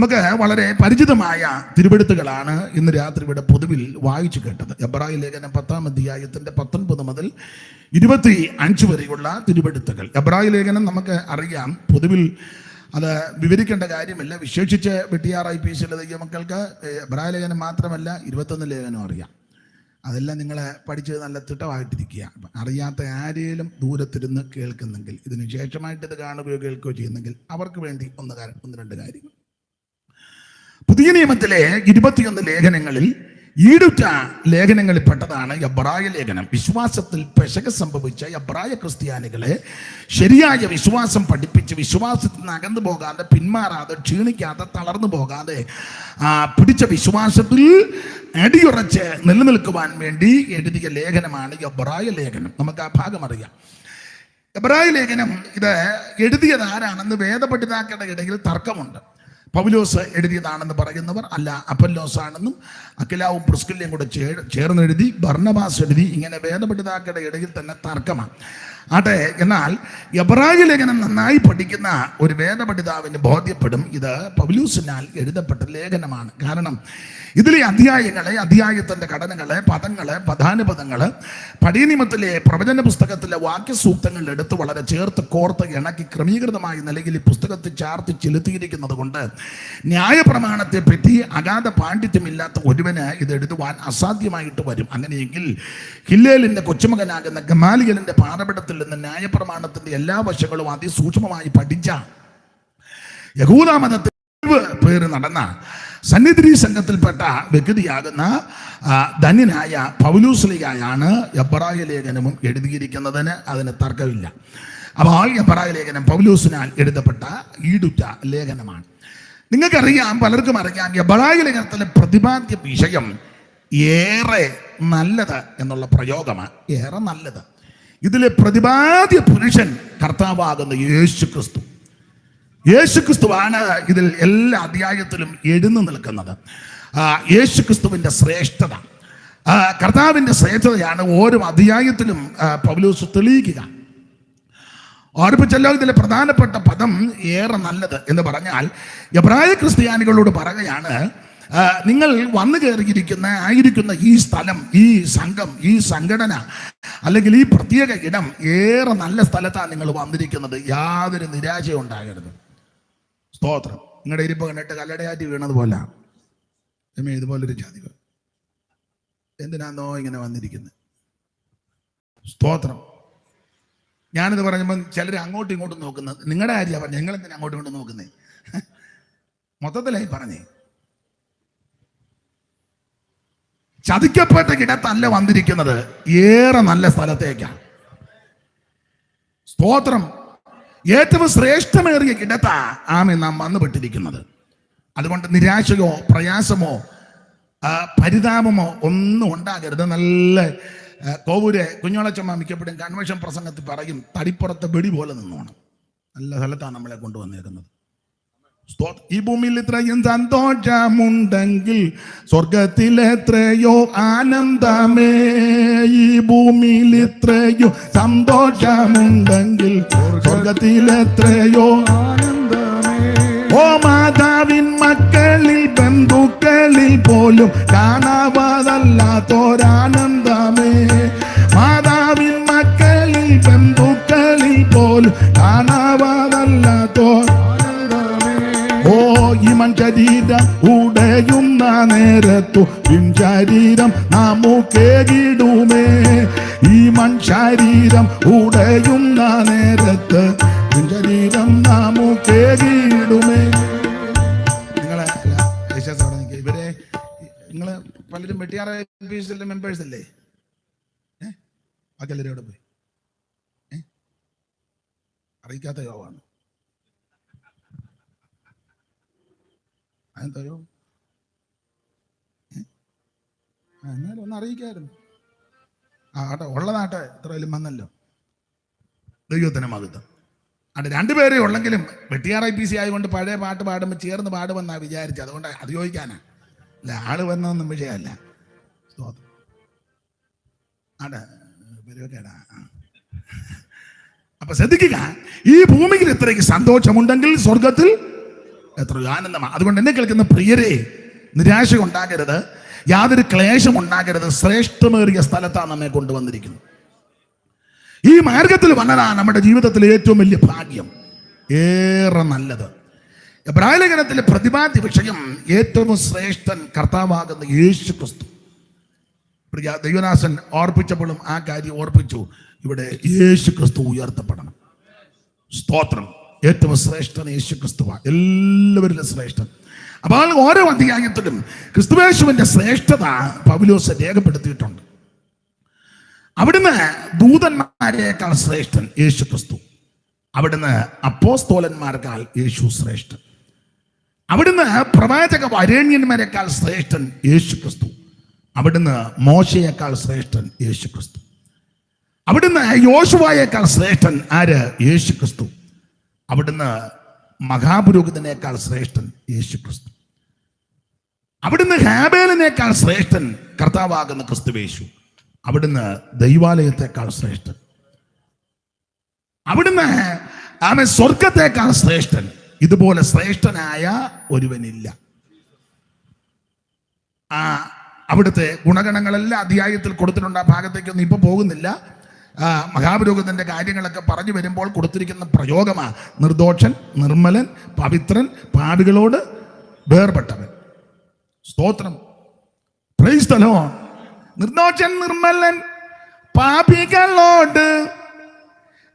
നമുക്ക് വളരെ പരിചിതമായ തിരുവെഴുത്തുകളാണ് ഇന്ന് രാത്രി ഇവിടെ പൊതുവിൽ വായിച്ചു കേട്ടത്. എബ്രായ ലേഖനം 10-ാം അധ്യായത്തിന്റെ 19 മുതൽ 25 വരെയുള്ള തിരുവെഴുത്തുകൾ. എബ്രായ ലേഖനം നമുക്ക് അറിയാം, പൊതുവിൽ അത് വിവരിക്കേണ്ട കാര്യമില്ല. വിശേഷിച്ച് വെട്ടിയാർ-IPSലെ ദൈവമക്കൾക്ക് എബ്രായ ലേഖനം മാത്രമല്ല 21 ലേഖനം അറിയാം. അതെല്ലാം നിങ്ങളെ പഠിച്ചത് നല്ല തിട്ടമായിട്ടിരിക്കുക. അറിയാത്ത ആരെയും ദൂരത്തിരുന്ന് കേൾക്കുന്നെങ്കിൽ, ഇതിന് ശേഷമായിട്ട് ഇത് കാണുകയോ കേൾക്കുകയോ ചെയ്യുന്നെങ്കിൽ അവർക്ക് വേണ്ടി ഒന്ന് രണ്ട് കാര്യങ്ങൾ. പുതിയ നിയമത്തിലെ 21 ലേഖനങ്ങളിൽ ഈടുറ്റ ലേഖനങ്ങളിൽ പെട്ടതാണ് എബ്രായ ലേഖനം. വിശ്വാസത്തിൽ പെശക് സംഭവിച്ച എബ്രായ ക്രിസ്ത്യാനികളെ ശരിയായ വിശ്വാസം പഠിപ്പിച്ച് വിശ്വാസത്തിൽ നിന്ന് അകന്നു പോകാതെ, പിന്മാറാതെ, ക്ഷീണിക്കാതെ, തളർന്നു പോകാതെ പിടിച്ച വിശ്വാസത്തിൽ അടിയുറച്ച് നിലനിൽക്കുവാൻ വേണ്ടി എഴുതിയ ലേഖനമാണ് എബ്രായ ലേഖനം. നമുക്ക് ആ ഭാഗം അറിയാം. എബ്രായ ലേഖനം ഇത് എഴുതിയത് ആരാണെന്ന് വേദപണ്ഡിതാക്കളുടെ ഇടയിൽ തർക്കമുണ്ട്. പൗലോസ് എഴുതിയതാണെന്ന് പറയുന്നവർ, അല്ല അപ്പല്ലോസ് ആണെന്നും, അക്കിലാവും പ്രിസ്കില്ലയും കൂടെ ചേർന്ന് എഴുതി, ബർന്നബാസ് എഴുതി, ഇങ്ങനെ വേദപണ്ഡിതാക്കളുടെ ഇടയിൽ തന്നെ തർക്കമാണ്. ആട്ടെ, എന്നാൽ എബ്രായ ലേഖനം നന്നായി പഠിക്കുന്ന ഒരു വേദപണ്ഡിതാവിന് ബോധ്യപ്പെടും ഇത് പൗലോസിനാൽ എഴുതപ്പെട്ട ലേഖനമാണ്. കാരണം ഇതിലെ അധ്യായങ്ങളെ, അധ്യായത്തിൻ്റെ ഘടനകളെ, പദങ്ങളെ, പ്രധാനപദങ്ങള് പഴയ നിയമത്തിലെ പ്രവചന പുസ്തകത്തിലെ വാക്യസൂക്തങ്ങളിൽ എടുത്ത് വളരെ ചേർത്ത് കോർത്ത് ഇണക്കി ക്രമീകൃതമായ നിലയിൽ ഈ പുസ്തകത്തിൽ ചാർത്തി ചെലുത്തിയിരിക്കുന്നത് കൊണ്ട് ന്യായപ്രമാണത്തെ പറ്റി അഗാധ പാണ്ഡിത്യമില്ലാത്ത ഒരുവന് ഇത് എഴുതുവാൻ അസാധ്യമായിട്ട് വരും. അങ്ങനെയെങ്കിൽ ഹില്ലേലിൻ്റെ കൊച്ചുമകനാകുന്ന ഗമാലിയലിൻ്റെ പാഠപഠത്തിൽ നിന്ന് ന്യായപ്രമാണത്തിൻ്റെ എല്ലാ വശങ്ങളും അതിസൂക്ഷ്മമായി പഠിച്ച യഹൂദ മതത്തിൽ പേര് നടന്ന സന്നിധി സംഘത്തിൽപ്പെട്ട വ്യക്തിയാകുന്ന ധന്യനായ പൗലോസ്ലീഹായാണ് എബ്രായ ലേഖനവും എഴുതിയിരിക്കുന്നതിന് അതിന് തർക്കമില്ല. അപ്പോൾ എബ്രായ ലേഖനം പൗലോസിനാൽ എഴുതപ്പെട്ട ഈടുറ്റ ലേഖനമാണ്. നിങ്ങൾക്കറിയാം, പലർക്കും അറിയാം, എബ്രായ ലേഖനത്തിലെ പ്രതിപാദ്യ വിഷയം ഏറെ നല്ലത് എന്നുള്ള പ്രയോഗമാണ്. ഏറെ നല്ലത്. ഇതിലെ പ്രതിപാദ്യ പുരുഷൻ കർത്താവാകുന്ന യേശുക്രിസ്തു. യേശുക്രിസ്തുവാണ് ഇതിൽ എല്ലാ അധ്യായത്തിലും എഴുന്നു നിൽക്കുന്നത്. യേശുക്രിസ്തുവിൻ്റെ ശ്രേഷ്ഠത, കർത്താവിൻ്റെ ശ്രേഷ്ഠതയാണ് ഓരോ അധ്യായത്തിലും പൗലോസ് തെളിയിക്കുക. ഓർപ്പിച്ചല്ലോ, ഇതിലെ പ്രധാനപ്പെട്ട പദം ഏറെ നല്ലത് എന്ന് പറഞ്ഞാൽ എബ്രായ ക്രിസ്ത്യാനികളോട് പറയുകയാണ്, നിങ്ങൾ വന്നു ആയിരിക്കുന്ന ഈ സ്ഥലം, ഈ സംഘം, ഈ സംഘടന, അല്ലെങ്കിൽ ഈ പ്രത്യേക ഇടം ഏറെ നല്ല സ്ഥലത്താണ് നിങ്ങൾ വന്നിരിക്കുന്നത്. യാതൊരു നിരാശയും ഉണ്ടാകരുത്. സ്തോത്രം. നിങ്ങളുടെ ഇരിപ്പ് കണ്ടിട്ട് കല്ലടയാറ്റി വീണത് പോലെ ഇതുപോലൊരു ജാതി എന്തിനാന്നോ ഇങ്ങനെ വന്നിരിക്കുന്നത്. സ്തോത്രം. ഞാനിത് പറഞ്ഞപ്പോൾ ചിലർ അങ്ങോട്ടും ഇങ്ങോട്ടും നോക്കുന്നത്, നിങ്ങളുടെ കാര്യമാണ് പറഞ്ഞത്, നിങ്ങൾ എന്തിനാ അങ്ങോട്ടും ഇങ്ങോട്ടും നോക്കുന്നേ? മൊത്തത്തിലായി പറഞ്ഞേ, ചതിക്കപ്പെട്ട കിടത്തല്ല വന്നിരിക്കുന്നത്, ഏറെ നല്ല സ്ഥലത്തേക്കാണ്. സ്തോത്രം. ഏറ്റവും ശ്രേഷ്ഠമേറിയ കിടത്താ നാം വന്നുപെട്ടിരിക്കുന്നത്. അതുകൊണ്ട് നിരാശയോ പ്രയാസമോ പരിതാപമോ ഒന്നും ഉണ്ടാകരുത്. നല്ല കോവൂര് കുഞ്ഞോളച്ചമ്മ മിക്കപ്പോഴും കൺവെൻഷൻ പ്രസംഗത്തിൽ പറയും, തടിപ്പുറത്തെ വെടി പോലെ നിന്നോണം. നല്ല സ്ഥലത്താണ് നമ്മളെ കൊണ്ടുവന്നേക്കുന്നത്. ഈ ഭൂമിയിൽ ഇത്രയും സന്തോഷമുണ്ടെങ്കിൽ സ്വർഗത്തിലെത്രയോ ആനന്ദമേ. ഈ ഭൂമിയിൽ ഇത്രയോ സന്തോഷമുണ്ടെങ്കിൽ സ്വർഗത്തിലെത്രയോ ആനന്ദമേ. ഓ മാതാവിൻ മക്കളിൽ ബന്ധുക്കളിൽ പോലും കാണാവാതല്ലാത്തോരാനന്ദമേ. മാതാവിൻ മക്കളിൽ ബന്ധുക്കളിൽ പോലും കാണാവാതല്ലാത്തോർ ശരീരം ഉടയുന്ന നേരത്തു ശരീരം നമുക്കേകിടുമേ. ഈ മൺശരീരം ഉടയുന്ന നേരത്ത് ശരീരം നമുക്കേകിടുമേ. നിങ്ങളെ ഇവരെ നിങ്ങള് പലരും വെട്ടിയാർ-IPSലെ മെമ്പേഴ്സ് അല്ലേ? ബാക്കി എല്ലാവരും അവിടെ പോയി അറിയിക്കാത്ത യോഗമാണ്. അതെന്തോ എന്നാലും ഒന്ന് അറിയിക്കായിരുന്നു. ആട്ടെ, ഉള്ളതാട്ടെ, ഇത്രയും വന്നല്ലോ. ദൈവത്തിന് മഹത്വം. അവിടെ രണ്ടുപേരേ ഉള്ളെങ്കിലും വെട്ടിയാർ-IPC ആയതുകൊണ്ട് പഴയ പാട്ട് പാടുമ്പോൾ ചേർന്ന് പാടുമെന്നാണ് വിചാരിച്ചത്. അതുകൊണ്ട് അത് ചോദിക്കാനാ, അല്ല ആള് വന്നതൊന്നും വിഷയമല്ല. ആട്ടെ പരിപാടിയാടാ. അപ്പൊ ശ്രദ്ധിക്കുക, ഈ ഭൂമിയിൽ ഇത്രയ്ക്ക് സന്തോഷമുണ്ടെങ്കിൽ സ്വർഗത്തിൽ എത്രയോ ആനന്ദമാണ്. അതുകൊണ്ട് എന്നെ കേൾക്കുന്ന പ്രിയരെ, നിരാശ ഉണ്ടാകരുത്, യാതൊരു ക്ലേശം ഉണ്ടാകരുത്. ശ്രേഷ്ഠമേറിയ സ്ഥലത്താണ് നമ്മെ കൊണ്ടുവന്നിരിക്കുന്നത്. ഈ മാർഗത്തിൽ വന്നതാണ് നമ്മുടെ ജീവിതത്തിലെ ഏറ്റവും വലിയ ഭാഗ്യം, ഏറെ നല്ലത്. എബ്രായ ലേഖനത്തിലെ പ്രതിപാദ്യ വിഷയം ഏറ്റവും ശ്രേഷ്ഠൻ കർത്താവാകുന്ന യേശു ക്രിസ്തു. ദൈവദാസൻ ഓർപ്പിച്ചപ്പോഴും ആ കാര്യം ഓർപ്പിച്ചു. ഇവിടെ യേശു ക്രിസ്തു ഉയർത്തപ്പെടണം. സ്തോത്രം. ഏറ്റവും ശ്രേഷ്ഠൻ യേശു ക്രിസ്തുവാണ്, എല്ലാവരിലും ശ്രേഷ്ഠൻ. അപ്പോൾ ഓരോ അധ്യായത്തിലും ക്രിസ്തുയേശുവിന്റെ ശ്രേഷ്ഠത പൗലോസ് രേഖപ്പെടുത്തിയിട്ടുണ്ട്. അവിടുന്ന് ദൂതന്മാരെക്കാൾ ശ്രേഷ്ഠൻ യേശു ക്രിസ്തു. അവിടുന്ന് അപ്പോസ്തോലന്മാരെക്കാൾ യേശു ശ്രേഷ്ഠൻ. അവിടുന്ന് പ്രവാചക വരേണ്യന്മാരെക്കാൾ ശ്രേഷ്ഠൻ യേശു ക്രിസ്തു. അവിടുന്ന് മോശയേക്കാൾ ശ്രേഷ്ഠൻ യേശു ക്രിസ്തു. അവിടുന്ന് യോശുവയേക്കാൾ ശ്രേഷ്ഠൻ ആര്? യേശു ക്രിസ്തു. അവിടുന്ന് മഹാപുരോഹിതനേക്കാൾ ശ്രേഷ്ഠൻ യേശു ക്രിസ്തു. അവിടുന്ന് ഹാബേലിനേക്കാൾ ശ്രേഷ്ഠൻ കർത്താവാകുന്ന ക്രിസ്തുവേശു. അവിടുന്ന് ദൈവാലയത്തെക്കാൾ ശ്രേഷ്ഠൻ. അവിടുന്ന് ആമേൻ സ്വർഗത്തെക്കാൾ ശ്രേഷ്ഠൻ. ഇതുപോലെ ശ്രേഷ്ഠനായ ഒരുവനില്ല. അവിടുത്തെ ഗുണഗണങ്ങളെല്ലാം അധ്യായത്തിൽ കൊടുത്തിട്ടുണ്ട്. ആ ഭാഗത്തേക്കൊന്നും ഇപ്പൊ പോകുന്നില്ല. മഹാപുരോഹിതന്റെ കാര്യങ്ങളൊക്കെ പറഞ്ഞു വരുമ്പോൾ കൊടുത്തിരിക്കുന്ന പ്രയോഗമാ നിർദോഷൻ, നിർമ്മലൻ, പവിത്രൻ, പാപികളോട് വേർപെട്ടവൻ. സ്തോത്രം. Praise the Lord. നിർദോഷൻ, നിർമ്മലൻ, പാപികളോട്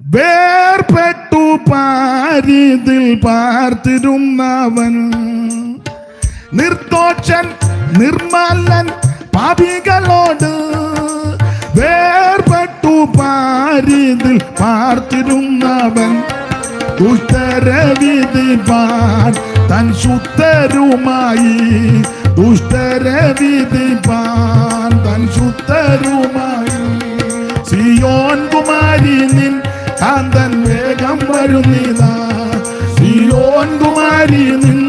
വേർപെട്ടു പാരിതിൽ പാർത്തിരുന്നവൻ. നിർദോഷൻ, നിർമ്മലൻ, പാപികളോട് വേർപെട്ടു പാരിതിൽ പാർത്തിരുന്നവൻ. ദുഷ്ടരവിധിപ്പാൻ തൻ ശുദ്ധരുമായി, ദുഷ്ടരവിധിപ്പാൻ തൻ ശുദ്ധരുമായി. സിയോൻ കുമാരി നിൻ കാന്തൻ വേഗം വരുന്നിതാ. സിയോൻ കുമാരി നിൻ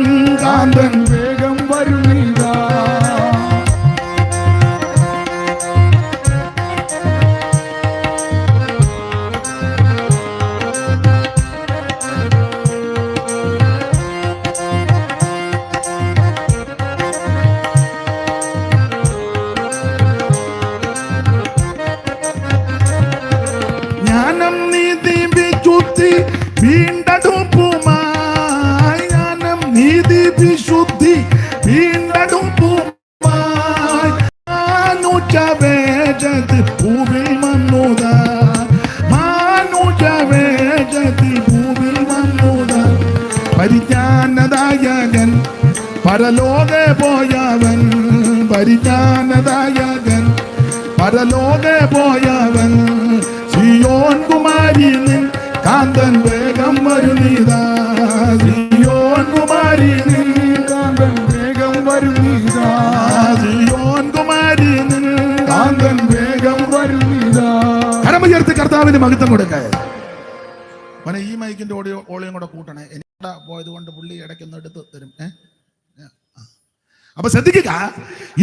കാന്തൻ വേഗം വരുന്നിതാ. വീണ്ടെടുപ്പുമായി, ജ്ഞാനം നീതി വിശുദ്ധി വീണ്ടെടുപ്പുമായി. മാനുജവേജതി ഭൂമിൽ വന്നുത, മാനുജവേജതി ഭൂമിൽ വന്നുത. പരിജ്ഞാനദായകൻ പരലോകെ പോയവൻ, പരിജ്ഞാനദായകൻ പരലോകെ പോയവൻ. സിയോൻ കുമാരി നിൻ കാന്തൻ വേഗം വരുന്നിതാ. സിയോൻ കുമാരി നിൻ കാന്തൻ വേഗം വരുന്നിതാ. സിയോൻ കുമാരി നിൻ കാന്തൻ വേഗം വരുന്നിതാ. കരമുയർത്തി കർത്താവിന് മഹത്വം കൊടുക്കേ. മോനെ, ഈ മൈക്കിന്റെ ഓളിയും കൂടെ കൂട്ടണേ. എനിക്ക് പോയത് കൊണ്ട് പുള്ളി ഇടയ്ക്കൊന്ന് എടുത്ത് തരും. അപ്പൊ ശ്രദ്ധിക്കുക,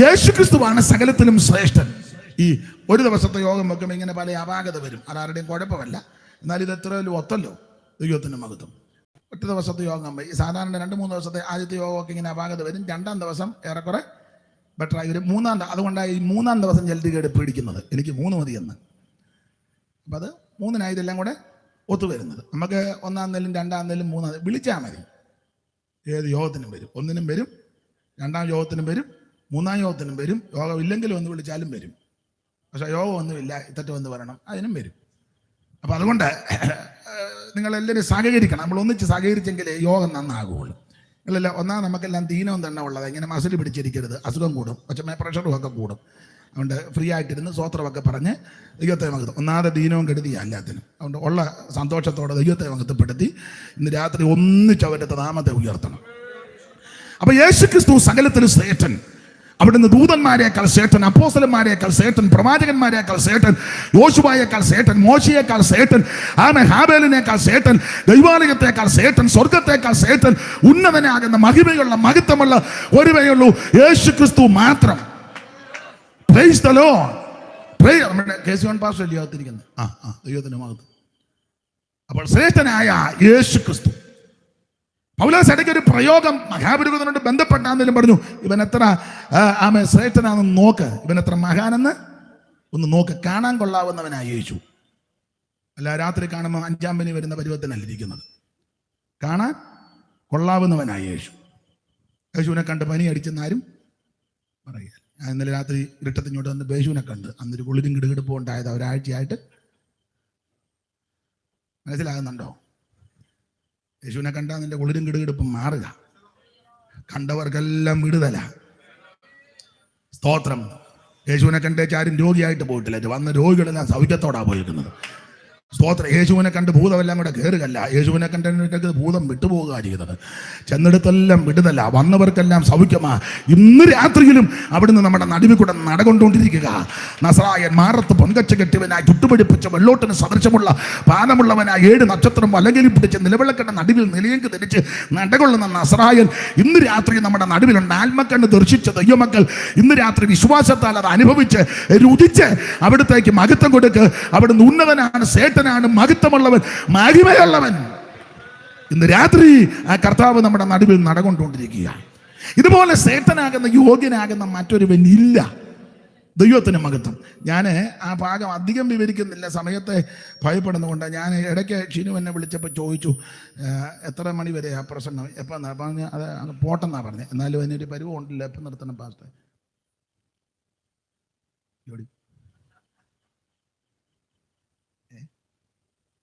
യേശു ക്രിസ്തുവാണ് സകലത്തിലും ശ്രേഷ്ഠൻ. ഈ ഒരു ദിവസത്തെ യോഗം വെക്കുമ്പോൾ ഇങ്ങനെ പല അപാകത വരും. അതാരുടെയും കുഴപ്പമല്ല. എന്നാൽ ഇത് എത്രയും ഒത്തല്ലോ ദൈവത്തിൻ്റെ മഹത്വം. ഒറ്റ ദിവസത്തെ യോഗം ഈ സാധാരണ 2-3 ദിവസത്തെ ആദ്യത്തെ യോഗമൊക്കെ ഇങ്ങനെ അപാകത വരും. 2-ാം ദിവസം ഏറെക്കുറെ ബെറ്ററായി വരും. അതുകൊണ്ടാണ് ഈ 3-ാം ദിവസം ജൽദി കേട് പേടിക്കുന്നത്. എനിക്ക് 3 മതിയെന്ന്. അപ്പം അത് 3-നായി ഇതെല്ലാം കൂടെ ഒത്തുവരുന്നത്. നമുക്ക് 1-ാം നെല്ലും 2-ാം നെല്ലും 3-ാം വിളിച്ചാൽ മതി. ഏത് യോഗത്തിനും വരും. 1-നും വരും, 2-ാം യോഗത്തിനും വരും, 3-ാം യോഗത്തിനും വരും. യോഗം ഇല്ലെങ്കിലും ഒന്ന് വിളിച്ചാലും വരും. പക്ഷെ യോഗം ഒന്നുമില്ല, ഇത്തറ്റം ഒന്ന് വരണം, അതിനും വരും. അപ്പം അതുകൊണ്ട് നിങ്ങളെല്ലാവരും സഹകരിക്കണം. നമ്മൾ ഒന്നിച്ച് സഹകരിച്ചെങ്കിലേ യോഗം നന്നാകുള്ളൂ. നിങ്ങളെല്ലാം നമുക്കെല്ലാം ദീനവും തന്നെ ഉള്ളത്. ഇങ്ങനെ മസിൽ പിടിച്ചിരിക്കരുത്, അസുഖം കൂടും, പക്ഷേ പ്രഷറും ഒക്കെ കൂടും. അതുകൊണ്ട് ഫ്രീ ആയിട്ടിരുന്ന് സ്വോത്രമൊക്കെ പറഞ്ഞ് ദൈവത്തെ മഹത്വം. ഒന്നാമത് ദീനവും കെടുതിയാണ് എല്ലാത്തിനും. അതുകൊണ്ട് ഉള്ള സന്തോഷത്തോടെ ദൈവത്തെ മഹത്വപ്പെടുത്തി ഇന്ന് രാത്രി ഒന്നിച്ച് അവരുടെ നാമത്തെ ഉയർത്തണം. അപ്പൊ യേശു ക്രിസ്തു സകലത്തിലും ശ്രേഷ്ഠൻ. അവിടുന്ന് ദൂതന്മാരെക്കാൾ ശ്രേഷ്ഠൻ, അപ്പോസ്തലന്മാരെക്കാൾ ശ്രേഷ്ഠൻ, പ്രവാചകന്മാരെക്കാൾ ശ്രേഷ്ഠൻ, യോശുവയേക്കാൾ ശ്രേഷ്ഠൻ, മോശയേക്കാൾ ശ്രേഷ്ഠൻ, ഹാബേലിനേക്കാൾ ശ്രേഷ്ഠൻ, ദൈവാലയത്തേക്കാൾ ശ്രേഷ്ഠൻ, സ്വർഗത്തേക്കാൾ ശ്രേഷ്ഠൻ, ഉന്നതനാകുന്ന മഹിമയുള്ള മഹത്വമുള്ള ഒരുവയുള്ളൂ യേശു ക്രിസ്തു മാത്രം. Price the Lord. നമ്മുടെ കേശവൻ പാസ്റ്റർ അല്ലേ അകത്തിരിക്കുന്നത്? ദൈവത്തിന്റെ മഹത്വം. അപ്പോൾ ശ്രേഷ്ഠനായ യേശു ക്രിസ്തു പൗലോസ് ഇടയ്ക്ക് ഒരു പ്രയോഗം മഹാപുരോഹിതനോട് ബന്ധപ്പെട്ടാന്നേലും പറഞ്ഞു, ഇവൻ എത്ര ശ്രേഷ്ഠനാണെന്ന് നോക്ക്, ഇവൻ എത്ര മഹാനെന്ന് ഒന്ന് നോക്ക്, കാണാൻ കൊള്ളാവുന്നവനായി യേശു. അല്ല, രാത്രി കാണുമ്പോൾ 5-ാം പനി വരുന്ന പരുവത്തിനല്ല ഇരിക്കുന്നത്, കാണാൻ കൊള്ളാവുന്നവനായി യേശു. യേശുവിനെ കണ്ട് പനി അടിച്ചെന്നാരും പറയുക. ഞാൻ ഇന്നലെ രാത്രി ഇരുട്ടത്തിഞ്ഞോട്ട് വന്ന് യേശുവിനെ കണ്ട്, അന്നൊരു കുളിരും കിടുകിടുപ്പും ഉണ്ടായത് ഒരാഴ്ചയായിട്ട്. മനസ്സിലാകുന്നുണ്ടോ? യേശുവിനെ കണ്ടാൽ നിന്റെ കുളിരും കിടുകിടുപ്പും മാറുക, കണ്ടവർക്കെല്ലാം വിടുതല. സ്തോത്രം. യേശുവിനെ കണ്ടേച്ച് ആരും രോഗിയായിട്ട് പോയിട്ടില്ല, വന്ന രോഗികളെല്ലാം സൗഖ്യത്തോടാണ് പോയിരിക്കുന്നത്. സ്തോത്രം. യേശുവിനെ കണ്ട് ഭൂതമെല്ലാം കൂടെ കയറുകയല്ല, യേശുവിനെ കണ്ടതിനൊക്കെ ഭൂതം വിട്ടുപോവുക ചെയ്തത്. ചെന്നിടത്തെല്ലാം വിടുതല്ല, വന്നവർക്കെല്ലാം സൗഖ്യമാ. ഇന്ന് രാത്രിയിലും അവിടുന്ന് നമ്മുടെ നടുവിൽ കൂടെ നടകൊണ്ടുകൊണ്ടിരിക്കുക. നസറായൻ മാറത്ത് പൊൻകച്ച കെട്ടിയവനായി, ചുട്ടുപിടിപ്പിച്ച വെള്ളോട്ടിന് സദൃശമുള്ള പാദമുള്ളവനായി, 7 നക്ഷത്രം വലകയിൽ പിടിച്ച് നിലവിളക്കണ്ട നടുവിൽ നിലയെങ്കിൽ ധരിച്ച് നടകൊള്ളുന്ന നസറായൻ ഇന്ന് രാത്രി നമ്മുടെ നടുവിലുണ്ട്. ആത്മക്കണ്ണ് ദർശിച്ച ദൈവമക്കൾ ഇന്ന് രാത്രി വിശ്വാസത്താൽ അത് അനുഭവിച്ച് രുചിച്ച് അവിടത്തേക്ക് മഹത്വം കൊടുക്ക്. അവിടുന്ന് ഉന്നതനാണ്, ാണ്, മഹത്വമുള്ളവൻ, മഹിമയുള്ളവൻ. ഇന്ന് രാത്രി ആ കർത്താവ് നമ്മുടെ നടുവിൽ നടകൊണ്ടുകൊണ്ടിരിക്കുക. ഇതുപോലെ സേട്ടനാകുന്ന യോഗ്യനാകുന്ന മറ്റൊരുവൻ ഇല്ല. ദൈവത്തിന് മഹത്വം. ഞാൻ ആ ഭാഗം അധികം വിവരിക്കുന്നില്ല, സമയത്തെ ഭയപ്പെടുന്നതുകൊണ്ട്. ഞാൻ ഇടയ്ക്ക് ഷിനു എന്നെ വിളിച്ചപ്പോൾ ചോദിച്ചു, എത്ര മണി വരെ ആ പ്രസംഗം, എപ്പം? അപ്പം അത് പോട്ടെന്നാണ് പറഞ്ഞത്. എന്നാലും അതിനൊരു പരിവം ഉണ്ടല്ലോ, എപ്പം നിർത്തണം പാസ്റ്റർ?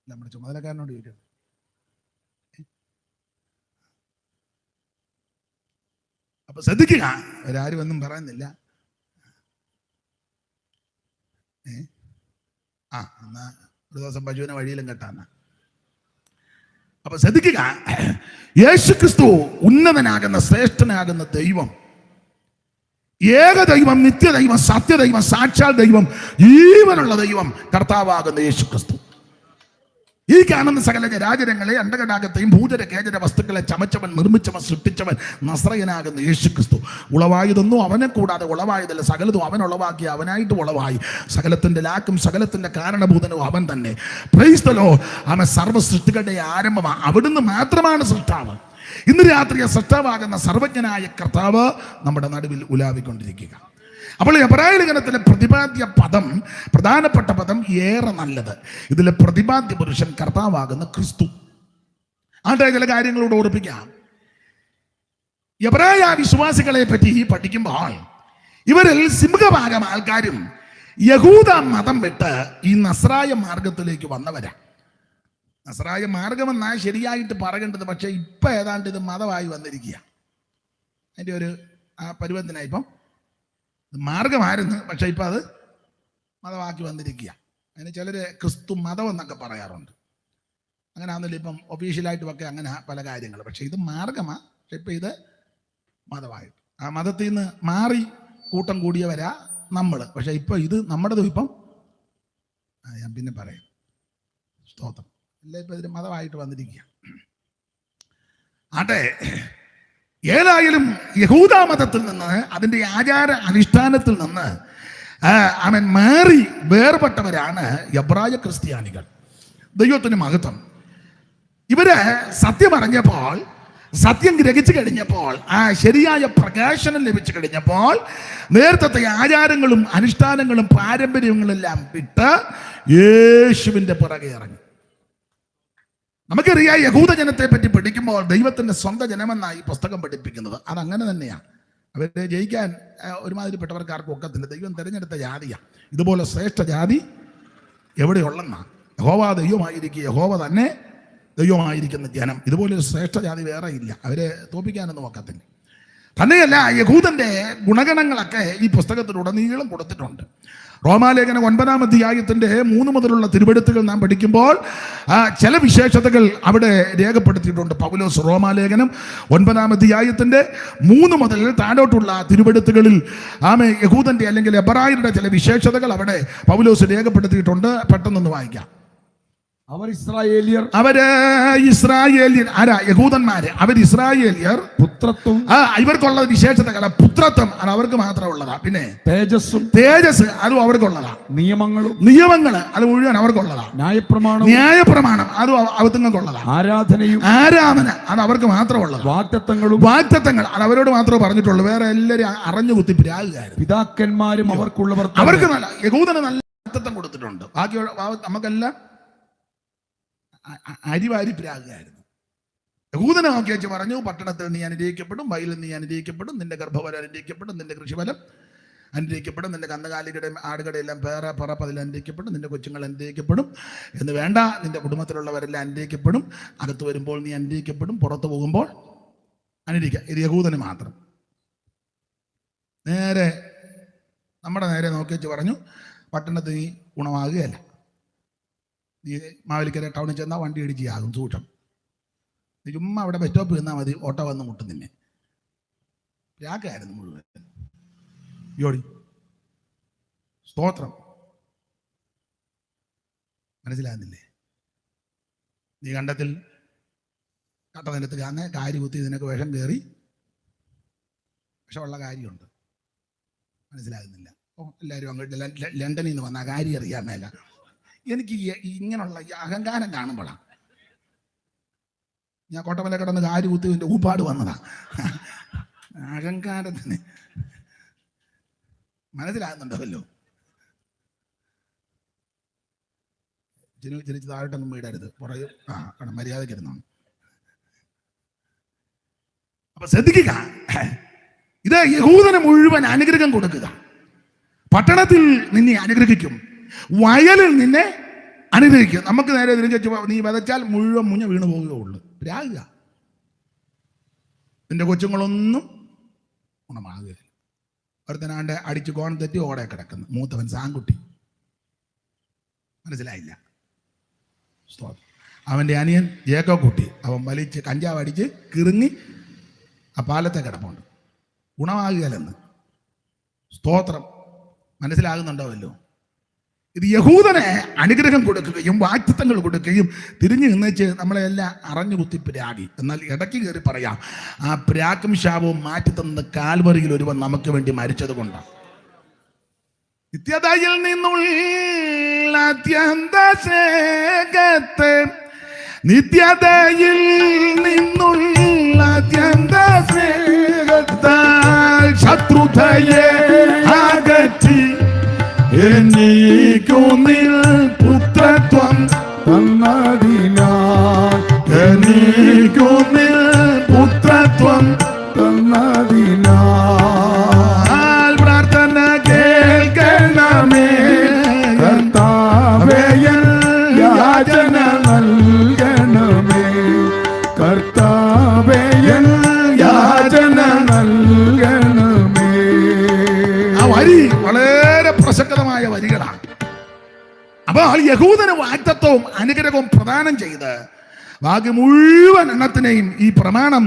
നമ്മുടെ ചുമതലക്കാരനോട് ചോദിക്കണം. അപ്പൊ ശ്രദ്ധിക്കുക, അവരാരും ഒന്നും പറയുന്നില്ല. എന്നാ ഒരു ദിവസം പശുവിനെ വഴിയിലും കെട്ടാന്ന. അപ്പൊ ശ്രദ്ധിക്കുക, യേശുക്രിസ്തു ഉന്നതനാകുന്ന ശ്രേഷ്ഠനാകുന്ന ദൈവം, ഏക ദൈവം, നിത്യദൈവം, സത്യദൈവം, സാക്ഷാൽ ദൈവം, ജീവനുള്ള ദൈവം, കർത്താവാകുന്ന യേശുക്രിസ്തു. ഈ കാണുന്ന സകല രാജരങ്ങളെ, അണ്ടകടാകത്തെയും ഭൂചര കേചര വസ്തുക്കളെ ചമച്ചവൻ, നിർമ്മിച്ചവൻ, സൃഷ്ടിച്ചവൻ നസ്രയനാകുന്ന യേശുക്രിസ്തു. ഉളവായതൊന്നും അവനെ കൂടാതെ ഉളവായതല്ല, സകലതും അവൻ ഉളവാക്കി, അവനായിട്ട് ഉളവായി. സകലത്തിന്റെ ലാക്കും സകലത്തിന്റെ കാരണഭൂതനും അവൻ തന്നെ. Price the Lord. അവൻ സർവ്വ സൃഷ്ടികളുടെ ആരംഭമാണ്, അവിടുന്ന് മാത്രമാണ് സൃഷ്ടാവ്. ഇന്ന് രാത്രി സൃഷ്ടാവാകുന്ന സർവജ്ഞനായ കർത്താവ് നമ്മുടെ നടുവിൽ ഉലാവിക്കൊണ്ടിരിക്കുക. അപ്പോൾ എബ്രായ ലേഖനത്തിലെ പ്രതിപാദ്യ പദം, പ്രധാനപ്പെട്ട പദം, ഏറെ നല്ലത്. ഇതിലെ പ്രതിപാദ്യ പുരുഷൻ കർത്താവാകുന്ന ക്രിസ്തു. ആട്ടെ, ചില കാര്യങ്ങളോട് ഓർപ്പിക്കാം. എബ്രായ വിശ്വാസികളെ പറ്റി പഠിക്കുമ്പോൾ ഇവരിൽ സിംഹഭാഗം ആൾക്കാരും യഹൂദ മതം വിട്ട് ഈ നസ്രായ മാർഗത്തിലേക്ക് വന്നവരാ. നസ്രായ മാർഗമെന്നാ ശരിയായിട്ട് പറയേണ്ടത്, പക്ഷെ ഇപ്പം ഏതാണ്ട് ഇത് മതമായി വന്നിരിക്കുക. അതിൻ്റെ ഒരു പരുവത്തിനായി ഇപ്പം മാർഗമായിരുന്നു, പക്ഷെ ഇപ്പം അത് മതമാക്കി വന്നിരിക്കുക. അതിന് ചിലർ ക്രിസ്തു മതം എന്നൊക്കെ പറയാറുണ്ട്. അങ്ങനെ ആണെന്നില്ല, ഇപ്പം ഒഫീഷ്യലായിട്ടും ഒക്കെ അങ്ങനെ പല കാര്യങ്ങൾ. പക്ഷെ ഇത് മാർഗമാണ്, പക്ഷെ ഇപ്പം ഇത് മതമായിട്ട്. ആ മതത്തിൽ നിന്ന് മാറി കൂട്ടം കൂടിയവരാ നമ്മൾ. പക്ഷെ ഇപ്പം ഇത് നമ്മുടേതും ഇപ്പം ഞാൻ പിന്നെ പറയാം. സ്തോത്രം. അല്ല, ഇപ്പം ഇതിന് മതമായിട്ട് വന്നിരിക്കുക. ആട്ടെ, ഏതായാലും യഹൂദ മതത്തിൽ നിന്ന്, അതിൻ്റെ ആചാര അനുഷ്ഠാനത്തിൽ നിന്ന് അവൻ മാറി വേർപെട്ടവരാണ് എബ്രായ ക്രിസ്ത്യാനികൾ. ദൈവത്തിന് മഹത്വം. ഇവര് സത്യം അറിഞ്ഞപ്പോൾ, സത്യം ഗ്രഹിച്ചു കഴിഞ്ഞപ്പോൾ, ആ ശരിയായ പ്രകാശനം ലഭിച്ചു കഴിഞ്ഞപ്പോൾ, നേരത്തെ ആചാരങ്ങളും അനുഷ്ഠാനങ്ങളും പാരമ്പര്യങ്ങളെല്ലാം വിട്ട് യേശുവിൻ്റെ പുറകെ ഇറങ്ങി. നമുക്കറിയാം, യഹൂദജനത്തെ പറ്റി പഠിക്കുമ്പോൾ ദൈവത്തിൻ്റെ സ്വന്തം ജനമെന്നാണ് ഈ പുസ്തകം പഠിപ്പിക്കുന്നത്. അതങ്ങനെ തന്നെയാണ്. അവരെ ജയിക്കാൻ ഒരുമാതിരിപ്പെട്ടവർക്കാർക്കും ഒക്കത്തില്ല. ദൈവം തിരഞ്ഞെടുത്ത ജാതിയാണ്. ഇതുപോലെ ശ്രേഷ്ഠ ജാതി എവിടെയുള്ളെന്നാണ്. യഹോവ ദൈവമായിരിക്കുക, യഹോവ തന്നെ ദൈവമായിരിക്കുന്ന ജനം. ഇതുപോലൊരു ശ്രേഷ്ഠ ജാതി വേറെ ഇല്ല. അവരെ തോപ്പിക്കാനൊന്നും ഒക്കത്തില്ല. തന്നെയല്ല, യഹൂദന്റെ ഗുണഗണങ്ങളൊക്കെ ഈ പുസ്തകത്തിലുടനീളം കൊടുത്തിട്ടുണ്ട്. റോമാലേഖനം 9-ാം അധ്യായത്തിന്റെ 3 മുതലുള്ള തിരുവെഴുത്തുകൾ നാം പഠിക്കുമ്പോൾ ചില വിശേഷതകൾ അവിടെ രേഖപ്പെടുത്തിയിട്ടുണ്ട്. പൗലോസ് റോമാലേഖനം 9-ാം അധ്യായത്തിന്റെ 3 മുതൽ താഴോട്ടുള്ള തിരുവെഴുത്തുകളിൽ യഹൂദന്റെ അല്ലെങ്കിൽ എബ്രായരുടെ ചില വിശേഷതകൾ അവിടെ പൗലോസ് രേഖപ്പെടുത്തിയിട്ടുണ്ട്. പെട്ടെന്നൊന്ന് വായിക്കാം. അവർ ഇസ്രായേലിയർ. അവര് ഇസ്രായേലിയർ ആരാ? യഹൂദന്മാര്. അവർ ഇസ്രായേലിയർ. പുത്രത്വം, ഇവർക്കുള്ള വിശേഷതകള പുത്രത്വം അത് അവർക്ക് മാത്രമുള്ളതാ. പിന്നെ തേജസ്സും, തേജസ് അതും അവർക്കുള്ളതാ. നിയമങ്ങള് അത് മുഴുവൻ അവർക്കുള്ളതാ. ന്യായപ്രമാണം അതും അവത്തുങ്ങൾക്കുള്ളതാ. ആരാധന അത് അവർക്ക് മാത്രമുള്ളതാ. വാഗ്ദത്തങ്ങൾ അത് അവരോട് മാത്രമേ പറഞ്ഞിട്ടുള്ളൂ. വേറെ എല്ലാവരും അറിഞ്ഞു കുത്തി പ്രാകുകാരും. പിതാക്കന്മാരും അവർക്കുള്ളവർ. അവർക്ക് നല്ല യഹൂദന് നല്ല വാഗ്ദത്തം കൊടുത്തിട്ടുണ്ട്. ബാക്കി നമുക്കെല്ലാം അരിവാരി പ്രാകുകായിരുന്നു. യഹൂദനെ നോക്കി വെച്ച് പറഞ്ഞു, പട്ടണത്തിൽ നീ അനുഗ്രഹിക്കപ്പെടും, വയലിൽ നീ അനുഗ്രഹിക്കപ്പെടും, നിന്റെ ഗർഭഫലം അനുഗ്രഹിക്കപ്പെടും, നിന്റെ കൃഷിഫലം അനുഗ്രഹിക്കപ്പെടും, നിന്റെ കന്നുകാലികളുടെയും ആടുകളുടെയും പറപ്പതിൽ അനുഗ്രഹിക്കപ്പെടും, നിന്റെ കൊച്ചുങ്ങൾ അനുഗ്രഹിക്കപ്പെടും എന്ന് വേണ്ട, നിന്റെ കുടുംബത്തിലുള്ളവരെല്ലാം അനുഗ്രഹിക്കപ്പെടും, അകത്ത് വരുമ്പോൾ നീ അനുഗ്രഹിക്കപ്പെടും, പുറത്ത് പോകുമ്പോൾ അനുഗ്രഹിക്കുക. ഇത് യഹൂദന് മാത്രം. നമ്മുടെ നേരെ നോക്കി വെച്ച് പറഞ്ഞു, പട്ടണത്തിൽ നീ ഗുണമാകുകയല്ല, നീ മാവേലിക്കര ടൗണിൽ ചെന്നാൽ വണ്ടി ഇടിച്ച് ആകും സൂക്ഷം, നീ ചുമ്മാ അവിടെ ബസ് സ്റ്റോപ്പ് നിന്നാൽ മതി, ഓട്ടോ വന്ന് മുട്ടും നിന്നെ. രാക്കായിരുന്നു മുഴുവൻ. യോടി സ്തോത്രം. മനസ്സിലാകുന്നില്ലേ? നീ കണ്ടത്തിൽ കട്ട നിലത്ത് കാണുന്ന കാരി കുത്തി നിനക്ക് വിഷം കയറി, വിഷമുള്ള കാര്യമുണ്ട്. മനസ്സിലാകുന്നില്ല? എല്ലാവരും അങ്ങോട്ട് ലണ്ടനിൽ നിന്ന് വന്ന ആ കാര്യം അറിയാൻ മേല. എനിക്ക് ഇങ്ങനെയുള്ള അഹങ്കാരം കാണുമ്പോഴാണ് ഞാൻ കോട്ടമല കിടന്ന് കാരി കുത്തിൻ്റെ ഊപ്പാട് വന്നതാ. അഹങ്കാരത്തിന് മനസ്സിലാകുന്നുണ്ടല്ലോ. ചിരിച്ച് താഴോട്ടൊന്നും വീടരുത്, പുറകെ മര്യാദക്കിരുന്നാണ്. അപ്പൊ ശ്രദ്ധിക്കുക, ഇത് യഹൂദന് മുഴുവൻ അനുഗ്രഹം കൊടുക്കുക. പട്ടണത്തിൽ നിന്നെ അനുഗ്രഹിക്കും, വയലിൽ നിന്നെ അനുഗ്രഹിക്കും. നമുക്ക് നേരെ തിരിച്ചു, നീ വിതച്ചാൽ മുഴുവൻ മുഞ്ഞ വീണു പോവുകയുള്ളൂ. രാകുക, നിന്റെ കൊച്ചുങ്ങളൊന്നും ഗുണമാകുക. ഒരുത്തനാണ്ട് അടിച്ച് കോൺ തെറ്റി ഓടെ കിടക്കുന്നു, മൂത്തവൻ സാങ്കുട്ടി. മനസ്സിലായില്ല? അവൻ്റെ അനിയൻ ജേക്കോ കുട്ടി, അവൻ വലിച്ച് കഞ്ചാവ് അടിച്ച് കിറുങ്ങി ആ പാലത്തെ കിടപ്പുണ്ട്. ഗുണമാകുകയല്ലെന്ന്. സ്തോത്രം. മനസ്സിലാകുന്നുണ്ടാവല്ലോ? ഇത് യഹൂദനെ അനുഗ്രഹം കൊടുക്കുകയും വാഗ്ദത്തങ്ങൾ കൊടുക്കുകയും തിരിഞ്ഞു നിന്നേച്ച് നമ്മളെല്ലാം അറിഞ്ഞു കുത്തി പ്രാഗി. എന്നാൽ ഇടയ്ക്ക് കയറി പറയാം, ആ പ്രാക്കും ശാപവും മാറ്റി തന്ന കാൽവറിയിൽ ഒരുവൻ നമുക്ക് വേണ്ടി മരിച്ചത് കൊണ്ടാണ്. നിത്യതയിൽ നിന്നുള്ള അത്യന്ത സ്നേഹത്തെ, നിത്യതയിൽ നിന്നുള്ള അത്യന്ത സ്നേഹത്താൽ ശത്രുതയെ അകറ്റി എനിക്കുന്നിൽ പുത്രത്വം തന്നതിനാൽ, എനിക്കുന്നിൽ പുത്രത്വം തന്നതിനാൽ പ്രാർത്ഥന കേൾക്കണമേ കർത്താവേ, യാചന നൽകണമേ കർത്താവേ, യാചന നൽകണമേ. ആ വരി വളരെ പ്രസക്തമായ വരികളാണ്. അപ്പോൾ യഹൂദന് വാഗ്ദത്തവും അനുഗ്രഹവും പ്രദാനം ചെയ്ത് ബാക്കി മുഴുവൻ എണ്ണത്തിനെയും ഈ പ്രമാണം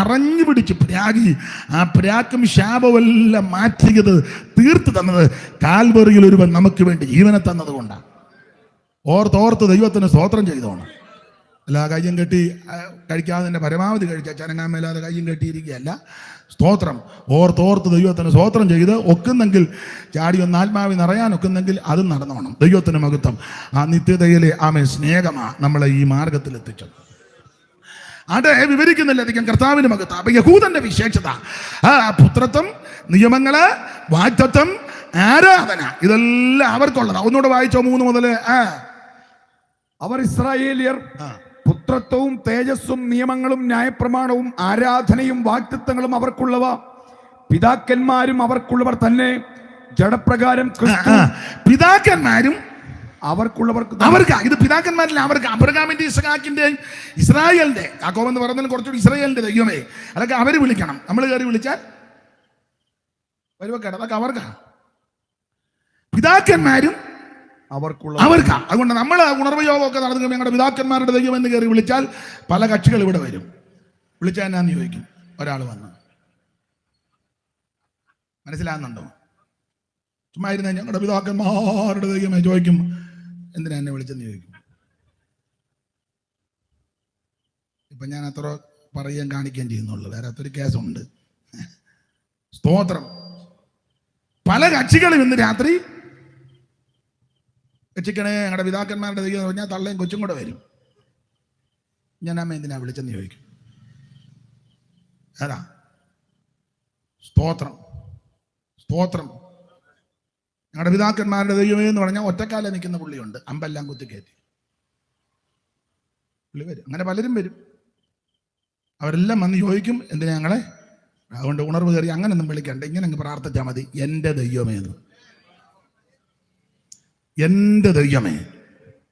അറിഞ്ഞു പിടിച്ച് പ്രാഗി, ആ പ്രാക്കും ശാപമെല്ലാം മാറ്റിയത് തീർത്തു തന്നത് കാൽവറിയിൽ ഒരുവൻ നമുക്ക് വേണ്ടി ജീവനെ തന്നത് കൊണ്ടാണ്. ഓർത്തോർത്ത് ദൈവത്തിന് സ്തോത്രം ചെയ്തോണം. അല്ല കയ്യും കെട്ടി കഴിക്കാതെ പരമാവധി കഴിക്കുക, ചനങ്ങാൻ മേലാതെ കയ്യും കെട്ടിയിരിക്കുകയല്ല. സ്തോത്രം. ഓർത്തോർത്ത് ദൈവത്തിന് സ്തോത്രം ചെയ്ത് ഒക്കുന്നെങ്കിൽ ചാടി ഒന്ന് ആത്മാവിൽ നിറയാൻ ഒക്കുന്നെങ്കിൽ അതും നടന്നോണം. ദൈവത്തിന് മഹത്വം. ആ നിത്യതയിലെ ആമേ സ്നേഹമാ നമ്മളെ ഈ മാർഗത്തിൽ എത്തിച്ചത്. അത് വിവരിക്കുന്നില്ല അധികം. കർത്താവിന് മഹത്വം. അപ്പൊ യഹൂദന്റെ വിശേഷത പുത്രത്വം, നിയമങ്ങള്, വാഗ്ദത്തം, ആരാധന, ഇതെല്ലാം അവർക്കുള്ളതാ. ഒന്നുകൂടെ വായിച്ചോ 3 മുതൽ. അവർ ഇസ്രായേലിയർ, പുത്രത്വവും തേജസ്സും നിയമങ്ങളും ന്യായപ്രമാണവും ആരാധനയും വാഗ്ദത്തങ്ങളും അവർക്കുള്ളവ, പിതാക്കന്മാരും അവർക്കുള്ളവർ തന്നെ. ജഡപ്രകാരം പിതാക്കന്മാരും അവർക്ക് ഇത് പിതാക്കന്മാരിൽ അവർക്ക് അബ്രഹാമിന്റെ ഇസ്ഹാക്കിന്റെ ഇസ്രായേലിന്റെ യാക്കോബ് എന്ന് പറയുന്നതിന് കുറച്ചുകൂടി ഇസ്രായേലിന്റെ ദൈവമേ, അതൊക്കെ അവര് വിളിക്കണം. നമ്മൾ കയറി വിളിച്ചാൽ വരുവൊക്കെ അതൊക്കെ അവർക്കാ. പിതാക്കന്മാരും അവർക്കാ. അതുകൊണ്ട് നമ്മൾ ഉണർവ് യോഗമൊക്കെ നടന്നു ഞങ്ങളുടെ പിതാക്കന്മാരുടെ ദൈവം എന്ന് കയറി വിളിച്ചാൽ പല കക്ഷികൾ ഇവിടെ വരും. വിളിച്ചാൽ എന്നാന്ന് ചോദിക്കും. ഒരാൾ വന്ന് മനസ്സിലാകുന്നുണ്ടോ? ചുമ്മാ ഇരുന്ന ഞങ്ങളുടെ പിതാക്കന്മാരുടെ ദൈവമേ ചോദിക്കും, എന്തിനാ എന്നെ വിളിച്ചെന്ന് ചോദിക്കും. ഇപ്പം ഞാൻ അത്ര പറയുകയും കാണിക്കുകയും ചെയ്യുന്നുള്ളൂ, വേറെ അത്ര കേസുണ്ട്. സ്തോത്രം. പല കക്ഷികളും ഇന്ന് രാത്രി രക്ഷിക്കണേ ഞങ്ങളുടെ പിതാക്കന്മാരുടെ ദൈവം എന്ന് പറഞ്ഞാൽ തള്ളയും കൊച്ചും കൂടെ വരും. ഞാൻ അമ്മ എന്തിനാ വിളിച്ചെന്ന് ചോദിക്കും. അതാ സ്തോത്രം, സ്തോത്രം. ഞങ്ങളുടെ പിതാക്കന്മാരുടെ ദൈവമേ എന്ന് പറഞ്ഞാൽ ഒറ്റക്കാലം നിൽക്കുന്ന പുള്ളിയുണ്ട്, അമ്പെല്ലാം കുത്തിക്കയറ്റി പുള്ളി വരും. അങ്ങനെ പലരും വരും. അവരെല്ലാം വന്ന് ചോദിക്കും എന്തിനാ ഞങ്ങളെ. അതുകൊണ്ട് ഉണർവ് കയറി അങ്ങനൊന്നും വിളിക്കണ്ട, ഇങ്ങനെ അങ്ങ് പ്രാർത്ഥിച്ചാൽ മതി. എൻ്റെ ദൈവമേ എന്ന്, എൻ്റെ ദൈവമേ.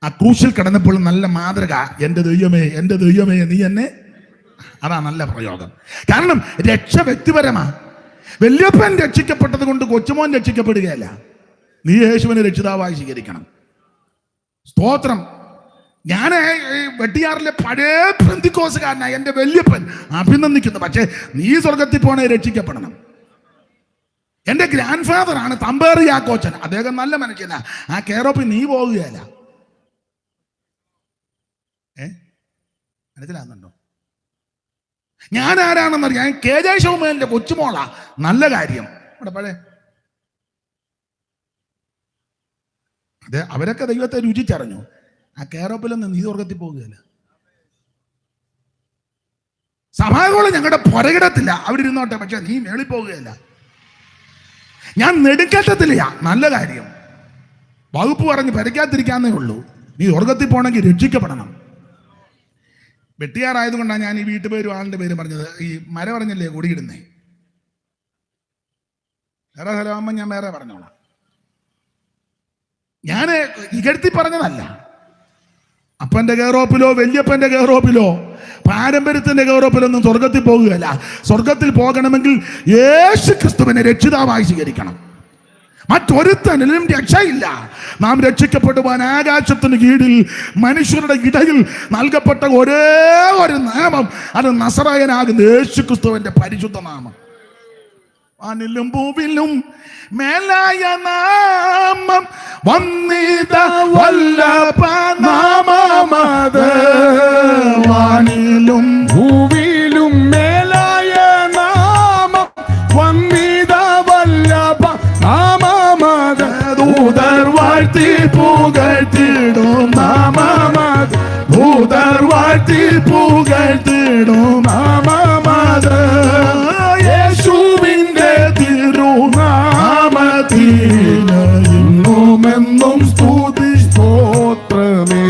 ആ ക്രൂശിൽ കിടന്നപ്പോൾ നല്ല മാതൃക. എൻ്റെ ദൈവമേ, എൻ്റെ ദൈവമേ നീ എന്നെ. അതാ നല്ല പ്രയോഗം. കാരണം രക്ഷ വ്യക്തിപരമാ. വല്യപ്പൻ രക്ഷിക്കപ്പെട്ടത് കൊണ്ട് കൊച്ചുമോൻ രക്ഷിക്കപ്പെടുകയല്ല. നീ യേശുവിനെ രക്ഷിതാവായി സ്വീകരിക്കണം. സ്തോത്രം. ഞാൻ വെട്ടിയാറിലെ പഴയ പെന്തിക്കോസുകാരനായ എൻ്റെ വല്യപ്പൻ അഭിനന്ദിക്കുന്നു. പക്ഷേ നീ സ്വർഗത്തിൽ പോണേ രക്ഷിക്കപ്പെടണം. എൻ്റെ ഗ്രാൻഡ് ഫാദർ ആണ് തമ്പേറി യാക്കോച്ചൻ. അദ്ദേഹം നല്ല മനുഷ്യനാ. ആ കെയറോപ്പിൽ നീ പോകുകയല്ല. മനസ്സിലാകുന്നുണ്ടോ? ഞാൻ ആരാണെന്നറിയാം. K J ശോഭന്റെ കൊച്ചുമോളാ. നല്ല കാര്യം. ഇവിടെ പഴയ അതെ, അവരൊക്കെ ദൈവത്തെ രുചിച്ചറിഞ്ഞു. ആ കെയറോപ്പിലൊന്നും നീ സ്വർഗത്തിൽ പോകുകയല്ല. സഭാഗോളം ഞങ്ങളുടെ പുറകിടത്തില്ല, അവിടെ ഇരുന്നോട്ടെ, പക്ഷെ നീ മേളിൽ പോകുകയല്ല. ഞാൻ നെടുക്കറ്റത്തില്ല. നല്ല കാര്യം. വകുപ്പ് പറഞ്ഞ് പരിക്കാതിരിക്കാന്നേ ഉള്ളൂ. നീ സ്വർഗത്തിൽ പോകണമെങ്കിൽ രക്ഷിക്കപ്പെടണം. വെട്ടിയാറായതുകൊണ്ടാണ് ഞാൻ ഈ വീട്ടുപേരും ആളിന്റെ പേരും പറഞ്ഞത്. ഈ മര പറഞ്ഞല്ലേ കൊടിയിടുന്നേ. വേറെ സ്ഥലമാകുമ്പോൾ ഞാൻ വേറെ പറഞ്ഞോളാം. ഞാൻ ഇകഴ്ത്തി പറഞ്ഞതല്ല. അപ്പന്റെ കെയറോപ്പിലോ വല്യപ്പന്റെ കെയറോപ്പിലോ പാരമ്പര്യത്തിന്റെ കെയറോപ്പിലൊന്നും സ്വർഗത്തിൽ പോകുകയല്ല. സ്വർഗത്തിൽ പോകണമെങ്കിൽ യേശു ക്രിസ്തുവിനെ രക്ഷിതാവായി സ്വീകരിക്കണം. മറ്റൊരുത്തനിലും രക്ഷയില്ല. നാം രക്ഷിക്കപ്പെടുവാൻ ആകാശത്തിന് കീഴിൽ മനുഷ്യരുടെ ഇടയിൽ നൽകപ്പെട്ട ഒരേ ഒരു നാമം, അത് നസറായനാകുന്ന യേശു ക്രിസ്തുവിന്റെ പരിശുദ്ധ നാമം. വാനിലും ഭൂവിലും മേലായ നാമം വന്നിത വല്ലഭ നാമമത്. വാനിലും ഭൂവിലും മേലായ നാമം വന്നിത വല്ലഭ നാമമത്. ദൂതർ വാഴ്ത്തി പുകഴ്ത്തിടും നാമമത്. ദൂതർ വാഴ്ത്തി പുകഴ്ത്തിടും നാമമത്. യേശുവിന്റെ തിരുനാമത്തിന് ഇന്നുമെന്നും സ്തുതി സ്തോത്രമേ.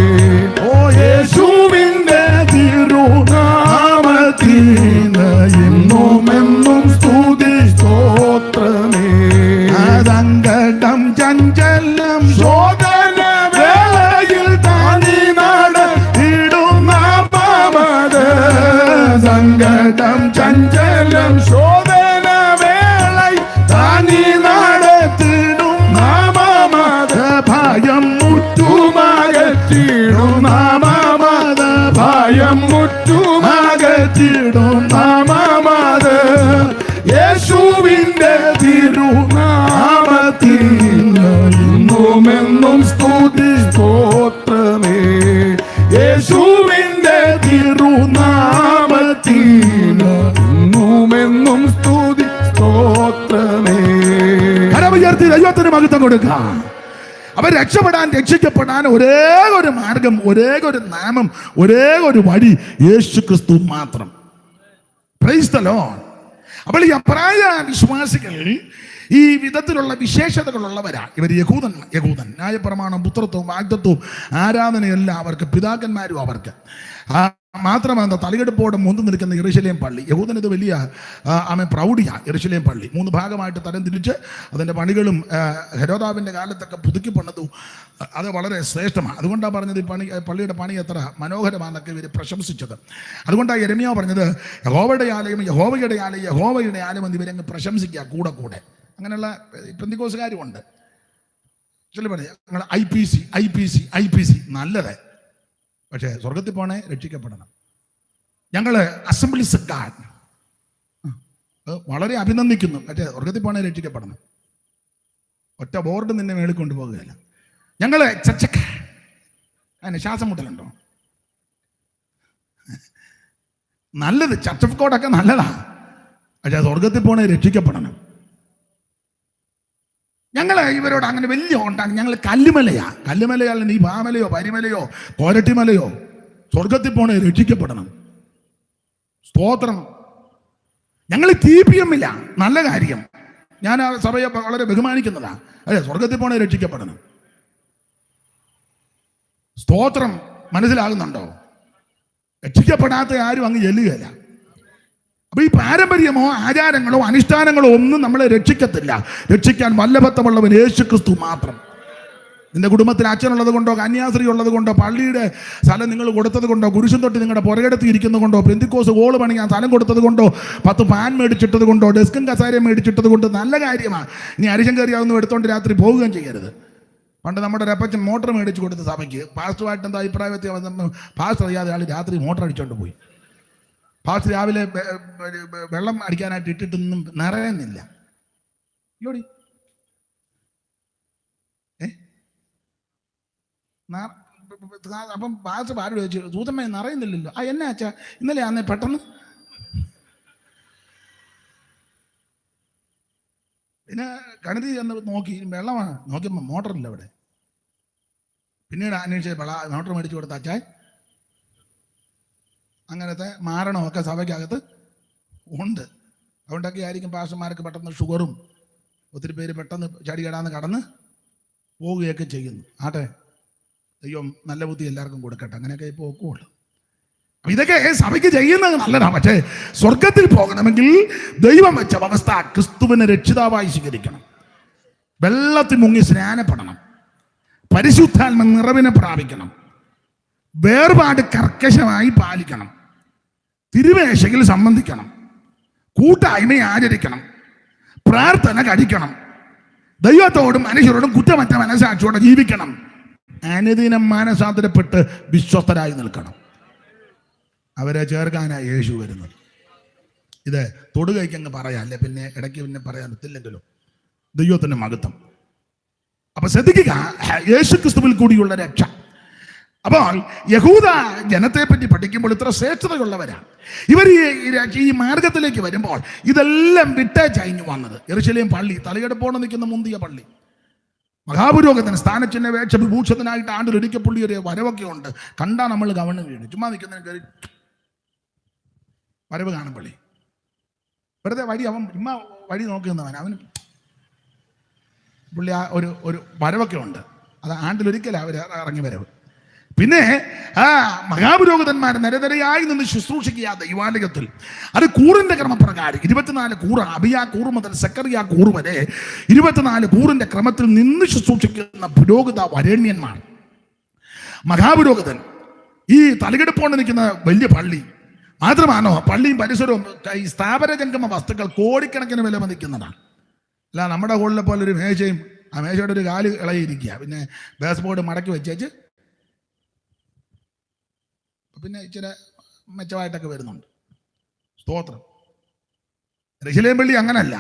ഓ യേശുവിന്റെ തിരുനാമത്തിന് ഇന്നുമെന്നും സ്തുതി സ്തോത്രമേ. അതങ്കടം ചഞ്ചലം ശോധന വേളയിൽ താനി നടത്തിടും നാമമത്. സങ്കടം ചഞ്ചലം ശോധന വേളയിൽ താനി നടത്തിടും നാമമത്. ഭയം മുറ്റുമകറ്റിടും നാമമത്. ഭയം മുറ്റുമകറ്റിടും നാമമത്. യേശുവിന്റെ തിരുനാമത്തിന് ഇന്നുമെന്നും സ്തുതി സ്തോത്രമേ. യേശുവിന്റെ തിരുനാമത്തിന് ഇന്നുമെന്നും സ്തുതി സ്തോത്രമേ. കരമുയർത്തി ദൈവത്തിന് മഹത്വം കൊടുക്കാം. അവർ രക്ഷപ്പെടാൻ, രക്ഷിക്കപ്പെടാൻ ഒരേ ഒരു മാർഗം, ഒരേ ഒരു നാമം, ഒരേ ഒരു വഴി യേശു ക്രിസ്തു മാത്രം. Price the Lord. അപ്പോൾ ഈ അപ്രായ വിശ്വാസികൾ ഈ വിധത്തിലുള്ള വിശേഷതകളുള്ളവരാ. ഇവർ യഹൂദൻ ന്യായപ്രമാണം, പുത്രത്വവും വാഗ്ദത്വവും ആരാധനയെല്ലാം അവർക്ക്, പിതാക്കന്മാരും അവർക്ക്. മാത്രമല്ല തലയെടുപ്പോടെ മുന്തി നിൽക്കുന്ന യെരൂശലേം പള്ളി. യഹൂദൻ ഇത് വലിയ പ്രൗഢിയാ. യെരൂശലേം പള്ളി 3 ഭാഗമായിട്ട് തരംതിരിച്ച് അതിൻ്റെ പണികളും ഹെരോദാവിൻ്റെ കാലത്തൊക്കെ പുതുക്കി പണിതു. അത് വളരെ ശ്രേഷ്ഠമാണ്. അതുകൊണ്ടാണ് പറഞ്ഞത് ഈ പള്ളിയുടെ പണി എത്ര മനോഹരമാണെന്നൊക്കെ ഇവർ പ്രശംസിച്ചത്. അതുകൊണ്ടാണ് യെരമ്യാവ് പറഞ്ഞത് യഹോവയുടെ ആലയം യഹോവയുടെ ആലയം യഹോവയുടെ ആലയം എന്ന് ഇവരങ്ങ് പ്രശംസിക്കുക കൂടെ കൂടെ. അങ്ങനെയുള്ള പെന്തിക്കോസുകാരുമുണ്ട്. ചില പറയാം IPC നല്ലത്. പക്ഷേ സ്വർഗത്തിൽ പോണേ രക്ഷിക്കപ്പെടണം. ഞങ്ങൾ അസംബ്ലീസ് ഓഫ് ഗാഡ് വളരെ അഭിനന്ദിക്കുന്നു. പക്ഷേ സ്വർഗത്തിൽ പോണേ രക്ഷിക്കപ്പെടണം. ഒറ്റ ബോർഡ് നിന്നെ മേളിൽ കൊണ്ടുപോകുകയല്ല. ഞങ്ങൾ ചച്ചക്ക അതിന് ശ്വാസം മുട്ടലുണ്ടോ? നല്ലത്, ചർച്ച് ഓഫ് ഗോഡൊക്കെ നല്ലതാ. പക്ഷെ സ്വർഗത്തിൽ പോണേ രക്ഷിക്കപ്പെടണം. ഞങ്ങൾ ഇവരോട് അങ്ങനെ വലിയ ഉണ്ടാകും. ഞങ്ങൾ കല്ലുമലയല്ല, നീ പാമലയോ പരിമലയോ കോരട്ടിമലയോ, സ്വർഗത്തിൽ പോണേ രക്ഷിക്കപ്പെടണം. സ്തോത്രം. ഞങ്ങൾ TPM ഇല്ല, നല്ല കാര്യം. ഞാൻ ആ സഭയെ വളരെ ബഹുമാനിക്കുന്നതാ. അതെ, സ്വർഗത്തിൽ പോണേ രക്ഷിക്കപ്പെടണം. സ്തോത്രം. മനസ്സിലാകുന്നുണ്ടോ? രക്ഷിക്കപ്പെടാത്ത ആരും അങ്ങ് ചെല്ലുകയല്ല. അപ്പൊ ഈ പാരമ്പര്യമോ ആചാരങ്ങളോ അനുഷ്ഠാനങ്ങളോ ഒന്നും നമ്മളെ രക്ഷിക്കത്തില്ല. രക്ഷിക്കാൻ വല്ലഭത്തമുള്ളവൻ യേശുക്രിസ്തു മാത്രം. നിന്റെ കുടുംബത്തിൽ അച്ഛനുള്ളത് കൊണ്ടോ കന്യാസ്ത്രീ ഉള്ളത് കൊണ്ടോ പള്ളിയുടെ സ്ഥലം നിങ്ങൾ കൊടുത്തത് കൊണ്ടോ കുരിശും തൊട്ടി നിങ്ങളുടെ പുറകെടുത്ത് ഇരിക്കുന്നത് കൊണ്ടോ പെന്തിക്കോസ് ഹോള് പണിയാൻ സ്ഥലം കൊടുത്തത് കൊണ്ടോ 10 പാൻ മേടിച്ചിട്ടത് കൊണ്ടോ ഡെസ്കും കസാരയും മേടിച്ചിട്ടത് കൊണ്ട് നല്ല കാര്യമാണ്. ഇനി അരിശം കയറിയാവുന്ന എടുത്തോണ്ട് രാത്രി പോവുകയും ചെയ്യരുത്. പണ്ട് നമ്മുടെ രപ്പച്ചൻ മോട്ടർ മേടിച്ച് കൊടുത്ത സഭയ്ക്ക് പാസ്റ്ററുമായിട്ട് എന്താ അഭിപ്രായ വ്യത്യാസം, പാസ്റ്റർ അറിയാതെ ആൾ രാത്രി മോട്ടർ അടിച്ചോണ്ട് പോയി. പാസ്റ്റർ രാവിലെ വെള്ളം അടിക്കാനായിട്ട് ഇട്ടിട്ടൊന്നും നിറയുന്നില്ല. യോടി അപ്പം പാസ്റ്റർ ആരോട് ചോദിച്ചു, സൂതമ്മ നിറയുന്നില്ലല്ലോ. എന്നാ അച്ഛാ ഇന്നലെ ആന്നേ പെട്ടെന്ന്. പിന്നെ കണതി ചെന്ന് നോക്കി, വെള്ളമാണ് നോക്കിയപ്പോൾ മോട്ടറില്ല അവിടെ. പിന്നീട് അന്വേഷിച്ച് മോട്ടർ മേടിച്ചു കൊടുത്ത അച്ഛാൻ അങ്ങനത്തെ മാരണമൊക്കെ സഭയ്ക്കകത്ത് ഉണ്ട്. അതുകൊണ്ടൊക്കെ ആയിരിക്കും പാസ്റ്റർമാർക്ക് പെട്ടെന്ന് ഷുഗറും ഒത്തിരി പേര് പെട്ടെന്ന് ചടികടാന്ന് കടന്ന് പോവുകയൊക്കെ ചെയ്യുന്നു. ആട്ടെ, ദൈവം നല്ല ബുദ്ധി എല്ലാവർക്കും കൊടുക്കട്ടെ. അങ്ങനെയൊക്കെ ഇപ്പോൾ ഒക്കുള്ളൂ. ഇതൊക്കെ സഭയ്ക്ക് ചെയ്യുന്നത് നല്ലതാണ്. പക്ഷേ സ്വർഗത്തിൽ പോകണമെങ്കിൽ ദൈവം വെച്ച വ്യവസ്ഥ ക്രിസ്തുവിനെ രക്ഷിതാവായി സ്വീകരിക്കണം. വെള്ളത്തിൽ മുങ്ങി സ്നാനപ്പെടണം. പരിശുദ്ധാത്മ നിറവിനെ പ്രാപിക്കണം. വേർപാട് കർക്കശമായി പാലിക്കണം. തിരുവേശയിൽ സംബന്ധിക്കണം. കൂട്ടായ്മയെ ആചരിക്കണം. പ്രാർത്ഥന കഴിക്കണം. ദൈവത്തോടും മനുഷ്യരോടും കുറ്റമറ്റ മനസാക്ഷിയോടെ ജീവിക്കണം. അനുദിനം മാനസാന്തരപ്പെട്ട് വിശ്വസ്തരായി നിൽക്കണം. അവരെ ചേർക്കാനാണ് യേശു വരുന്നത്. ഇത് തൊടുകയ്ക്കങ്ങ് പറയാം, അല്ലെ പിന്നെ ഇടയ്ക്ക് പിന്നെ പറയാൻ പറ്റില്ലെങ്കിലോ. ദൈവത്തിന്റെ മഹത്വം. അപ്പൊ ശ്രദ്ധിക്കുക, യേശു ക്രിസ്തുവിൽ കൂടിയുള്ള രക്ഷ. അപ്പോൾ യഹൂദ ജനത്തെ പറ്റി പഠിക്കുമ്പോൾ ഇത്ര ശ്രേഷ്ഠതയുള്ളവരാണ് ഇവർ. ഈ മാർഗത്തിലേക്ക് വരുമ്പോൾ ഇതെല്ലാം വിട്ടേച്ചയഞ്ഞു വന്നത്. യെരൂശലേം പള്ളി, തലയെടുപ്പോടെ നിൽക്കുന്ന മുന്തിയ പള്ളി, മഹാപുരോഹിതൻ സ്ഥാനച്ചിഹ്ന വേഷ വിഭൂഷണനായിട്ട് ആണ്ടിലൊരിക്കൽ പുള്ളി ഒരു വരവൊക്കെ ഉണ്ട്. കണ്ടാൽ നമ്മൾ കവണ് വീണ് ചുമ്മാ നിൽക്കുന്നതിന് കയറി വരവ് കാണും പള്ളി. വെറുതെ വഴി അവൻ ചുമ്മാ വഴി നോക്കി നിന്നവൻ, അവന് പുള്ളി ആ ഒരു വരവൊക്കെ ഉണ്ട്. അത് ആണ്ടിലൊരിക്കലാണ് അവർ ഇറങ്ങി വരവ്. പിന്നെ ആ മഹാപുരോഹിതന്മാർ നിരനിരയായി നിന്ന് ശുശ്രൂഷിക്കുക ദൈവാലയത്തിൽ. അത് കൂറിന്റെ ക്രമപ്രകാരം 24 കൂറ്, അബിയാ കൂറ് മുതൽ സെക്കറിയ കൂറ് വരെ 24 കൂറിന്റെ ക്രമത്തിൽ നിന്ന് ശുശ്രൂഷിക്കുന്ന പുരോഹിത വരേണ്യന്മാർ. മഹാപുരോഹിതൻ ഈ തലകെടുപ്പോണ്ട് നിൽക്കുന്ന വലിയ പള്ളി മാത്രമാണോ? പള്ളിയും പരിസരവും ഈ സ്ഥാപന ജംഗമ വസ്തുക്കൾ കോടിക്കണക്കിന് വില മതിക്കുന്നതാണ്. അല്ല നമ്മുടെ ഹോളിലെ പോലെ ഒരു മേശയും ആ മേശയുടെ ഒരു കാല് ഇളയിരിക്കുക, പിന്നെ ബേസ് ബോർഡ് മടക്കി വെച്ചേച്ച് പിന്നെ ഇച്ചിരി മെച്ചമായിട്ടൊക്കെ വരുന്നുണ്ട്. സ്തോത്രം. യെരൂശലേം പള്ളി അങ്ങനല്ല.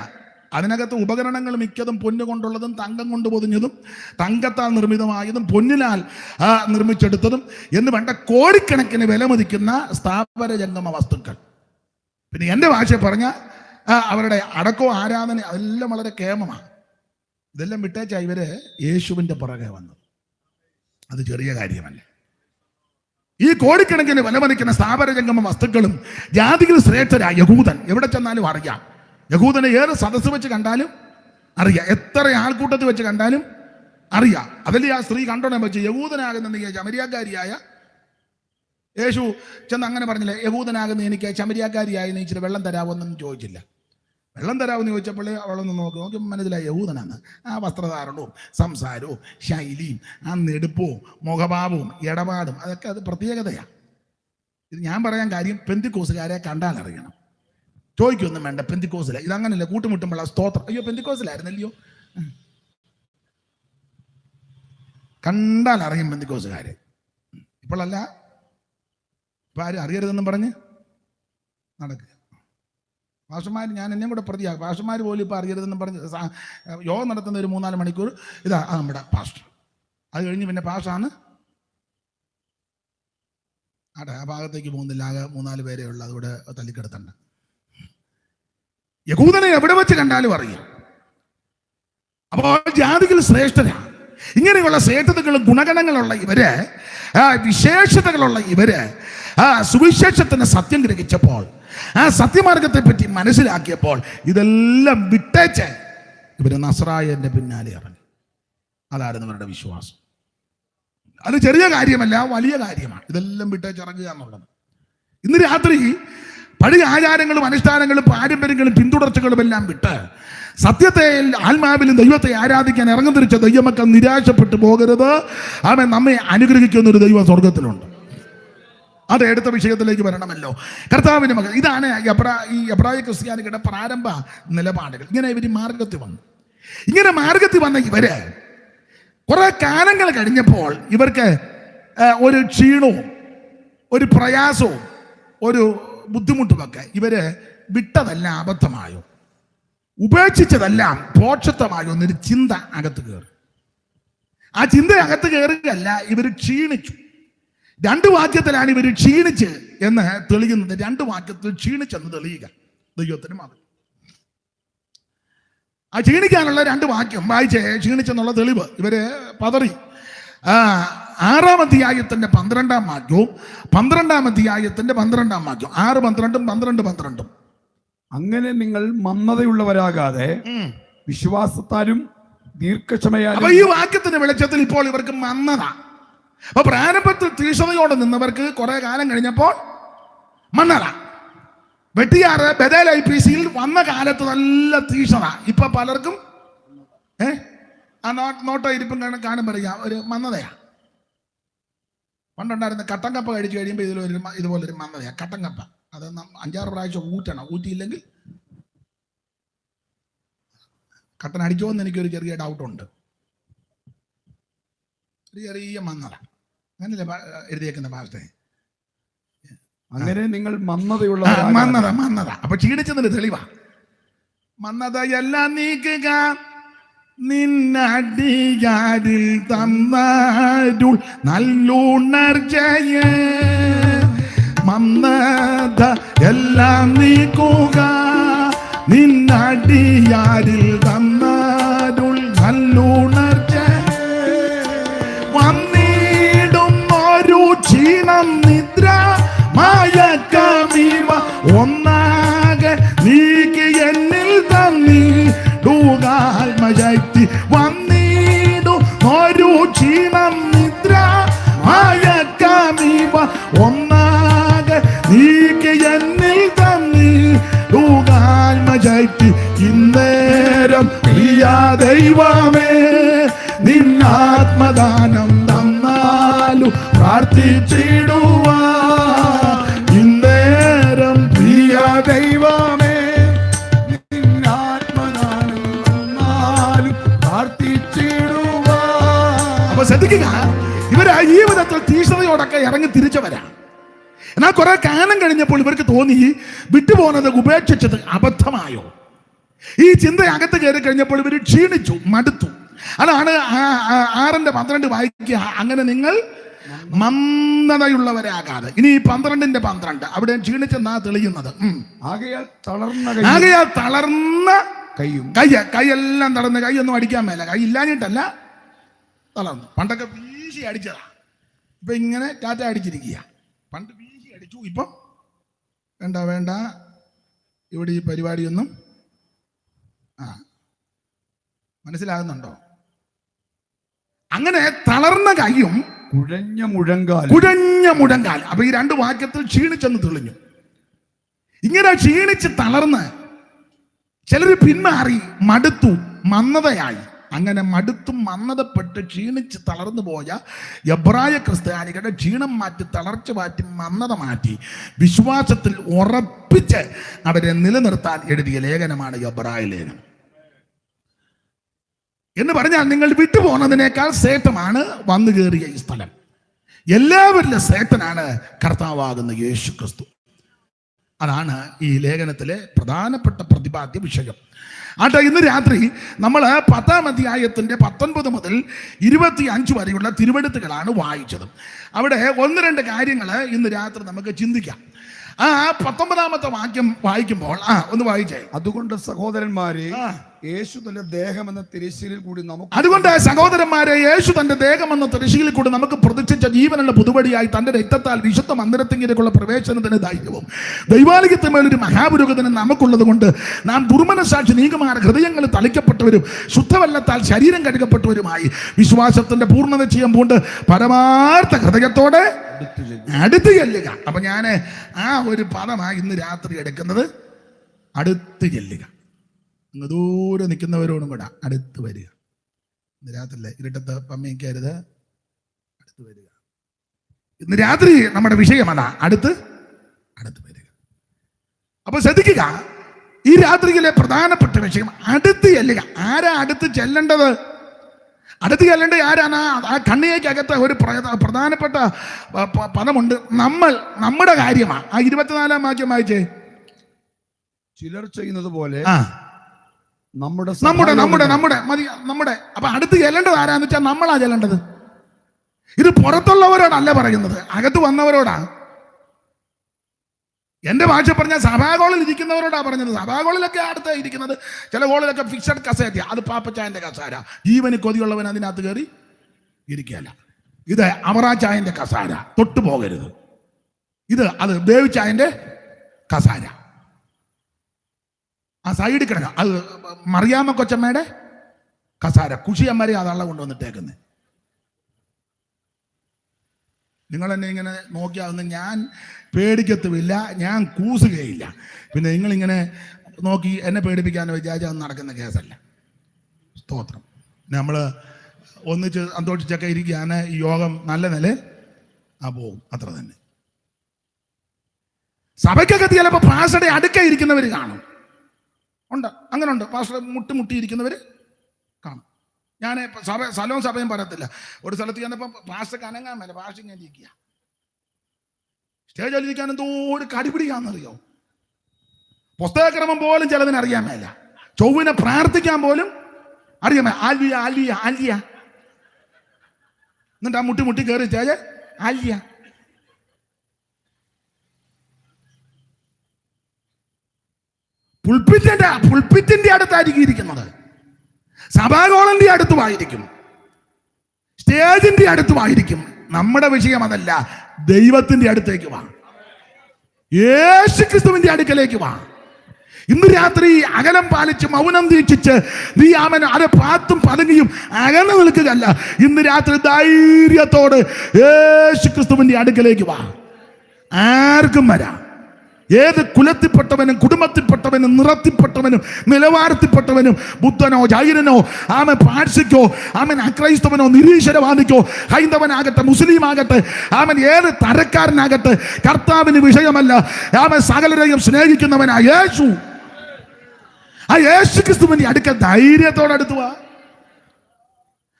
അതിനകത്ത് ഉപകരണങ്ങൾ മിക്കതും പൊന്നു കൊണ്ടുള്ളതും തങ്കം കൊണ്ട് പൊതിഞ്ഞതും തങ്കത്താൽ നിർമ്മിതമായതും പൊന്നിനാൽ നിർമ്മിച്ചെടുത്തതും എന്ന് വേണ്ട കോടിക്കണക്കിന് വില മതിക്കുന്ന സ്ഥാപന ജംഗമ വസ്തുക്കൾ. പിന്നെ എൻ്റെ ഭാഷ പറഞ്ഞ അവരുടെ അടക്കോ ആരാധന അതെല്ലാം വളരെ കേമമാണ്. ഇതെല്ലാം വിട്ടേച്ചാ ഇവര് യേശുവിൻ്റെ പുറകെ വന്നത്. അത് ചെറിയ കാര്യമല്ല. ഈ കോടിക്കണക്കിന് വിലമതിക്കുന്ന സ്ഥാപന ജംഗമ വസ്തുക്കളും ജാതികൾ ശ്രേഷ്ഠരായ യഹൂദൻ എവിടെ ചെന്നാലും അറിയാം. യഹൂദനെ ഏത് സദസ്സ് വെച്ച് കണ്ടാലും അറിയാം, എത്ര ആൾക്കൂട്ടത്തിൽ വെച്ച് കണ്ടാലും അറിയാം. അതല്ലേ ആ സ്ത്രീ കണ്ടോണം വെച്ച് യഹൂദനാകുന്ന ശമരിയാക്കാരിയായ യേശു ചെന്ന് അങ്ങനെ പറഞ്ഞില്ലേ, യഹൂദനാകുന്ന എനിക്ക് ശമരിയാക്കാരിയായ നീ ഇച്ചിരി വെള്ളം തരാമോന്നൊന്നും ചോദിച്ചില്ല. വെള്ളം തരാമെന്ന് ചോദിച്ചപ്പോൾ അവളൊന്ന് നോക്കി മനസ്സിലായി യഹൂദനാണ്. ആ വസ്ത്രധാരണവും സംസാരവും ശൈലിയും ആ നെടുപ്പവും മുഖഭാവവും ഇടപാടും അതൊക്കെ അത് പ്രത്യേകതയാണ്. ഇത് ഞാൻ പറയാൻ കാര്യം പെന്തിക്കോസുകാരെ കണ്ടാൽ അറിയണം. ചോദിക്കൊന്നും വേണ്ട, പെന്തിക്കോസില ഇതങ്ങനല്ല. കൂട്ടുമുട്ടുമ്പോൾ സ്തോത്രം, അയ്യോ പെന്തിക്കോസിലായിരുന്നല്ലയോ, കണ്ടാൽ അറിയും പെന്തിക്കോസുകാരെ. ഇപ്പോഴല്ല, ഇപ്പം ആരും അറിയരുതെന്നും പറഞ്ഞ് നടക്കുക. പാസ്റ്റർമാർ, ഞാൻ എന്നെയും കൂടെ പ്രതിയാകും. പാസ്റ്റർമാർ പോലും ഇപ്പോൾ അറിയരുതെന്നും പറഞ്ഞ് യോഗം നടത്തുന്ന ഒരു 3-4 മണിക്കൂർ ഇതാ നമ്മുടെ പാസ്റ്റർ. അത് കഴിഞ്ഞ് പിന്നെ പാസ്റ്റാണ് ആട്ടെ, ആ ഭാഗത്തേക്ക് പോകുന്നില്ല. ആകെ 3-4 പേരേ ഉള്ളൂ. അതുകൂടെ തല്ലിക്കെടുത്തണ്ട. യഹൂദനെ എവിടെ വെച്ച് കണ്ടാലും അറിയാം. അപ്പോൾ ജാതികൾ ശ്രേഷ്ഠരാണ്. ഇങ്ങനെയുള്ള ശ്രേഷ്ഠതകളും ഗുണഗണങ്ങളുള്ള ഇവര്, വിശേഷതകളുള്ള ഇവര് സുവിശേഷത്തിന് സത്യം ഗ്രഹിച്ചപ്പോൾ, ആ സത്യമാർഗത്തെ പറ്റി മനസ്സിലാക്കിയപ്പോൾ ഇതെല്ലാം വിട്ടേച്ച് ഇവര് നസ്രായന്റെ പിന്നാലെ ഇറങ്ങി. അതായിരുന്നു ഇവരുടെ വിശ്വാസം. അത് ചെറിയ കാര്യമല്ല, വലിയ കാര്യമാണ്. ഇതെല്ലാം വിട്ടേച്ചിറങ്ങുക എന്നുള്ളത്. ഇന്ന് രാത്രി പഴയ ആചാരങ്ങളും അനുഷ്ഠാനങ്ങളും പാരമ്പര്യങ്ങളും പിന്തുടർച്ചകളും എല്ലാം വിട്ട് സത്യത്തെ, ആത്മാവിലും ദൈവത്തെ ആരാധിക്കാൻ ഇറങ്ങിത്തിരിച്ച ദൈവമക്കൾ നിരാശപ്പെട്ടു പോകരുത്. അവൻ നമ്മെ അനുഗ്രഹിക്കുന്ന ഒരു ദൈവം സ്വർഗത്തിലുണ്ട്. അത് അടുത്ത വിഷയത്തിലേക്ക് വരണമല്ലോ. കർത്താവിന്റെ മകൻ, ഇതാണ് ഈ എബ്രായ ക്രിസ്ത്യാനികളുടെ പ്രാരംഭ നിലപാടുകൾ. ഇങ്ങനെ ഇവർ മാർഗത്തിൽ വന്നു. ഇങ്ങനെ മാർഗത്തിൽ വന്ന ഇവര് കുറെ കാലങ്ങൾ കഴിഞ്ഞപ്പോൾ ഇവർക്ക് ഒരു ക്ഷീണവും ഒരു പ്രയാസവും ഒരു ബുദ്ധിമുട്ടുമൊക്കെ ഇവര് വിട്ടതെല്ലാം അബദ്ധമായോ, ഉപേക്ഷിച്ചതെല്ലാം പോക്ഷത്വമായോ എന്നൊരു ചിന്ത അകത്ത് കയറി. ആ ചിന്ത അകത്ത് കയറുകയല്ല, ഇവർ ക്ഷീണിച്ചു. 2 വാക്യത്തിലാണ് ഇവർ ക്ഷീണിച്ച് എന്ന് തെളിയുന്നത്. 2 വാക്യത്തിൽ ക്ഷീണിച്ചെന്ന് തെളിയുക ദൈവത്തിന് മതി. ആ ക്ഷീണിക്കാനുള്ള 2 വാക്യം വായിച്ചേ. ക്ഷീണിച്ചെന്നുള്ള തെളിവ് ഇവര് പതറി. 6-ാം അധ്യായത്തിന്റെ 12-ാം വാക്യവും 12-ാം അധ്യായത്തിന്റെ 12-ാം വാക്യം, 6, 12, 12. അങ്ങനെ നിങ്ങൾ മന്ദതയുള്ളവരാകാതെ വിശ്വാസത്താലും ദീർഘക്ഷമയാലും. അപ്പൊ ഈ വാക്യത്തിന്റെ വെളിച്ചത്തിൽ ഇപ്പോൾ ഇവർക്ക് മന്ദത. അപ്പൊ പ്രാരംഭത്തിൽ തീക്ഷണതയോടെ നിന്നവർക്ക് കുറെ കാലം കഴിഞ്ഞപ്പോൾ മന്ദത. വെട്ടിയാറ് ബഥേൽ IPC-യിൽ വന്ന കാലത്ത് നല്ല തീക്ഷണത. ഇപ്പൊ പലർക്കും ആ നോട്ട ഇരിപ്പും കാണും പറയാ ഒരു മന്ദതയാ. പണ്ടുണ്ടായിരുന്ന കട്ടൻ കപ്പ കഴിച്ചു കഴിയുമ്പോൾ ഇതുപോലൊരു മന്ദതയാ. കട്ടൻ കപ്പ അത് 5-6 പ്രാവശ്യം ഊറ്റണം. ഊറ്റിയില്ലെങ്കിൽ കട്ടൻ അടിച്ചോ എന്ന് എനിക്കൊരു ചെറിയ ഡൗട്ടുണ്ട്. ചെറിയ മന്ദത അങ്ങനല്ലേ എഴുതിയേക്കുന്ന ഭാഷ. അങ്ങനെ നിങ്ങൾ മന്ദതയുള്ള മന്ദത. അപ്പൊ ക്ഷീണിച്ചതിന്റെ തെളിവാ. മന്ദതയെല്ലാം നീക്കുക നിന്നടിയാരിൽ തന്നരുൾ നല്ലുണർജയ. മന്ദത എല്ലാം നീക്കുക നിന്നടിയാരിൽ തന്നരുൾ നല്ലുണർജയ. വന്നിടും ഒരു ക്ഷീണം നിദ്ര മയക്കമിവ ഒന്നാകെ നീക്കി എന്നിൽ തന്നിടുകാത്മശക്തി. വന്നിടും ഒരു ക്ഷീണം നിദ്ര മയക്കമിവ ഒന്നാകെ നീക്കി എന്നിൽ തന്നിടുകാത്മശക്തി. ഇന്നേരം പ്രിയ ദൈവമേ നിന്നാത്മദാനം തന്നാലു പ്രാർത്ഥിച്ചിടുവാ. ഇന്നേരം പ്രിയ ദൈവമേ നിന്നാത്മദാനം തന്നാലു പ്രാർത്ഥിച്ചിടുവാ. അപ്പൊ ശ്രദ്ധിക്കുക, ഇവര് ഈ വിധത്തിൽ തീഷ്ണതയോടൊക്കെ ഇറങ്ങി തിരിച്ചവരാ. എന്നാൽ കുറെ കാലം കഴിഞ്ഞപ്പോൾ ഇവർക്ക് തോന്നി വിട്ടുപോകുന്നത്, ഉപേക്ഷിച്ചത് അബദ്ധമായോ. ഈ ചിന്ത അകത്ത് കയറി കഴിഞ്ഞപ്പോൾ ഇവർ ക്ഷീണിച്ചു, മടുത്തു. അതാണ് 6-12 വായിക്കുക. അങ്ങനെ നിങ്ങൾ മന്ദതയുള്ളവരാകാതെ. ഇനി 12-12 അവിടെ ക്ഷീണിച്ചെന്നാ തെളിയുന്നത്. ആകയാൽ തളർന്ന കൈയെല്ലാം തളർന്ന. കൈയൊന്നും അടിക്കാൻ മേല. കൈ ഇല്ലാഞ്ഞിട്ടല്ല, തളർന്നു. പണ്ടൊക്കെ വീശി അടിച്ചതാ. ഇപ്പൊ ഇങ്ങനെ ടാറ്റ അടിച്ചിരിക്കുക. പണ്ട് വീശി അടിച്ചു, ഇപ്പം വേണ്ട ഇവിടെ ഈ പരിപാടിയൊന്നും മനസ്സിലാകുന്നുണ്ടോ? അങ്ങനെ തളർന്ന കൈയും കുഴഞ്ഞ മുഴങ്കാൽ. അപ്പൊ ഈ 2 വാക്യത്തിൽ ക്ഷീണിച്ചെന്ന് തെളിഞ്ഞു. ഇങ്ങനെ ക്ഷീണിച്ച് തളർന്ന് ചിലര് പിന്മാറി, മടുത്തു, മന്ദതയായി. അങ്ങനെ മടുത്തും മന്ദതപ്പെട്ട് ക്ഷീണിച്ച് തളർന്നു പോയ എബ്രായ ക്രിസ്ത്യാനികളുടെ ക്ഷീണം മാറ്റി, തളർച്ച മാറ്റി, മന്ദത മാറ്റി വിശ്വാസത്തിൽ ഉറപ്പിച്ച് അവരെ നിലനിർത്താൻ എഴുതിയ ലേഖനമാണ് എബ്രായ ലേഖനം. എന്ന് പറഞ്ഞാൽ നിങ്ങൾ വിട്ടുപോകുന്നതിനേക്കാൾ ശ്രേഷ്ഠമാണ് വന്നു കയറിയ ഈ സ്ഥലം. എല്ലാവരിലും ശ്രേഷ്ഠനാണ് കർത്താവാകുന്ന യേശു ക്രിസ്തു. അതാണ് ഈ ലേഖനത്തിലെ പ്രധാനപ്പെട്ട പ്രതിപാദ്യ വിഷയം. ആട്ടെ, ഇന്ന് രാത്രി നമ്മൾ 10-ാം അധ്യായത്തിൻ്റെ 19 മുതൽ 25 വരെയുള്ള തിരുവെടുത്തുകളാണ് വായിച്ചത്. അവിടെ 1-2 കാര്യങ്ങൾ ഇന്ന് രാത്രി നമുക്ക് ചിന്തിക്കാം. 19-ാമത്തെ വാക്യം വായിക്കുമ്പോൾ ഒന്ന് വായിച്ചേ. അതുകൊണ്ട് സഹോദരന്മാരെ, യേശു തന്റെ ദേഹം എന്ന തിരശ്ശീലിൽ കൂടി നമുക്ക് പ്രതിഷ്ഠിച്ച ജീവനുള്ള പുതുവടിയായി തന്റെ രക്തത്താൽ വിശുദ്ധ മന്ദിരത്തിലേക്കുള്ള പ്രവേശനത്തിന് ധൈര്യവും ദൈവാലയത്തിന്മേലൊരു മഹാപുരോഹിതന് നമുക്കുള്ളത് കൊണ്ട് നാം ദുർമനസാക്ഷി നീങ്ങുമാർ ഹൃദയങ്ങൾ തളിക്കപ്പെട്ടവരും ശുദ്ധവെള്ളത്താൽ ശരീരം കഴുകപ്പെട്ടവരുമായി വിശ്വാസത്തിന്റെ പൂർണ്ണ നിശ്ചയം പൂണ്ട് പരമാർത്ഥ ഹൃദയത്തോടെ അടുത്ത് ചെല്ലുക. അപ്പൊ ഞാൻ ഒരു പദമായി ഇന്ന് രാത്രി എടുക്കുന്നത് അടുത്ത് ചെല്ലുക. അങ്ങ് ദൂരെ നിൽക്കുന്നവരോടും കൂടെ അടുത്ത് വരിക. ഇന്ന് രാത്രിയിലെ ഇരുട്ടത്ത് പമ്മിക്കരുത്, അടുത്ത് വരിക. ഇന്ന് രാത്രി നമ്മുടെ വിഷയം അതാ, അടുത്ത് വരിക. അപ്പൊ ശ്രദ്ധിക്കുക, ഈ രാത്രിയിലെ പ്രധാനപ്പെട്ട വിഷയം അടുത്ത് ചെല്ലുക. ആരാ അടുത്ത് ചെല്ലേണ്ടത്? അടുത്ത് ചെല്ലേണ്ടത് ആരാണ്? ആ കണ്ണിയേക്കകത്ത് ഒരു പ്രധാനപ്പെട്ട പദമുണ്ട്, നമ്മുടെ കാര്യമാണ്. 24-ാം വാക്യം വായിച്ചേ. ചിലർ ചെയ്യുന്നത് പോലെ നമ്മുടെ അപ്പൊ അടുത്ത് ചെല്ലേണ്ടത് ആരാന്ന് വെച്ചാൽ നമ്മളാ ചെല്ലേണ്ടത്. ഇത് പുറത്തുള്ളവരോടല്ല പറയുന്നത്, അകത്ത് വന്നവരോടാ. എന്റെ ഭാഷ പറഞ്ഞാൽ സഭാഗോളിൽ ഇരിക്കുന്നവരോടാ പറഞ്ഞത്. സഭാഗോളിലൊക്കെ അടുത്ത് ഇരിക്കുന്നത്, ചില ഗോളിലൊക്കെ ഫിക്സഡ് കസേര, അത് പാപ്പച്ചായന്റെ കസാര. ജീവന് കൊതിയുള്ളവൻ അതിനകത്ത് കയറി ഇരിക്കുകയല്ല. ഇത് അവറാച്ചായന്റെ കസാര, തൊട്ടു പോകരുത്. അത് ദേവിച്ചായന്റെ കസാര, ആ സൈഡിൽ കിടക്കുക. അത് മറിയാമ്മ കൊച്ചമ്മയുടെ കസാര, കുഷിയമ്മരെ അതള്ള കൊണ്ടുവന്നിട്ടേക്കുന്നത്. നിങ്ങളെന്നെ ഇങ്ങനെ നോക്കിയാവുന്ന ഞാൻ പേടിക്കത്തുമില്ല, ഞാൻ കൂസുകയില്ല. പിന്നെ നിങ്ങളിങ്ങനെ നോക്കി എന്നെ പേടിപ്പിക്കാനോ വിചാരിച്ചാൽ അത് നടക്കുന്ന കേസല്ല. സ്തോത്രം. നമ്മൾ ഒന്നിച്ച് സന്തോഷിച്ചൊക്കെ ഇരിക്കുകയാണ്. ഈ യോഗം നല്ല നില പോകും, അത്ര തന്നെ. സഭയ്ക്കകത്ത് ചിലപ്പോൾ പാസ്റ്ററുടെ അടുക്ക ഇരിക്കുന്നവർ കാണും, ഉണ്ട്, അങ്ങനെ ഉണ്ട്. പാസ്റ്റർ മുട്ടിയിരിക്കുന്നവർ കാണും. ഞാൻ സ്ഥലവും സഭയും പറയത്തില്ല. ഒരു സ്ഥലത്ത് ചെന്നപ്പോൾ പാസ്റ്റർക്ക് അനങ്ങാൻ മേല, പാസ്റ്റർ ഇങ്ങനെ ഇരിക്കുക. സ്റ്റേജിൽ ഇരിക്കാൻ എന്തോ ഒരു കടിപിടിക്കാന്നറിയോ. പുസ്തകക്രമം പോലും ചിലതിന് അറിയാൻ മേല, ചൊവ്വിനെ പ്രാർത്ഥിക്കാൻ പോലും അറിയാൻ മേല. ആലിയ ആലിയ ആലിയ എന്നിട്ട് ആ മുട്ടി കയറി സ്റ്റേജ് ആലിയ. പുൾപ്പിറ്റിന്റെ അടുത്തായിരിക്കും ഇരിക്കുന്നത്, സഭാഗോളന്റെ അടുത്തുമായിരിക്കും, സ്റ്റേജിന്റെ അടുത്തുമായിരിക്കും. നമ്മുടെ വിഷയം അതല്ല, ദൈവത്തിന്റെ അടുത്തേക്ക് വാ, യേശുക്രിസ്തുവിന്റെ അടുക്കലേക്ക് വാ. ഇന്ന് രാത്രി അകലം പാലിച്ച് മൗനം ദീക്ഷിച്ച് നീ അത് പാത്തും പതുങ്ങിയും അകന്നു നിൽക്കുകയല്ല. ഇന്ന് രാത്രി ധൈര്യത്തോട് യേശുക്രിസ്തുവിന്റെ അടുക്കലേക്ക് വാ. ആർക്കും വരാം. ഏത് കുലത്തിൽപ്പെട്ടവനും കുടുംബത്തിൽപ്പെട്ടവനും നിറത്തിൽപ്പെട്ടവനും നിലവാരത്തിൽപ്പെട്ടവനും ബുദ്ധനോ ജൈനനോ പാഴ്സിക്കോ അക്രൈസ്തവനോ നിരീശ്വരവാദിക്കോ ഹൈന്ദവനാകട്ടെ മുസ്ലിം ആകട്ടെ ഏത് തരക്കാരനാകട്ടെ കർത്താവിന് വിഷയമല്ല. സകലരെയും സ്നേഹിക്കുന്നവനാ യേശു. ആ യേശുക്രിസ്തുവിന്റെ അടുക്കൽ ധൈര്യത്തോടെ അടുത്ത് വാ.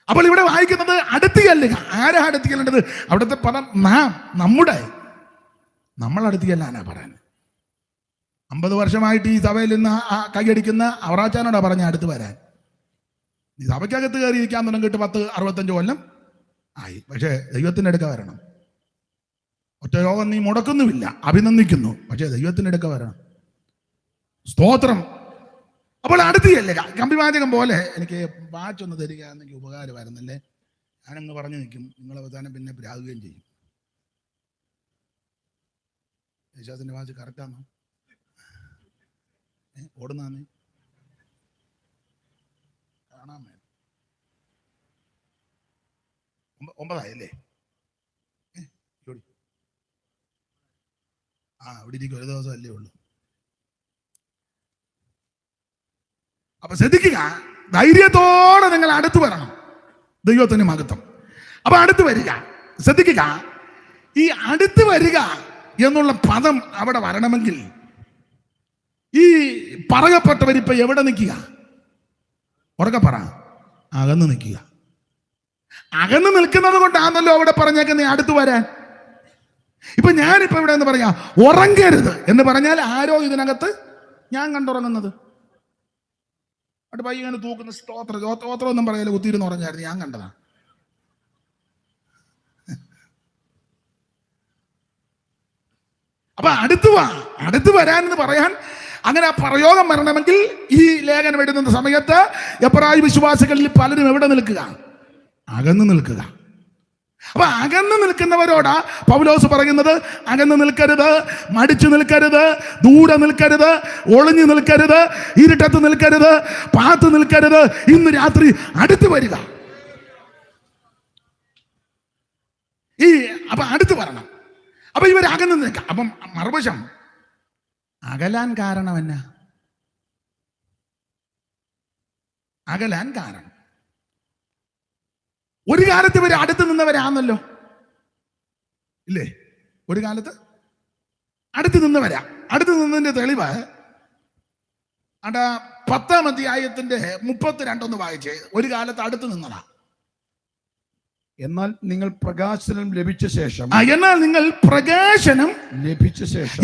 അപ്പോൾ ഇവിടെ വായിക്കുന്നത് അടുത്ത് ചെല്ലുക. ആരാ അടുത്ത് ചെല്ലേണ്ടത്? അവിടുത്തെ പദം നമ്മൾ അടുത്ത് ചെല്ലാനാ പറയുന്നത്. 50 വർഷമായിട്ട് ഈ സഭയിൽ നിന്ന് കൈയടിക്കുന്ന അവറാച്ചാനോടാ പറഞ്ഞ അടുത്ത് വരാൻ. ഈ സഭയ്ക്കകത്ത് കയറി ഇരിക്കാൻ തുടങ്ങിയിട്ട് 10-65 കൊല്ലം ആയി. പക്ഷേ ദൈവത്തിൻ്റെ അടുക്ക വരണം. ഒറ്റ യോഗം നീ മുടക്കുന്നുമില്ല, അഭിനന്ദിക്കുന്നു. പക്ഷേ ദൈവത്തിൻ്റെ അടുക്ക വരണം. സ്തോത്രം. അപ്പോൾ അടുത്ത് ചെല്ലുക. കമ്പിവാചകം പോലെ എനിക്ക് വാച്ചൊന്ന് തരിക എന്നെനിക്ക് ഉപകാരമായിരുന്നല്ലേ. ഞാനങ്ങ് പറഞ്ഞു നിൽക്കും, നിങ്ങൾ അവസാനം പിന്നെ പ്രാകുകയും ചെയ്യും. യേശുവിന്റെ വാച്ച് കറക്റ്റാണോ? ഓടുന്നാന്ന് കാണാൻ മേൽ 9 ആയല്ലേ? ഇവിടെ ഇരിക്കും, ഒരു ദിവസം അല്ലേ ഉള്ളൂ. അപ്പൊ ശ്രദ്ധിക്കുക, ധൈര്യത്തോടെ നിങ്ങൾ അടുത്ത് വരണം. ദൈവത്തിന് മഹത്വം. അപ്പൊ അടുത്ത് വരിക. ശ്രദ്ധിക്കുക, ഈ അടുത്ത് വരിക എന്നുള്ള പദം അവിടെ വരണമെങ്കിൽ ഈ പറയപ്പെട്ടവരിപ്പോ എവിടെ നിൽക്കുക? ഉറക്കെ പറ. അകന്ന് നിൽക്കുക. അകന്ന് നിൽക്കുന്നത് കൊണ്ടാണല്ലോ അവിടെ പറഞ്ഞേക്ക് നീ അടുത്ത് വരാൻ. ഇപ്പൊ ഞാനിപ്പോ ഇവിടെ എന്ന് പറയാ ഉറങ്ങരുത് എന്ന് പറഞ്ഞാൽ ആരോ ഇതിനകത്ത് ഞാൻ കണ്ടുറങ്ങുന്നത്. അവിടെ പയ്യങ്ങനെ തൂക്കുന്ന സ്തോത്രം ഒന്നും പറയാതെ കുത്തിയിരുന്ന് ഉറങ്ങായിരുന്നു, ഞാൻ കണ്ടതാ. അപ്പൊ അടുത്ത് വരാനെന്ന് പറയാൻ അങ്ങനെ ആ പ്രയോഗം വരണമെങ്കിൽ ഈ ലേഖനം എഴുതുന്ന സമയത്ത് എബ്രായ വിശ്വാസികളിൽ പലരും എവിടെ നിൽക്കുക? അകന്നു നിൽക്കുക. അപ്പൊ അകന്നു നിൽക്കുന്നവരോടാ പൗലോസ് പറയുന്നത്, അകന്നു നിൽക്കരുത്, മടിച്ചു നിൽക്കരുത്, ദൂരെ നിൽക്കരുത്, ഒളിഞ്ഞു നിൽക്കരുത്, ഇരുട്ടത്ത് നിൽക്കരുത്, പാത്ത് നിൽക്കരുത്. ഇന്ന് രാത്രി അടുത്ത് വരിക. അപ്പൊ അടുത്ത് വരണം. അപ്പൊ ഇവർ അകന്നു നിൽക്കാം. അപ്പം മറുവശം അകലാൻ കാരണം എന്നാ? അകലാൻ കാരണം ഒരു കാലത്ത് ഇവർ അടുത്ത് നിന്നവരാന്നല്ലോ, ഇല്ലേ? ഒരു കാലത്ത് അടുത്ത് നിന്നവരാ. അടുത്ത് നിന്നതിന്റെ തെളിവ് അവിടെ 10-ാം അധ്യായത്തിന്റെ 32 വായിച്ചേ. ഒരു കാലത്ത് അടുത്ത് നിന്നതാ. എന്നാൽ നിങ്ങൾ പ്രകാശനം ലഭിച്ച ശേഷം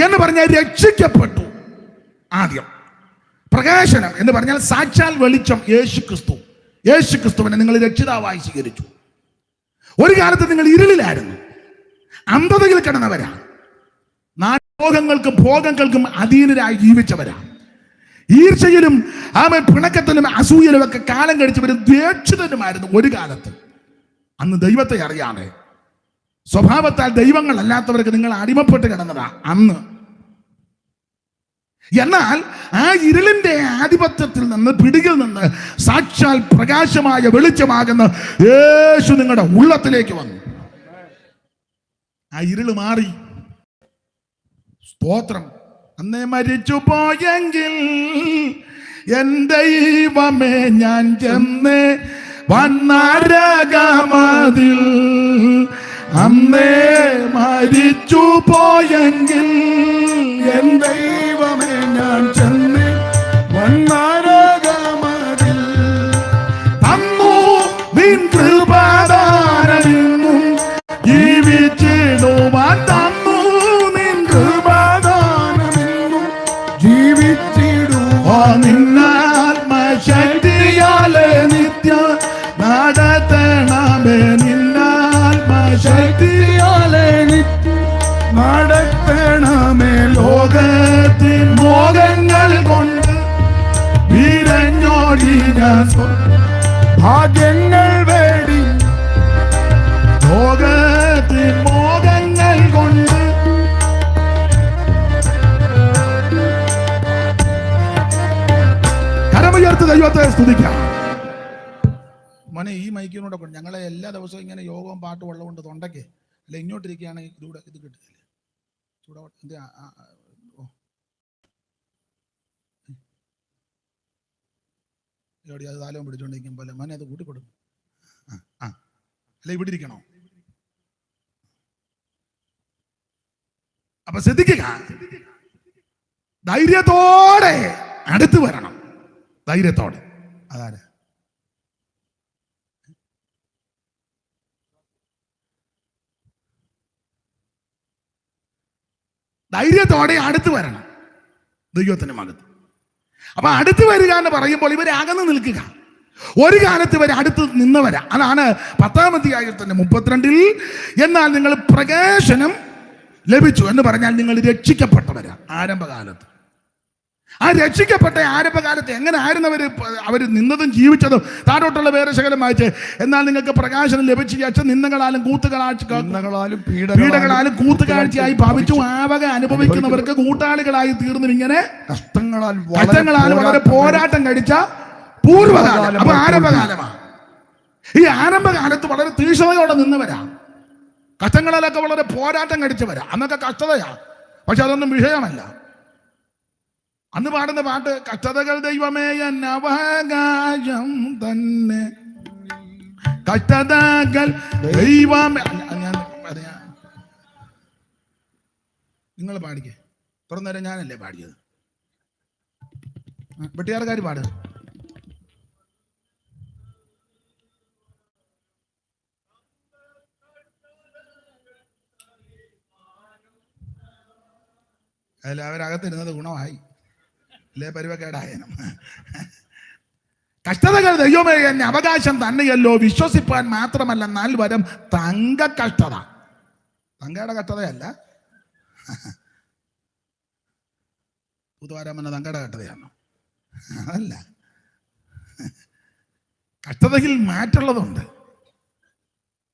എന്ന് പറഞ്ഞാൽ രക്ഷിക്കപ്പെട്ടു. ആദ്യം പ്രകാശനം എന്ന് പറഞ്ഞാൽ സാക്ഷാൽ വെളിച്ചം യേശുക്രിസ്തുവിനെ നിങ്ങൾ രക്ഷിതാവായി സ്വീകരിച്ചു. ഒരു കാലത്ത് നിങ്ങൾ ഇരുളിലായിരുന്നു, അന്ധതയിൽ കിടന്നവരാ, നാടോഹങ്ങൾക്കും ഭോഗങ്ങൾക്കും അധീനരായി ജീവിച്ചവരാ, ഈർച്ചയിലും പിണക്കത്തിലും അസൂയയിലും ഒക്കെ കാലം കഴിച്ചവരും ദ്വേഷിതരുമായിരുന്നു ഒരു കാലത്ത്. അന്ന് ദൈവത്തെ അറിയാതെ സ്വഭാവത്താൽ ദൈവങ്ങളല്ലാത്തവർക്ക് നിങ്ങൾ അടിമപ്പെട്ട് കിടന്നതാ അന്ന്. എന്നാൽ ആ ഇരുളിന്റെ ആധിപത്യത്തിൽ നിന്ന്, പിടിയിൽ നിന്ന് സാക്ഷാൽ പ്രകാശമായ വെളിച്ചമാകുന്ന യേശു നിങ്ങളുടെ ഉള്ളത്തിലേക്ക് വന്നു. ആ ഇരുള് മാറി. സ്തോത്രം. അന്നേ മരിച്ചു പോയെങ്കിൽ എൻ ദൈവമേ ഞാൻ ചെന്ന് വന്നരകമതിൽ, അന്നേ മരിച്ചു പോയെങ്കിൽ എൻ ദൈവമേ ഞാൻ ചെന്ന് വന്നരകമതിൽ, തന്നു നിൻ കൃപാദാനമെന്നും ജീവിച്ചിടുവാൻ, തന്നു നിൻ കൃപാദാനമെന്നും ജീവിച്ചിടുവാൻ, നിന്നാത്മശക്തിയാലെ നിത്യ നടത്തണമേ, നിന്നാത്മശക്തിയാലെ നടത്തണമേ. ലോകത്തിൻ മോഹങ്ങൾ കൊണ്ട് വിരഞ്ഞോടി ഞാൻ ഭാഗ്യങ്ങൾ വേടി, ലോകത്തിൻ മോഹങ്ങൾ കൊണ്ട്. കരമുയർത്ത് ദൈവത്തെ സ്തുതിക്കാം. മോനെ, ഈ മൈക്കിനോടെ കൊണ്ട് ഞങ്ങളെ എല്ലാ ദിവസവും ഇങ്ങനെ യോഗവും പാട്ടും ഉള്ളതുകൊണ്ട് തൊണ്ടയ്ക്ക് അല്ല ഇങ്ങോട്ടിരിക്കുകയാണെങ്കിൽ ഇത് കിട്ടുന്നില്ല. ചൂടോടെ അത് താലവും പിടിച്ചോണ്ടിരിക്കും പോലെ മോനെ അത് കൂട്ടിക്കൊടുക്കും. അല്ല ഇവിടെ ഇരിക്കണോ? അപ്പൊ ശ്രദ്ധിക്കുക, ധൈര്യത്തോടെ അടുത്ത് വരണം. ധൈര്യത്തോടെ. അതാരാ? ധൈര്യത്തോടെ അടുത്ത് വരണം ദൈവത്തിന്റെ മകത്ത്. അപ്പൊ അടുത്ത് വരിക എന്ന് പറയുമ്പോൾ ഇവരെ അകന്ന് നിൽക്കുക. ഒരു കാലത്ത് ഇവരെ അടുത്ത് നിന്നവരാ. അതാണ് 10-ാം അധ്യായത്തിന്റെ 32. എന്നാൽ നിങ്ങൾ പ്രകാശനം ലഭിച്ചു എന്ന് പറഞ്ഞാൽ നിങ്ങൾ രക്ഷിക്കപ്പെട്ടവരാ. ആരംഭകാലത്ത് ആ രക്ഷിക്കപ്പെട്ട ആരംഭകാലത്ത് എങ്ങനെ ആയിരുന്നു അവർ നിന്നതും ജീവിച്ചതും? താഴോട്ടുള്ള വേറെ ശകലം വായിച്ച്. എന്നാൽ നിങ്ങൾക്ക് പ്രകാശനം ലഭിച്ച ശേഷം നിന്ദകളാലും പീഡകളാലും കൂത്തുകാഴ്ചയായി ഭാവിച്ചു ആവക അനുഭവിക്കുന്നവർക്ക് കൂട്ടാളികളായി തീർന്നു. ഇങ്ങനെ കഷ്ടങ്ങളാൽ വളരെ പോരാട്ടം കഴിച്ച പൂർവ്വകാലം. അപ്പൊ ആരംഭകാലമാണ്. ഈ ആരംഭകാലത്ത് വളരെ തീക്ഷ്ണതയോടെ നിന്നവരാ. കഷ്ടങ്ങളിലൊക്കെ വളരെ പോരാട്ടം കഴിച്ചവരാ. അന്നൊക്കെ കഷ്ടതയാ, പക്ഷെ അതൊന്നും വിഷയമല്ല. അന്ന് പാടുന്ന പാട്ട് കഷ്ടതകൾ ദൈവമേ അവകാശം തന്നെ, കഷ്ടതകൾ ദൈവമേ. നിങ്ങൾ പാടിക്കേ. തുറന്നേരം ഞാനല്ലേ പാടിയത്. വെട്ടിയാർക്കാർ പാട്. അതിൽ അവരകത്തിരുന്നത് ഗുണമായി, അല്ലേ പരുവക്കേടായനും. കഷ്ടതകൾ ദൈവമേ എന്നെ അവകാശം തന്നെയല്ലോ, വിശ്വസിപ്പാൻ മാത്രമല്ല 4 വരം തങ്ക കഷ്ടത. തങ്കയുടെ കഷ്ടതയല്ല, പുതുവാരാമന്ന തങ്കയുടെ കഷ്ടതയാണോ? അതല്ല, കഷ്ടതയിൽ മാറ്റുള്ളതുണ്ട്.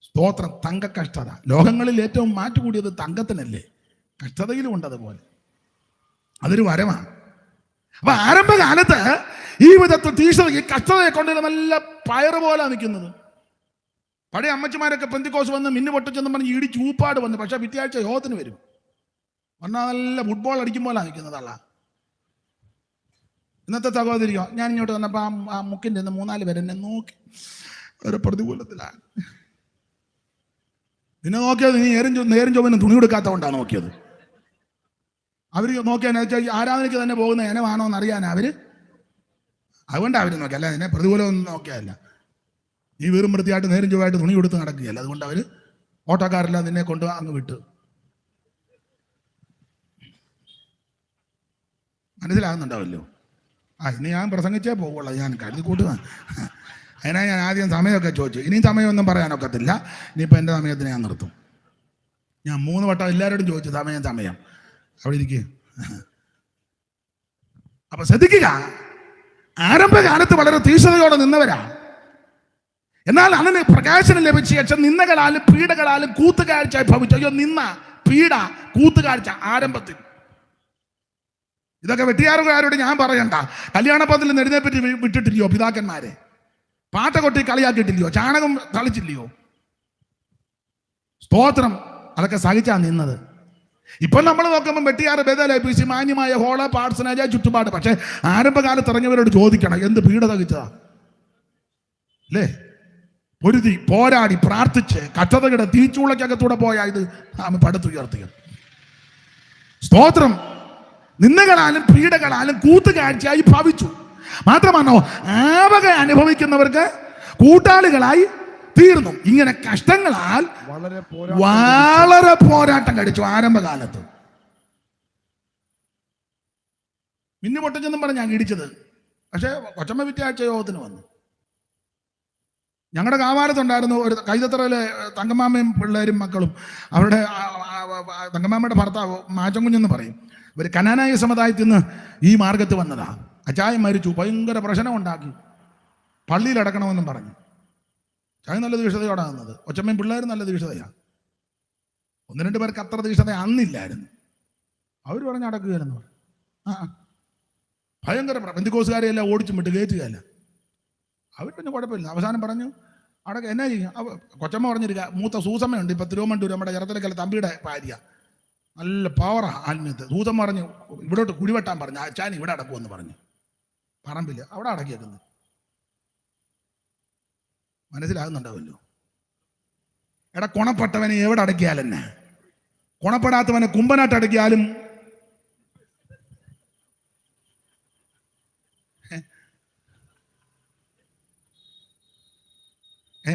സ്തോത്രം. തങ്ക കഷ്ടത. ലോകങ്ങളിൽ ഏറ്റവും മാറ്റു കൂടിയത് തങ്കത്തിനല്ലേ? കഷ്ടതയിലും ഉണ്ട് അതുപോലെ. അതൊരു വരമാണ്. അപ്പൊ ആരംഭകാലത്ത് ഈ വിധത്തിൽ തീഷ്ണത, ഈ കഷ്ടതയെ കൊണ്ട് നല്ല പയറ് പോലെ നിൽക്കുന്നത്. പഴയ അമ്മച്ചിമാരൊക്കെ പെന്തിക്കോസ് വന്ന് മിന്നു പൊട്ടിച്ചെന്ന് പറഞ്ഞ് ഇടി ചൂപ്പാട് വന്നു. പക്ഷെ പിറ്റേഴ്ച യോഗത്തിന് വരും. വന്നാൽ നല്ല ഫുട്ബോൾ അടിക്കുമ്പോഴാണ് നിൽക്കുന്നതല്ല. ഇന്നത്തെ സഹോദരിയോ, ഞാൻ ഇങ്ങോട്ട് വന്നപ്പോൾ ആ മുക്കിൻ്റെ 3-4 പേര് എന്നെ നോക്കി ഒരു പ്രതികൂലത്തിലാണ്. പിന്നെ നോക്കിയത് നീ നേരും ചൊവ്വനും തുണി കൊടുക്കാത്തതുകൊണ്ടാണ് നോക്കിയത്. അവർ നോക്കിയാന്ന് വെച്ചാൽ ആരാധനയ്ക്ക് തന്നെ പോകുന്ന ഇനമാണോ എന്ന് അറിയാനാ അവര്. അതുകൊണ്ടാണ് അവർ നോക്കി, അല്ല അതിനെ പ്രതികൂലമൊന്നും നോക്കിയല്ല. നീ വീറും വൃത്തിയായിട്ട് നേരും ചൊവ്വായിട്ട് തുണി കൊടുത്ത് നടക്കുകയല്ല. അതുകൊണ്ട് അവർ ഓട്ടോക്കാരെല്ലാം നിന്നെ കൊണ്ട് അങ്ങ് വിട്ടു. മനസ്സിലാകുന്നുണ്ടാവല്ലോ? ഇനി ഞാൻ പ്രസംഗിച്ചേ പോകുള്ളൂ, ഞാൻ കരുതി കൂട്ടുക. അതിനാ ഞാൻ ആദ്യം സമയമൊക്കെ ചോദിച്ചു. ഇനിയും സമയമൊന്നും പറയാനൊക്കത്തില്ല. ഇനിയിപ്പോൾ എൻ്റെ സമയത്തിന് ഞാൻ നിർത്തും. ഞാൻ 3 വട്ടം എല്ലാവരോടും ചോദിച്ചു സമയം. അവിടെ ഇരിക്കുക. അപ്പൊ ശ്രദ്ധിക്കുക, ആരംഭകാലത്ത് വളരെ തീഷ്ണതയോടെ നിന്നവരാ. എന്നാൽ അതിന് പ്രകാശനം ലഭിച്ച ശേഷം നിന്ദകളാലും പീഡകളാലും കൂത്തുകാഴ്ചയായി ഭവിച്ചു. അയ്യോ, നിന്ന, പീഡ, കൂത്തുകാഴ്ച ആരംഭത്തിൽ. ഇതൊക്കെ വെട്ടിയാറുകാരോട് ഞാൻ പറയണ്ട. കല്യാണപ്പന്തലിൽ നിന്ന് എഴുന്നേപ്പറ്റി വിട്ടിട്ടില്ലയോ പിതാക്കന്മാരെ? പാട്ട കൊട്ടി കളിയാക്കിയിട്ടില്ലയോ? ചാണകം തളിച്ചില്ലയോ? സ്തോത്രം. അതൊക്കെ സഹിച്ചാ നിന്നത്. ഇപ്പൊ നമ്മൾ നോക്കുമ്പോൾ വെട്ടിയാറ് ബദലി മാന്യമായ ഹോള പാർട്സനായ ചുറ്റുപാട്. പക്ഷെ ആരംഭകാലത്ത് ഇറങ്ങിയവരോട് ചോദിക്കണം, എന്ത് പീഡ സഹിച്ചതാ അല്ലേ? പൊരുതി പോരാടി പ്രാർത്ഥിച്ച് കഷ്ടതയുടെ തീച്ചൂളക്കകത്തൂടെ പോയ ഇത് പടുത്തുയർത്തിയത്. സ്തോത്രം. നിന്ദകളാലും പീഡകളാലും കൂത്തുകാഴ്ചയായി ഭവിച്ചു. മാത്രമാണോ, ആവക അനുഭവിക്കുന്നവർക്ക് കൂട്ടാളികളായി തീർന്നു. ഇങ്ങനെ കഷ്ടങ്ങളാൽ വളരെ പോരാട്ടം കഴിച്ചു ആരംഭകാലത്ത്. മിന്നു പൊട്ടിച്ചെന്നും പറഞ്ഞ് ഞാൻ ഇടിച്ചത്. പക്ഷെ കൊച്ചമ്മ വിറ്റാഴ്ച യോഗത്തിന് വന്നു. ഞങ്ങളുടെ കാവാലത്തുണ്ടായിരുന്നു ഒരു കൈതത്തറയിലെ തങ്കമാമയും പിള്ളേരും മക്കളും. അവരുടെ തങ്കമാമയുടെ ഭർത്താവ് മാച്ചൻകുഞ്ഞെന്ന് പറയും. ഇവർ കനാനായ സമുദായത്തിൽ നിന്ന് ഈ മാർഗത്ത് വന്നതാ. അച്ചായൻ മരിച്ചു, ഭയങ്കര പ്രശ്നം ഉണ്ടാക്കി, പള്ളിയിൽ അടക്കണമെന്നും പറഞ്ഞു. ചായ നല്ല തീക്ഷതയോടെ വന്നത്. ഒച്ചമ്മയും പിള്ളേരും നല്ല തീക്ഷതയാണ്. 1-2 പേർക്ക് അത്ര തീക്ഷത അന്നില്ലായിരുന്നു. അവർ പറഞ്ഞ് അടക്കുകയെന്ന് പറഞ്ഞു. ഭയങ്കര പെന്തിക്കോസുകാരെ എല്ലാം ഓടിച്ചും വിട്ട് കയറ്റുകയല്ല. അവർ പിന്നെ കുഴപ്പമില്ല. അവസാനം പറഞ്ഞു അടക്ക. എന്നാ ചെയ്യും? കൊച്ചമ്മ പറഞ്ഞിരിക്കുക, മൂത്ത സൂസമ്മയുണ്ട് ഇപ്പം തിരുവനന്തപുരം, നമ്മുടെ ചെറുത്തലക്കല തമ്പിയുടെ ഭാര്യ, നല്ല പവറാ ആത്മീയത്തെ. സൂസമ്മ പറഞ്ഞു ഇവിടോട്ട് കുഴിവെട്ടാൻ പറഞ്ഞു. അച്ചാൻ ഇവിടെ അടക്കുമെന്ന് പറഞ്ഞു. പറമ്പില്ല, അവിടെ അടക്കിയേക്കുന്നത്. മനസ്സിലാകുന്നുണ്ടാവല്ലോ? എടാ, കുണപ്പെട്ടവനെ എവിടെ അടക്കിയാലെന്നെ, കുണപ്പെടാത്തവനെ കുമ്പനാട്ട് അടക്കിയാലും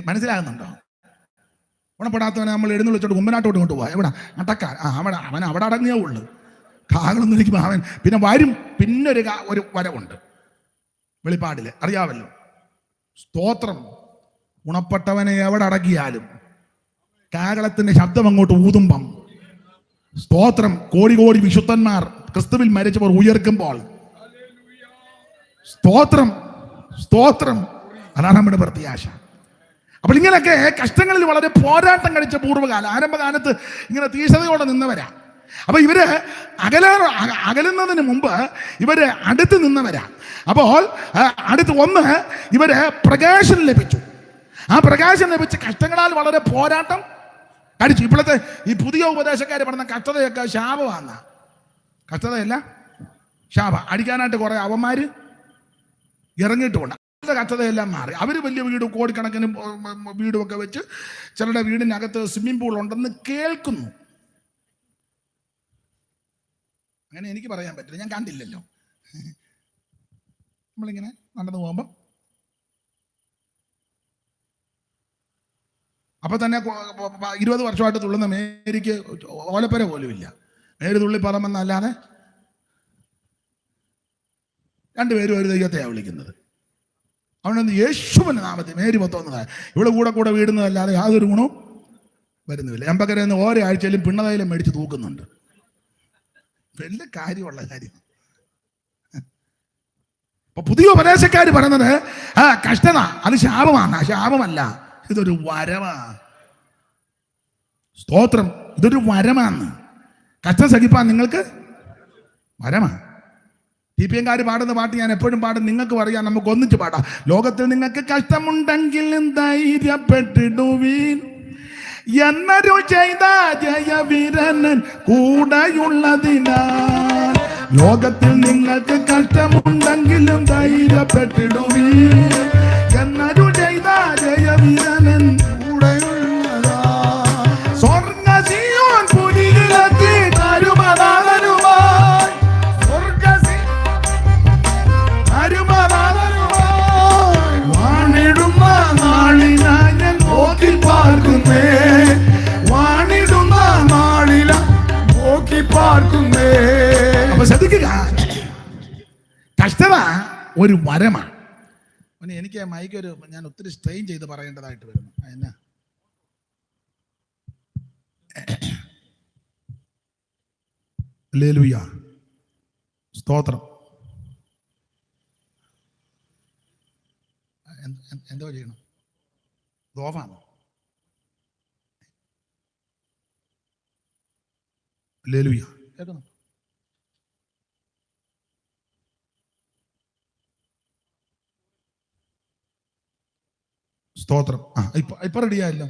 മനസ്സിലാകുന്നുണ്ടോ? ഗുണപ്പെടാത്തവനെ നമ്മൾ എഴുന്നള്ളിച്ചോട്ട് കുമ്പനാട്ടോട്ട് കൊണ്ടുപോകാം. എവിടെ അടക്കാൻ? അവൻ അവിടെ അടങ്ങിയേ ഉള്ളു. കാകളൊന്നും ഇരിക്കുമ്പോൾ അവൻ പിന്നെ വരും. പിന്നെ ഒരു വരവുണ്ട് വെളിപ്പാടില്, അറിയാമല്ലോ. സ്തോത്രം. ഗുണപ്പെട്ടവനെ എവിടെ അടക്കിയാലും കാകളത്തിന്റെ ശബ്ദം അങ്ങോട്ട് ഊതുമ്പം, സ്തോത്രം, കോടി കോടി വിശുദ്ധന്മാർ ക്രിസ്തുവിൽ മരിച്ചവർ ഉയർക്കുമ്പോൾ, സ്തോത്രം, സ്തോത്രം. അതാണ് നമ്മുടെ പ്രത്യാശ. അപ്പോൾ ഇങ്ങനെയൊക്കെ കഷ്ടങ്ങളിൽ വളരെ പോരാട്ടം കഴിച്ച പൂർവ്വകാലം, ആരംഭകാലത്ത് ഇങ്ങനെ തീക്ഷണതയോടെ നിന്നവരാ. അപ്പൊ ഇവര് അകലുന്നതിന് മുമ്പ് ഇവര് അടുത്ത് നിന്നവരാ. അപ്പോൾ ഒന്ന് ഇവര് പ്രകാശനം ലഭിച്ചു. ആ പ്രകാശം ലഭിച്ച കഷ്ടങ്ങളാൽ വളരെ പോരാട്ടം കഴിച്ചു. ഇപ്പോഴത്തെ ഈ പുതിയ ഉപദേശക്കാർ പറഞ്ഞ കഷ്ടതയൊക്കെ ശാപമാണ്. കഷ്ടതയല്ല, ശാപ. അടിക്കാനായിട്ട് കുറെ അവന്മാര് ഇറങ്ങിയിട്ടുമുണ്ട്. കഷ്ടതയെല്ലാം മാറി. അവർ വലിയ വീട്, കോടിക്കണക്കിന് വീടുമൊക്കെ വെച്ച് ചിലരുടെ വീടിനകത്ത് സ്വിമ്മിംഗ് പൂൾ ഉണ്ടെന്ന് കേൾക്കുന്നു. അങ്ങനെ എനിക്ക് പറയാൻ പറ്റില്ല, ഞാൻ കണ്ടില്ലല്ലോ. നമ്മളിങ്ങനെ നടന്നു പോകുമ്പം അപ്പൊ തന്നെ 20 വർഷമായിട്ട് തുള്ളുന്ന മേരിക്ക് ഓലപ്പര പോലും ഇല്ല. മേര് തുള്ളി പറമെന്നല്ലാതെ രണ്ടുപേരും ഒരു ദൈവത്തെയാണ് വിളിക്കുന്നത്. അവനെന്ത് യേശുവിന്റെ നാമത്തിൽ മേരി മൊത്തം ഇവിടെ കൂടെ വീടുന്നതല്ലാതെ യാതൊരു ഗുണവും വരുന്നില്ല. എമ്പക്കരന്ന് ഓരോ ആഴ്ചയിലും പിണ്ണതയിലും മേടിച്ച് തൂക്കുന്നുണ്ട്. വലിയ കാര്യമുള്ള കാര്യം. അപ്പൊ പുതിയ ഉപദേശക്കാർ പറയുന്നത് കഷ്ടത അത് ശാപമാണ്. ശാപമല്ല, ഇതൊരു വരമാ. സ്തോത്രം, ഇതൊരു വരമാണ്. കഷ്ടം സഹിപ്പാൻ നിങ്ങൾക്ക് വരമാ. TPM-കാർ പാടുന്ന പാട്ട് ഞാൻ എപ്പോഴും പാടും, നിങ്ങൾക്ക് പറയാം, നമുക്ക് ഒന്നിച്ച് പാടാം. ലോകത്തിൽ നിങ്ങൾക്ക് കഷ്ടമുണ്ടെങ്കിൽ ധൈര്യപ്പെട്ടിടുവീൻ, എന്നൊരു ചെയ്ത ജയവീരനൻ കൂടെയുള്ളതിനാൽ. ലോകത്തിൽ നിങ്ങൾക്ക് കഷ്ടമുണ്ടെങ്കിലും ധൈര്യപ്പെട്ടിടുവീൻ, എന്നൊരു ചെയ്ത ജയവീരനൻ കൂടെയുള്ളതാൽ. സ്വർഗ സിയോൻ പുരികിലെത്തി തരുമനാഥനുമായി, സ്വർഗ തരുമനാഥനുമായി വാണിടുന്ന നാളിനായി ഞാൻ നോക്കി പാർക്കുന്നേ, വാണിടുന്ന നാളില നോക്കി പാർക്കുന്നേ. അപ്പൊ ശ്രദ്ധിക്കുക, കഷ്ടത ഒരു വരമാണ്. എനിക്ക് മൈക്കൊരു ഞാൻ ഒത്തിരി സ്ട്രെയിൻ ചെയ്ത് പറയേണ്ടതായിട്ട് വരുന്നു. എന്നാ ഹല്ലേലൂയ, സ്തോത്രം. എന്തോ ചെയ്യണം? ദോഫാണോ? ഹല്ലേലൂയ, കേൾക്കുന്നു? സ്തോത്രം. ഇപ്പൊ റെഡിയായല്ലോ.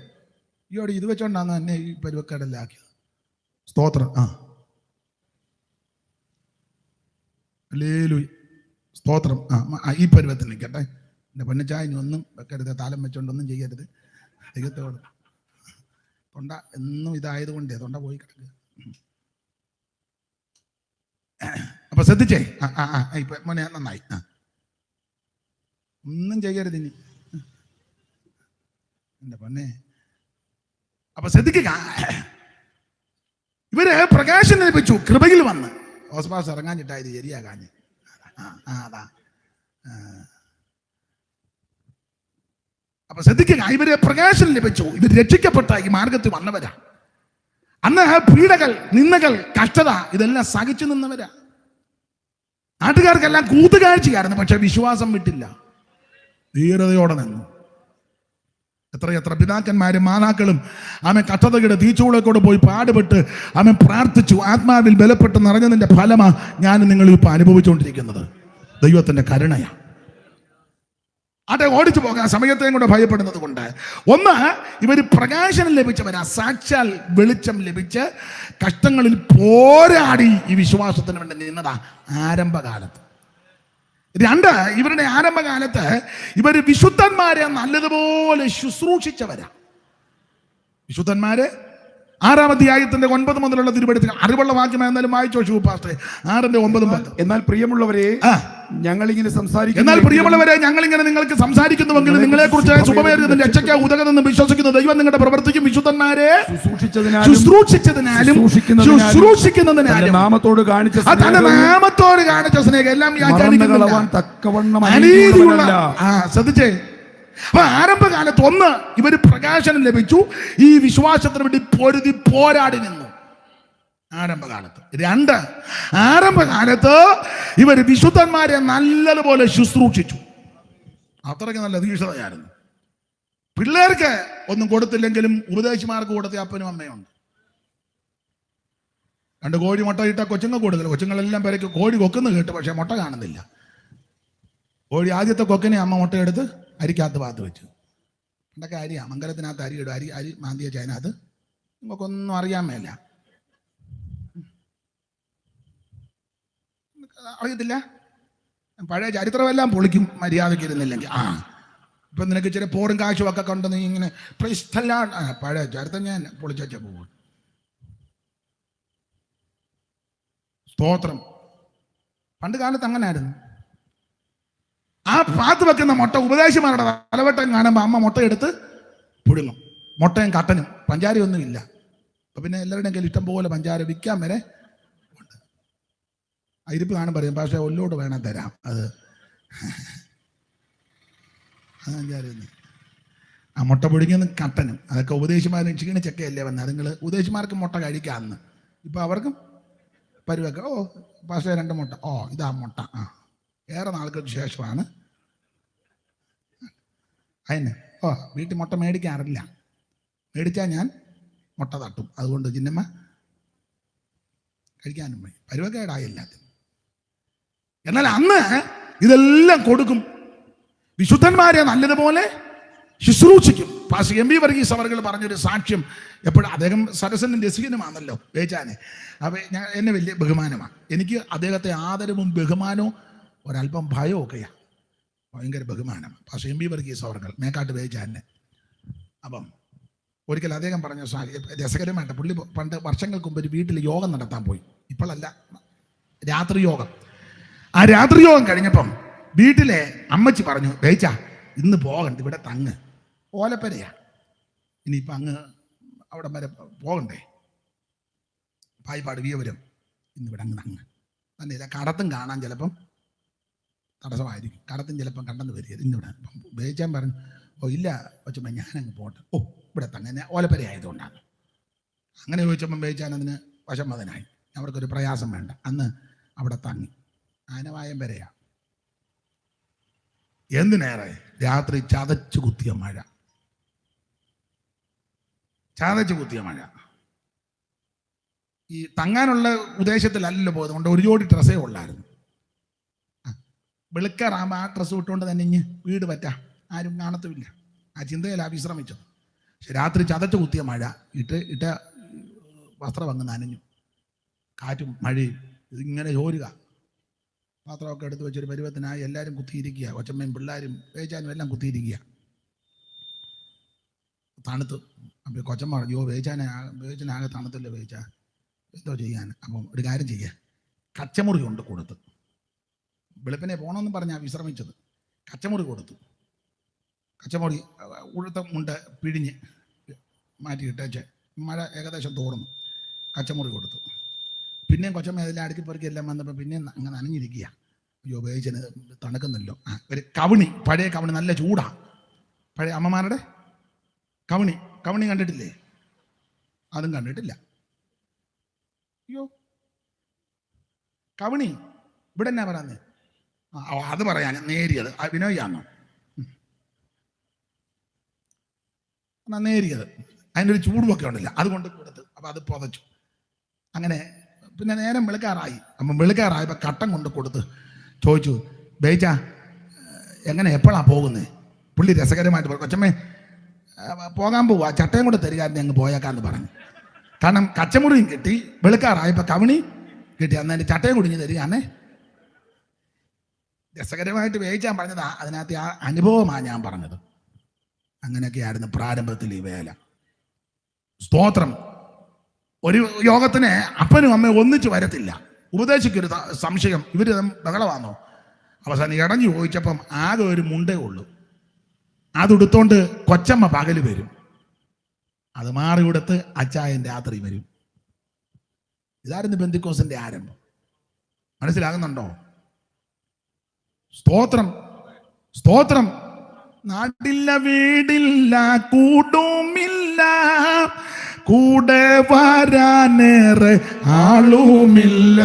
ഈയോടെ ഇത് വെച്ചോണ്ടാന്ന് എന്നെ ഈ പരുവക്കേടെല്ലാം ആക്കിയത്. സ്തോത്രം. ഹല്ലേലൂയ, സ്തോത്രം. ഈ പരുവത്തിൽ നിൽക്കട്ടെ. എൻ്റെ പൊന്നച്ചായ ഇനി ഒന്നും വെക്കരുത്, താലം വെച്ചോണ്ടൊന്നും ചെയ്യരുത്. ദൈവത്തോട് തൊണ്ട എന്നും ഇതായതുകൊണ്ടേ തൊണ്ട പോയി കിടക്കുക. അപ്പൊ ശ്രദ്ധിച്ചേ. ഇപ്പൊ മോനെ നന്നായി. ഒന്നും ചെയ്യരുത് ഇനി എൻ്റെ പൊന്നെ. അപ്പൊ ശ്രദ്ധിക്കുക, ഇവര് പ്രകാശം ലഭിച്ചു, കൃപയിൽ വന്ന്. ഹോസ്പാസ് ഇറങ്ങാഞ്ഞിട്ടായത് ശരിയാകാഞ്ഞ്. അതാ. അപ്പൊ ശ്രദ്ധിക്കുക, ഇവര് പ്രകാശം ലഭിച്ചു, ഇവർ രക്ഷിക്കപ്പെട്ട ഈ മാർഗത്തിൽ വന്നവരാ. അന്ന് പീഡകൾ, നിന്ദകൾ, കഷ്ടത ഇതെല്ലാം സഹിച്ചു നിന്നവരാ. നാട്ടുകാർക്കെല്ലാം കൂത്തുകാഴ്ചയായിരുന്നു, പക്ഷെ വിശ്വാസം വിട്ടില്ല, ധീരതയോടെ നിന്നു. എത്ര പിതാക്കന്മാരും മാതാക്കളും കഷ്ടതയുടെ തീച്ചൂളെക്കൂടെ പോയി പാടുപെട്ട് പ്രാർത്ഥിച്ചു, ആത്മാവിൽ ബലപ്പെട്ട് നിറഞ്ഞതിന്റെ ഫലമാ ഞാൻ നിങ്ങൾ ഇപ്പൊ അനുഭവിച്ചുകൊണ്ടിരിക്കുന്നത്. ദൈവത്തിന്റെ കരുണയാ. ഓടിച്ചു പോകാൻ സമയത്തെയും കൂടെ ഭയപ്പെടുന്നത് കൊണ്ട്. ഒന്ന്, ഇവര് പ്രകാശനം ലഭിച്ചവരാ, സാക്ഷാൽ വെളിച്ചം ലഭിച്ച് കഷ്ടങ്ങളിൽ പോരാടി ഈ വിശ്വാസത്തിന് വേണ്ടി നിന്നതാ ആരംഭകാലത്ത്. രണ്ട്, ഇവരുടെ ആരംഭകാലത്ത് ഇവര് വിശുദ്ധന്മാരെ നല്ലതുപോലെ ശുശ്രൂഷിച്ചവരാ. വിശുദ്ധന്മാരെ 6-ാം അധ്യായത്തിന്റെ 9 മുതലുള്ള തിരുവെടുത്തുകൾ അറിവുള്ള വാക്യം എന്നാലും വായിച്ചോ ഷൂപാസ്റ്റേ. 6-9. എന്നാൽ പ്രിയമുള്ളവരെ, ഞങ്ങളിങ്ങനെ നിങ്ങൾക്ക് സംസാരിക്കുന്നുവെങ്കിൽ നിങ്ങളെ കുറിച്ച് ശുഭമേറിയതും രക്ഷയ്ക്ക് ഉതകുന്നെന്ന് വിശ്വസിക്കുന്ന ദൈവം നിങ്ങളുടെ പ്രവർത്തിക്കും വിശുദ്ധന്മാരെ ശുശ്രൂഷിച്ചതിനാലും ശുശ്രൂഷിക്കുന്നതിനാലും നാമത്തോട് കാണിച്ച സ്നേഹം എല്ലാം ശ്രദ്ധിച്ചേ. അപ്പൊ ആരംഭകാലത്ത് ഒന്ന്, ഇവര് പ്രകാശനം ലഭിച്ചു, ഈ വിശ്വാസത്തിന് വേണ്ടി പൊരുതി പോരാടി നിന്നു ആരംഭകാലത്ത്. രണ്ട്, ആരംഭകാലത്ത് ഇവര് വിശുദ്ധന്മാരെ നല്ലതുപോലെ ശുശ്രൂഷിച്ചു. അത്രയ്ക്ക് നല്ല തീക്ഷണതയായിരുന്നു. പിള്ളേർക്ക് ഒന്നും കൊടുത്തില്ലെങ്കിലും ഉപദേശിമാർക്ക് കൊടുത്ത അപ്പനും അമ്മയുണ്ട്. 2 കോഴി മുട്ട ഇട്ട കൊച്ചുങ്ങൾ കൊടുക്കില്ല. കൊച്ചുങ്ങളെല്ലാം പേരേക്ക് കോഴി കൊക്കുന്നു കേട്ടു, പക്ഷെ മുട്ട കാണുന്നില്ല. കോഴി ആദ്യത്തെ കൊക്കിനെ അമ്മ മുട്ടയെടുത്ത് അരിക്കകത്ത് പാത്ത് വെച്ചു. എന്തൊക്കെ അരിയാ, മംഗലത്തിനകത്ത് അരി ഇടും. അരി മാന്തിയ ചൈനകത്ത് നമുക്കൊന്നും അറിയാൻ മേല, അറിയത്തില്ല. പഴയ ചരിത്രമെല്ലാം പൊളിക്കും മര്യാദയ്ക്ക് ഇരുന്നില്ലെങ്കിൽ. ഇപ്പം നിനക്ക് ഇച്ചിരി പോറും കാശും ഒക്കെ കൊണ്ട് നീ ഇങ്ങനെ പഴയ ചരിത്രം ഞാൻ പൊളിച്ച പോകും. സ്തോത്രം. പണ്ട് കാലത്ത് അങ്ങനെ ആയിരുന്നു. ആ പാത്ത് വെക്കുന്ന മുട്ട ഉപദേശിമാരുടെ തലവട്ടം കാണുമ്പോൾ അമ്മ മുട്ടയെടുത്ത് പുഴുങ്ങും. മുട്ടയും കട്ടനും പഞ്ചാരയൊന്നും ഇല്ല. അപ്പൊ പിന്നെ എല്ലാവരുടെയും കയ്യിൽ ഇഷ്ടം പോലെ പഞ്ചാര വിൽക്കാൻ വരെ ഉണ്ട്. ആ ഇരിപ്പ് കാണും പറയും, പക്ഷേ ഒല്ലോട് വേണം തരാം. അത് അതെന്തായിരുന്നു ആ മുട്ട പൊടിക്കുന്ന കട്ടനും അതൊക്കെ ഉപദേശിമാരും ക്ഷീണിച്ചൊക്കെ അല്ലേ വന്നത്. നിങ്ങൾ ഉപദേശിമാർക്ക് മുട്ട കഴിക്കാമെന്ന്, ഇപ്പം അവർക്കും പരുവൊക്കെ. ഓ പക്ഷേ 2 മുട്ട, ഓ ഇതാ മുട്ട. ആ ഏറെ നാളുകൾക്ക് ശേഷമാണ് അതിന് ഓ വീട്ടിൽ മുട്ട മേടിക്കാറില്ല, മേടിച്ചാൽ ഞാൻ മുട്ട തട്ടും, അതുകൊണ്ട് ചിന്നമ്മ കഴിക്കാനും പോയി. പരുവക്കേടായി എല്ലാത്തിനും. എന്നാൽ അന്ന് ഇതെല്ലാം കൊടുക്കും, വിശുദ്ധന്മാരെ നല്ലതുപോലെ ശുശ്രൂഷിക്കും. പാസ്റ്റർ എം വി വർഗീസ് അവർ പറഞ്ഞൊരു സാക്ഷ്യം എപ്പോഴും, അദ്ദേഹം സരസനും രസികനുമാണല്ലോ വേച്ചാനെ. അപ്പോൾ എന്നെ വലിയ ബഹുമാനമാണ്. എനിക്ക് അദ്ദേഹത്തെ ആദരവും ബഹുമാനവും ഒരല്പം ഭയവും ഒക്കെയാണ്. ഭയങ്കര ബഹുമാനം പാസ്റ്റർ എം വി വർഗീസ് അവർ മേക്കാട്ട് വേച്ചാനെ. അപ്പം ഒരിക്കൽ അദ്ദേഹം പറഞ്ഞ രസകരമായിട്ട്, പുള്ളി പണ്ട് വർഷങ്ങൾക്ക് മുമ്പ് ഒരു വീട്ടിൽ യോഗം നടത്താൻ പോയി. ഇപ്പോഴല്ല, രാത്രി യോഗം. ആ രാത്രി യോഗം കഴിഞ്ഞപ്പം വീട്ടിലെ അമ്മച്ചി പറഞ്ഞു, വേച്ച ഇന്ന് പോകണ്ട, ഇവിടെ തങ്ങ്, ഓലപ്പരയാ, ഇനിയിപ്പം അങ്ങ് അവിടെ വരെ പോകണ്ടേ, പായിപ്പാട് വിയവരം, ഇന്നിവിടെ അങ്ങ് തങ്ങ് തന്നെ. കടത്തും കാണാൻ ചിലപ്പം തടസ്സമായിരിക്കും, കടത്തും ചിലപ്പം കണ്ടെന്ന് വരിക, ഇന്നിവിടെ. വേച്ചാൻ പറഞ്ഞു, ഓ ഇല്ല കൊച്ചമ്മ ഞാനങ്ങ് പോട്ടെ, ഓ ഇവിടെ തന്നെ ഓലപ്പര ആയതുകൊണ്ടാണ്. അങ്ങനെ ചോദിച്ചപ്പം വേച്ചാൻ അതിന് വശംവദനായി, അവർക്കൊരു പ്രയാസം വേണ്ട, അന്ന് അവിടെ തങ്ങി. ആനവായം വരെയാ. എന്തിനേറെ രാത്രി ചതച്ചു കുത്തിയ മഴ, ചതച്ചു കുത്തിയ മഴ. ഈ തങ്ങാനുള്ള ഉദ്ദേശത്തിലല്ലല്ലോ പോയത്, കൊണ്ട് ഒരു ജോഡി ഡ്രസ്സേ ഉള്ളായിരുന്നു. വെളുക്കാറാകുമ്പോൾ ആ ഡ്രസ്സ് വിട്ടുകൊണ്ട് തന്നെ ഇഞ്ഞ് വീട് പറ്റാം, ആരും കാണത്തുമില്ല. ആ ചിന്തയിലാണ് വിശ്രമിച്ചത്. പക്ഷെ രാത്രി ചതച്ചു കുത്തിയ മഴ, ഇട്ട വസ്ത്രം അങ്ങ് നനഞ്ഞു, കാറ്റും മഴയും ഇതിങ്ങനെ ചോരുക. പാത്രമൊക്കെ എടുത്ത് വെച്ചൊരു പരുവത്തിനായി എല്ലാവരും കുത്തിയിരിക്കുക, കൊച്ചമ്മയും പിള്ളേരും വേച്ചാനും എല്ലാം കുത്തിയിരിക്കുക. തണുത്ത്. അപ്പോൾ കൊച്ചമ്മ പറഞ്ഞു, വേച്ചാനാകെ തണുത്തല്ലേ വേച്ച, എന്തോ ചെയ്യാൻ. അപ്പം ഒരു കാര്യം ചെയ്യുക, കച്ചമുറി കൊണ്ട് കൊടുത്ത്, വെളുപ്പിനെ പോകണമെന്ന് പറഞ്ഞാൽ വിശ്രമിച്ചത്, കച്ചമുറി കൊടുത്തു. കച്ചമുറി ഉഴുത്ത മുണ്ട് പിഴിഞ്ഞ് മാറ്റിയിട്ടേച്ച്, മഴ ഏകദേശം തോർന്നു, കച്ചമുറി കൊടുത്തു. പിന്നെയും കൊച്ചമ്മ അതെല്ലാം അടുക്കി പെറുക്കി എല്ലാം വന്നപ്പോൾ പിന്നെയും അങ്ങനെ നനഞ്ഞിരിക്കുക. അയ്യോ വേച്ചന് തണുക്കുന്നല്ലോ. ഒരു കവണി, പഴയ കവണി, നല്ല ചൂടാ, പഴയ അമ്മമാരുടെ കവണി കണ്ടിട്ടില്ലേ? അതും കണ്ടിട്ടില്ല. അയ്യോ കവണി ഇവിടെ എന്നാ പറയാന്നേ? അത് പറയാൻ നേരിയത് വിനോയാണോ? എന്നാ നേരിയത്, അതിൻ്റെ ഒരു ചൂടുമൊക്കെ ഉണ്ടല്ല, അതുകൊണ്ട് കൊടുത്ത്. അപ്പം അത് പുതച്ചു. അങ്ങനെ പിന്നെ നേരം വെളുക്കാറായി. അപ്പം വെളുക്കാറായപ്പോൾ കട്ടൻ കൊണ്ട് കൊടുത്ത് ചോദിച്ചു, ബേച്ച എങ്ങനെ എപ്പോഴാണ് പോകുന്നത്? പുള്ളി രസകരമായിട്ട് പറഞ്ഞു, കൊച്ചമ്മേ പോകാൻ പോവാ, ചട്ടയും കൂടെ തരികാരനെ അങ്ങ് പോയേക്കാന്ന് പറഞ്ഞു. കാരണം കച്ചമുറിയും കിട്ടി, വെളുക്കാറായപ്പോൾ കവണി കിട്ടി, അന്ന് എൻ്റെ ചട്ടയും കുടിഞ്ഞ് തരികയാണേ. രസകരമായിട്ട് വേവിച്ചാൻ പറഞ്ഞതാ, അതിനകത്ത് ആ അനുഭവമാണ് ഞാൻ പറഞ്ഞത്. അങ്ങനെയൊക്കെയായിരുന്നു പ്രാരംഭത്തിൽ ഈ വേല. സ്തോത്രം. ഒരു യോഗത്തിന് അപ്പനും അമ്മയും ഒന്നിച്ച് വരത്തില്ല. ഉപദേശിക്കൊരു സംശയം, ഇവർ ബഹളമാണോ? അവസാനം ഇടഞ്ഞു ചോദിച്ചപ്പം ആകെ ഒരു മുണ്ടേ ഉള്ളൂ, അതെടുത്തോണ്ട് കൊച്ചമ്മ പകല് വരും, അത് മാറി കൊടുത്ത് അച്ചായൻ രാത്രി വരും. ഇതായിരുന്നു പെന്തിക്കോസിന്റെ ആരംഭം. മനസ്സിലാകുന്നുണ്ടോ? സ്തോത്രം, സ്തോത്രം. നാടില്ല, വീടില്ല, കൂടുമില്ല, കൂടെ വരാനേറെ ആളുമില്ല.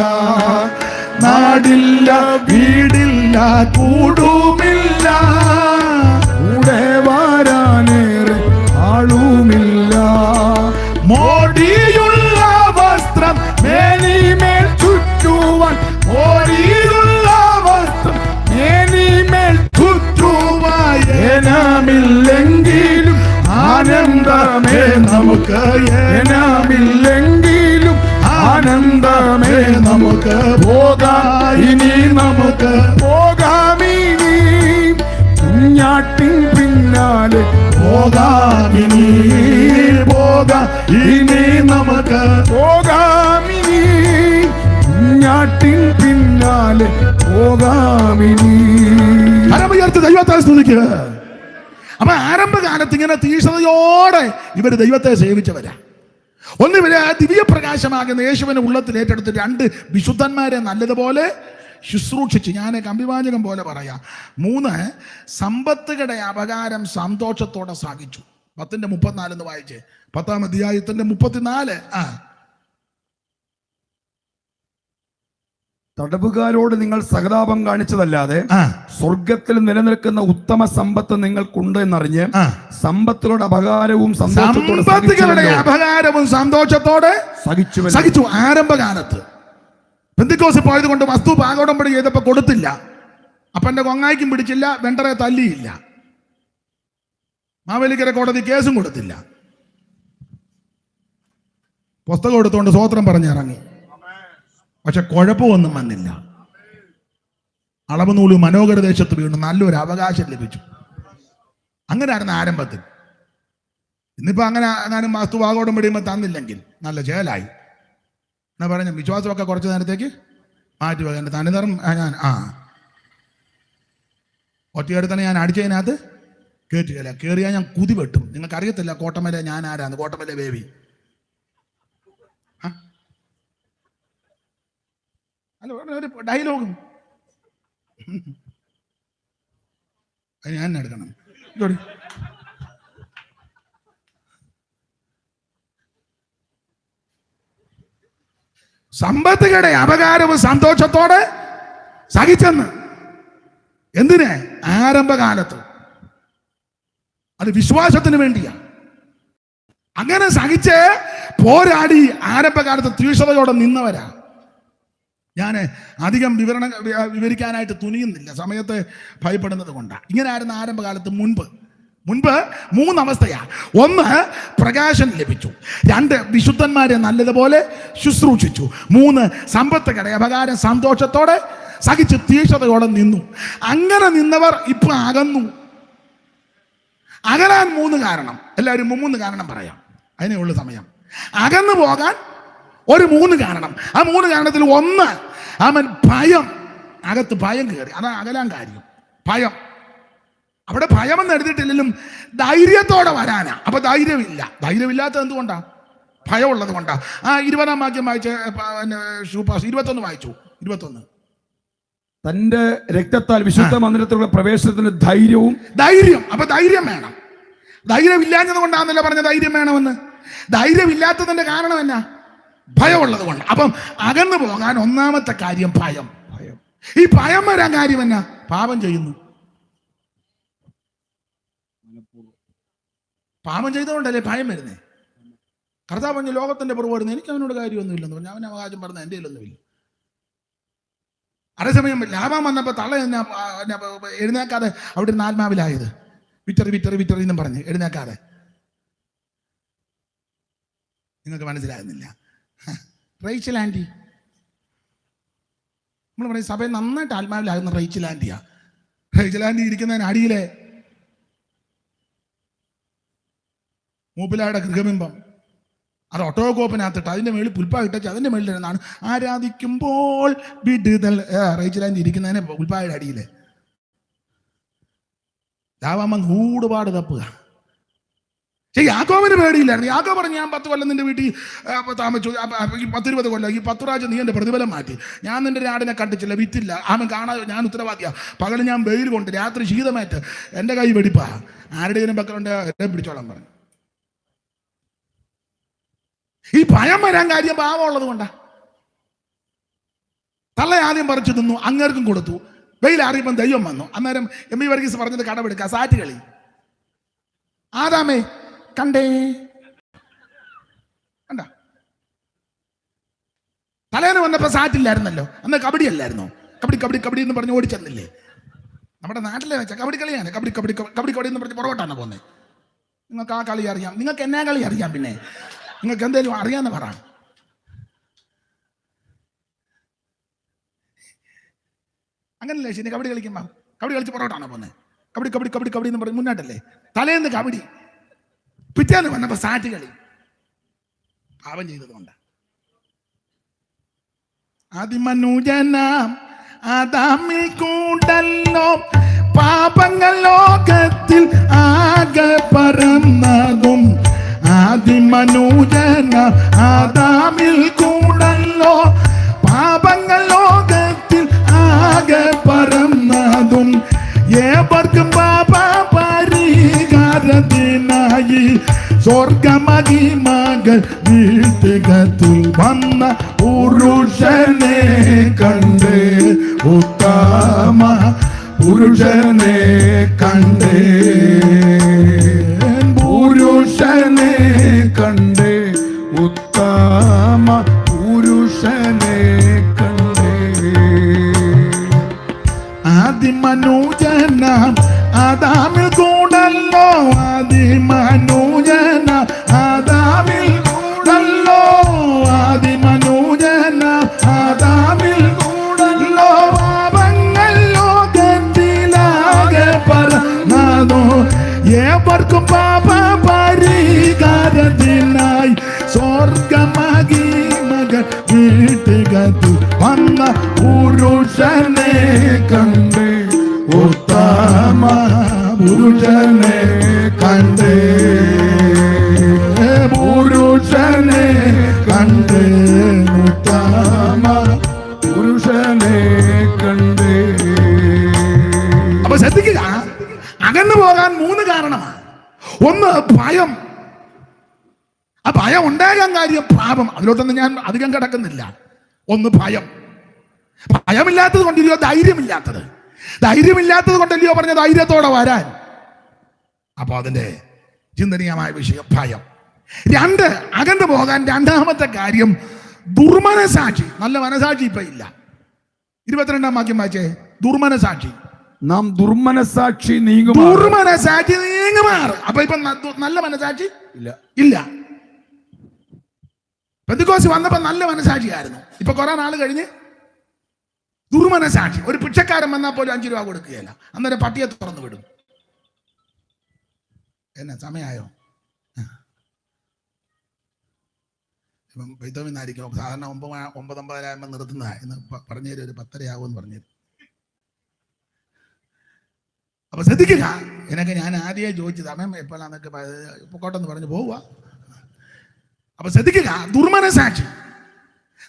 നാടില്ല, വീടില്ല, കൂടുമില്ല, കൂടെ വരാനേറെ ആളുമില്ല. മോടിയുള്ള വസ്ത്രം മേനിമേൽ ചുറ്റുവാൻ, മോടിയുള്ള വസ്ത്രം മേനിമേൽ ചുറ്റുവാൻ, ഏനാമില്ലെങ്കിലും ആനന്ദമേ നമുക്ക്, ഏനാമില്ലെങ്കിലും ആനന്ദമേ നമുക്ക്. പോകാം ഇനി നമുക്ക്, പോകാമിനി കുഞ്ഞാട്ടിൻ പിന്നാലെ, പോകാമിനി, പോകാം ഇനി നമുക്ക്, പോകാമിനി കുഞ്ഞാട്ടിൻ പിന്നാലെ, പോകാമിനി. ആരംഭയർത്ത് ദൈവത്തെ സ്തുതിക്കുക. അപ്പൊ ആരംഭകാലത്ത് ഇങ്ങനെ തീഷ്ണതയോടെ ഇവർ ദൈവത്തെ സേവിച്ചവരാ. ഒന്ന് ദിവ്യ പ്രകാശമാകുന്ന യേശുവിനെ ഉള്ളത്തിൽ ഏറ്റെടുത്ത് 2 വിശുദ്ധന്മാരെ നല്ലതുപോലെ ശുശ്രൂഷിച്ച്, ഞാൻ കമ്പിവാചകം പോലെ പറയാം. 3 സമ്പത്തുകളുടെ അപകാരം സന്തോഷത്തോടെ സാധിച്ചു. 10:34 എന്ന് വായിച്ചേ. 10-ാം അധ്യായത്തിന്റെ 34. തടവുകാരോട് നിങ്ങൾ സഹതാപം കാണിച്ചതല്ലാതെ സ്വർഗത്തിൽ നിലനിൽക്കുന്ന ഉത്തമ സമ്പത്ത് നിങ്ങൾക്കുണ്ട് എന്നറിഞ്ഞ് സമ്പത്തുകളുടെ അപകാരവും സന്തോഷത്തോടെ സഹിച്ചു. ആരംഭകാലത്ത് പെന്തിക്കോസ് പോയത് കൊണ്ട് വസ്തു പാകോടമ്പടി ചെയ്തപ്പോ കൊടുത്തില്ല. അപ്പന്റെ കൊങ്ങായ്ക്കും പിടിച്ചില്ല, വെണ്ടറെ തല്ലിയില്ല, മാവേലിക്കര കോടതി കേസും കൊടുത്തില്ല. പുസ്തകം എടുത്തുകൊണ്ട് സ്വോത്രം പറഞ്ഞിറങ്ങി. പക്ഷെ കുഴപ്പമൊന്നും വന്നില്ല. അളവുനൂല് മനോഹര ദേശത്ത് വീണു, നല്ലൊരു അവകാശം ലഭിച്ചു. അങ്ങനെയായിരുന്നു ആരംഭത്തിൽ. ഇന്നിപ്പോ അങ്ങനെ വസ്തു പാകോടം പിടിയുമ്പോൾ തന്നില്ലെങ്കിൽ നല്ല ചേലായി എന്നാ പറഞ്ഞ വിശ്വാസമൊക്കെ കുറച്ച് നേരത്തേക്ക് മാറ്റി വെക്കാൻ തനിനിറം ഞാൻ ഒറ്റയെടുത്തന്നെ ഞാൻ അടിച്ചതിനകത്ത് കയറ്റുകയില്ല. കയറിയാൽ ഞാൻ കുതി വെട്ടും. നിങ്ങൾക്ക് അറിയത്തില്ല കോട്ടമല ഞാൻ ആരാന്ന്. കോട്ടമല ബേബി. അല്ല, ഒരു ഡയലോഗും അത് ഞാൻ എടുക്കണം. സമ്പത്തുകളുടെ അപകാരവും സന്തോഷത്തോടെ സഹിച്ചെന്ന്. എന്തിന്? ആരംഭകാലത്ത്. അത് വിശ്വാസത്തിന് വേണ്ടിയാ. അങ്ങനെ സഹിച്ച് പോരാടി ആരംഭകാലത്ത് തീക്ഷണതയോടെ നിന്നവരാ. ഞാൻ അധികം വിവരിക്കാനായിട്ട് തുനിയുന്നില്ല, സമയത്ത് ഭയപ്പെടുന്നത് കൊണ്ടാണ്. ഇങ്ങനെ ആയിരുന്നു ആരംഭകാലത്ത്. മുൻപ് 3 അവസ്ഥയാ. 1 പ്രകാശം ലഭിച്ചു, 2 വിശുദ്ധന്മാരെ നല്ലതുപോലെ ശുശ്രൂഷിച്ചു, 3 സമ്പത്തുകളുടെ അപകാരം സന്തോഷത്തോടെ സഹിച്ച് തീക്ഷണതയോടെ നിന്നു. അങ്ങനെ നിന്നവർ ഇപ്പൊ അകന്നു. അകലാൻ 3 കാരണം. എല്ലാവരും 3 കാരണം പറയാം, അതിനേ ഉള്ളു സമയം. അകന്നു പോകാൻ ഒരു 3 കാരണം. ആ 3 കാരണത്തിൽ 1 അവൻ ഭയം. അകത്ത് ഭയം കയറി. അതാ അകലാൻ കാര്യം. ഭയം. അവിടെ ഭയമെന്ന് എടുത്തിട്ടില്ലെങ്കിലും ധൈര്യത്തോടെ വരാനാ. അപ്പൊ ധൈര്യമില്ല. ധൈര്യമില്ലാത്തത് എന്തുകൊണ്ടാ? ഭയം ഉള്ളത് കൊണ്ടാ. 20-ാം വാക്യം വായിച്ച 21 വായിച്ചു. 21. തന്റെ രക്തത്താൽ വിശുദ്ധ മന്ദിരത്തിലുള്ള പ്രവേശനത്തിന് ധൈര്യം. അപ്പൊ ധൈര്യം വേണം. ധൈര്യം ഇല്ലാഞ്ഞത് കൊണ്ടാണെന്നല്ല പറഞ്ഞ ധൈര്യം വേണമെന്ന്. ധൈര്യം ഇല്ലാത്തതിന്റെ കാരണം എന്നാ? ഭയമുള്ളത് കൊണ്ട്. അപ്പം അകന്നു പോകാൻ 1-ാമത്തെ കാര്യം ഭയം. ഈ ഭയം വരാൻ കാര്യം എന്നാ? പാപം ചെയ്യുന്നു. പാപം ചെയ്തുകൊണ്ടല്ലേ ഭയം വരുന്നേ. കർത്താവ് പറഞ്ഞ ലോകത്തിന്റെ പുറവ് വരുന്നത് എനിക്ക് അവനോട് കാര്യമൊന്നുമില്ലെന്ന് പറഞ്ഞു. അവൻ അവകാശം പറഞ്ഞ എൻ്റെ കയ്യിലൊന്നുമില്ല. അതേസമയം ലാഭം വന്നപ്പോൾ തള്ള എഴുന്നേക്കാതെ അവിടെ നിന്ന് ആത്മാവിലായത്. വിറ്ററി എന്നും പറഞ്ഞ് എഴുന്നേക്കാതെ. നിങ്ങൾക്ക് മനസ്സിലാകുന്നില്ല. റേച്ചൽ ആൻറ്റി, നമ്മൾ പറയും സഭയിൽ നന്നായിട്ട് ആത്മാവിലാകുന്ന റേച്ചൽ ആൻറ്റിയാ. റേച്ചൽ ആൻറ്റി ഇരിക്കുന്നതിന് അടിയിലെ മൂപ്പിലായുടെ ഗൃഹബിംബം, അത് ഒട്ടോകോപ്പിനകത്തിട്ട് അതിൻ്റെ മേളിൽ പുൽപ്പായിട്ടച്ച് അതിൻ്റെ മേളിൽ ഇരുന്നാണ് ആരാധിക്കുമ്പോൾ വിടുതൽ. റേച്ചൽ ആൻറ്റി ഇരിക്കുന്നതിന് പുൽപ്പായുടെ അടിയിലെ ലാവാമ്മ കൂടുപാട് തപ്പുക. യാക്കോബിന് പേടിയില്ലായിരുന്നു. യാക്കോബ് പറഞ്ഞു, ഞാൻ 10 കൊല്ലം നിന്റെ വീട്ടിൽ താമസിച്ചു, 10-20 കൊല്ലം, ഈ 10 പ്രാവശ്യം നീ എൻ്റെ പ്രതിഫലം മാറ്റി. ഞാൻ നിന്റെ ആടിനെ കണ്ടിച്ചില്ല, വിറ്റില്ല, അവൻ കാണാതെ ഞാൻ ഉത്തരവാദിയാ. പകൽ ഞാൻ വെയിൽ കൊണ്ട്, രാത്രി ശീതമേറ്റ് എൻ്റെ കൈ വെടിപ്പാ. ആരുടെയും പക്കലുണ്ട് എന്നെ പിടിച്ചോളാൻ പറഞ്ഞു. ഈ ഭയം വരാൻ കാര്യം പാവമുള്ളത് കൊണ്ടാ. തള്ള ആദ്യം പറിച്ചു തിന്നു, അങ്ങേർക്കും കൊടുത്തു. വെയിലാറിയപ്പം ദൈവം വന്നു. അന്നേരം എം ഇ വർഗീസ് പറഞ്ഞത് കടമെടുക്കുക, സാറ്റ് കളി. ആദാമേ കണ്ടേ കണ്ട? തലേന്ന് വന്നപ്പോ സാറ്റില്ലായിരുന്നല്ലോ. അന്ന് കബഡി അല്ലായിരുന്നോ? കബഡി എന്ന് പറഞ്ഞ് ഓടിച്ചെന്നില്ലേ? നമ്മുടെ നാട്ടിലെ വെച്ചാൽ കബഡി കളിയാണ്. കബഡി എന്ന് പറഞ്ഞ് പുറകോട്ടാണ് പോകുന്നത്. നിങ്ങൾക്ക് ആ കളി അറിയാം, നിങ്ങൾക്ക് എന്നാ കളി അറിയാം, പിന്നെ നിങ്ങൾക്ക് എന്തേലും അറിയാന്ന് പറ. അങ്ങനല്ലേ ശരി? കബഡി കളിക്കുമ്പോ കബഡി കളിച്ച് പുറകോട്ടാണ് പോകുന്നത്. കബഡി എന്ന് പറഞ്ഞ് മുന്നോട്ടല്ലേ? തലേന്ന് കബഡി, പിറ്റേന്ന് വന്നപ്പോ സാറ്റ് കളി. പാപം ചെയ്തതുകൊണ്ട് അതിമനുജനാം ആദാമിൽ കൂടല്ലോ പാപങ്ങൾ ലോകത്തിൽ ആകെ പരന്നതും. ആദിമനുജന പരിഹാരത്തിനായി സ്വർഗമഹിമകൾ വീട്ടുകത്തിൽ വന്ന പുരുഷനെ കണ്ട് ഉത്തമ പുരുഷനെ കണ്ട് പുരുഷനെ കണ്ട് ഉത്തമ പുരുഷനെ കണ്ട് ആദിമനൂജന ആദാമിൽ കൂടല്ലോ ആദിമനൂജന ആദാമിൽ കൂടല്ലോ ആദിമനൂജന ആദാമിൽ കൂടല്ലോ പാപങ്ങൾ ലോകത്തിലാകെ പറന്നതോ ഏവർക്കും പാപ പരിഹാരത്തിനായി സ്വർഗമഹിമകൾ വീട്ടുകത്തിൽ വന്ന പുരുഷനെ കണ്ട് ഉത്തമ പുരുഷനെ കണ്ട് പുരുഷനെ കണ്ട് ഉത്തമ പുരുഷനെ കണ്ട്. അപ്പൊ ശ്രദ്ധിക്കുക, അകന്നു പോകാൻ 3 കാരണമാണ്. ഒന്ന് ഭയം. ആ ഭയം ഉണ്ടാകാൻ കാര്യം പാപം. അതിലോട്ടൊന്നും ഞാൻ അധികം കിടക്കുന്നില്ല. ഒന്ന് ഭയം. ഭയമില്ലാത്തത് കൊണ്ടില്ലയോ ധൈര്യമില്ലാത്തത്. ധൈര്യമില്ലാത്തത് കൊണ്ടല്ലയോ പറഞ്ഞ ധൈര്യത്തോടെ വരാൻ. അപ്പൊ അതിന്റെ ചിന്തനീയമായ വിഷയം ഭയം. 2, അകന്നു പോകാൻ രണ്ടാമത്തെ കാര്യം ദുർമനസാക്ഷി. നല്ല മനസാക്ഷി ഇപ്പൊ ഇല്ല. 22-ാം വാക്യം വായിച്ചേ. ദുർമനസാക്ഷി. നാം ദുർമനസാക്ഷി നീങ്ങുമാർ. ദുർമനസാക്ഷി നീങ്ങുമാർ. അപ്പൊ ഇപ്പൊ നല്ല മനസാക്ഷി ഇല്ല. പെന്തക്കോസ്ത് വന്നപ്പോ നല്ല മനസാക്ഷിയായിരുന്നു. ഇപ്പൊ കുറെ നാൾ കഴിഞ്ഞ് ദുർമനസാക്ഷി. ഒരു പിച്ചക്കാരൻ വന്നാൽ പോലും 5 രൂപ കൊടുക്കുകയില്ല. അന്നേരം പട്ടിയെ തുറന്നു വിടും. എന്നാ സമയമായോ? ഇപ്പം പെയ്തോമിന്നായിരിക്കും സാധാരണ 9:50 നിർത്തുന്നതാ. ഇന്ന് പറഞ്ഞു തരും, ഒരു 10:30 ആകുമെന്ന് പറഞ്ഞു തരും. അപ്പൊ ശ്രദ്ധിക്കുക, എന്നൊക്കെ ഞാൻ ആദ്യമേ ചോദിച്ചു സമയം എപ്പോഴാന്നൊക്കെ പൊക്കോട്ടെന്ന് പറഞ്ഞു പോവുക. അപ്പൊ ശ്രദ്ധിക്കുക, ദുർമനസാക്ഷി.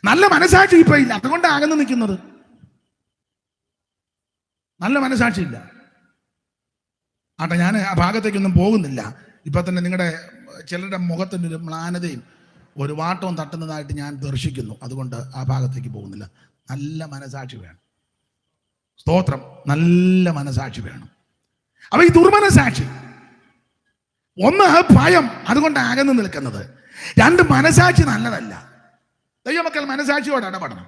നല്ല മനസാക്ഷി ഇപ്പൊ ഇല്ല. അതുകൊണ്ട് അകന്ന് നിൽക്കുന്നത്. നല്ല മനസാക്ഷി ഇല്ല. ആട്ടെ, ഞാൻ ആ ഭാഗത്തേക്കൊന്നും പോകുന്നില്ല. ഇപ്പൊ തന്നെ നിങ്ങളുടെ ചിലരുടെ മുഖത്തിൻ്റെ ഒരു മ്ലാനതയും ഒരു വാട്ടവും തട്ടുന്നതായിട്ട് ഞാൻ ദർശിക്കുന്നു. അതുകൊണ്ട് ആ ഭാഗത്തേക്ക് പോകുന്നില്ല. നല്ല മനസാക്ഷി വേണം. സ്തോത്രം. നല്ല മനസാക്ഷി വേണം. അപ്പൊ ഈ ദുർമനസാക്ഷി, ഒന്ന് ഭയം, അതുകൊണ്ട് അകന്ന് നിൽക്കുന്നത്. 2, മനസാക്ഷി നല്ലതല്ല. ദൈവമക്കൾ മനസാക്ഷിയോട് ഇടപെടണം.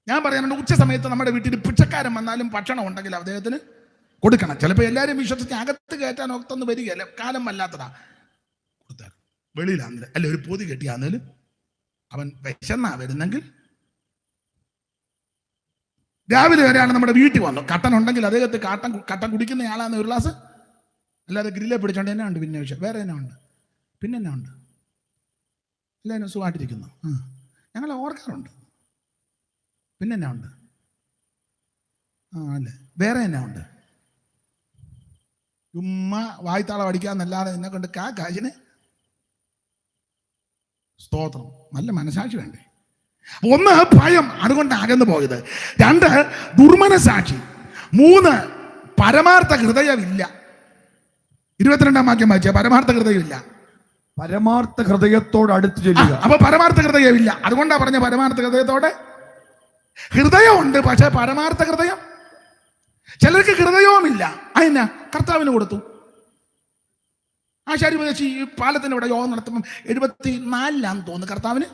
ഞാൻ പറയാനുണ്ട്, ഉച്ച സമയത്ത് നമ്മുടെ വീട്ടിൽ പിച്ചക്കാരൻ വന്നാലും ഭക്ഷണം ഉണ്ടെങ്കിൽ അദ്ദേഹത്തിന് കൊടുക്കണം. ചിലപ്പോൾ എല്ലാവരും വിശ്വസിച്ച് അകത്ത് കയറ്റാൻ ഒത്തൊന്ന് വരികയല്ല, കാലം വല്ലാത്തതാ. കൊടുത്താൽ വെളിയിലാന്നില്ല, അല്ല ഒരു പൊതി കെട്ടിയാന്നേലും അവൻ വിശന്നാ വരുന്നെങ്കിൽ. രാവിലെ വരെയാണ് നമ്മുടെ വീട്ടിൽ വന്നു, കട്ടൻ ഉണ്ടെങ്കിൽ അദ്ദേഹത്തെ കട്ടൻ കുടിക്കുന്ന ആളാന്ന് ഒരു ഗ്ലാസ്. അല്ലാതെ ഗ്രില്ലെ പിടിച്ചോണ്ട് തന്നെ ഉണ്ട്. പിന്നെ വിഷയം വേറെ എന്നാ ഉണ്ട്? പിന്നെ എന്നാ ഉണ്ട്? എല്ലാവരും സുഖമായിട്ടിരിക്കുന്നു. ഞങ്ങൾ ഓർക്കാറുണ്ട്. പിന്നെ എന്നാ ഉണ്ട്? അല്ലേ, വേറെ എന്നാ ഉണ്ട്? ചുമ്മാ വായ്ത്താളം അടിക്കാന്നല്ലാതെ എന്നെ കൊണ്ട് കാശിന്. സ്തോത്രം. നല്ല മനസാക്ഷി വേണ്ടേ? 1, ഭയം, അതുകൊണ്ട് അകന്നു പോയത്. 2, ദുർമനസാക്ഷി. 3, പരമാർത്ഥ ഹൃദയമില്ല. 22-ാം വാക്യം വായിച്ച പരമാർത്ഥ ഹൃദയമില്ല. പരമാർത്ഥ ഹൃദയത്തോട് അടുത്ത് ചെല്ലുക. അപ്പൊ പരമാർത്ഥ ഹൃദയമില്ല. അതുകൊണ്ടാ പറഞ്ഞ പരമാർത്ഥ ഹൃദയത്തോടെ. ഹൃദയമുണ്ട്, പക്ഷെ പരമാർത്ഥ ഹൃദയം. ചിലർക്ക് ഹൃദയവുമില്ല. അതിനാ കർത്താവിന് കൊടുത്തു. ആശാരി ഉപദേശി പാലത്തിന് ഇവിടെ യോഗം നടത്തുമ്പം 74-ലാന്ന് തോന്നുന്നു കർത്താവിന്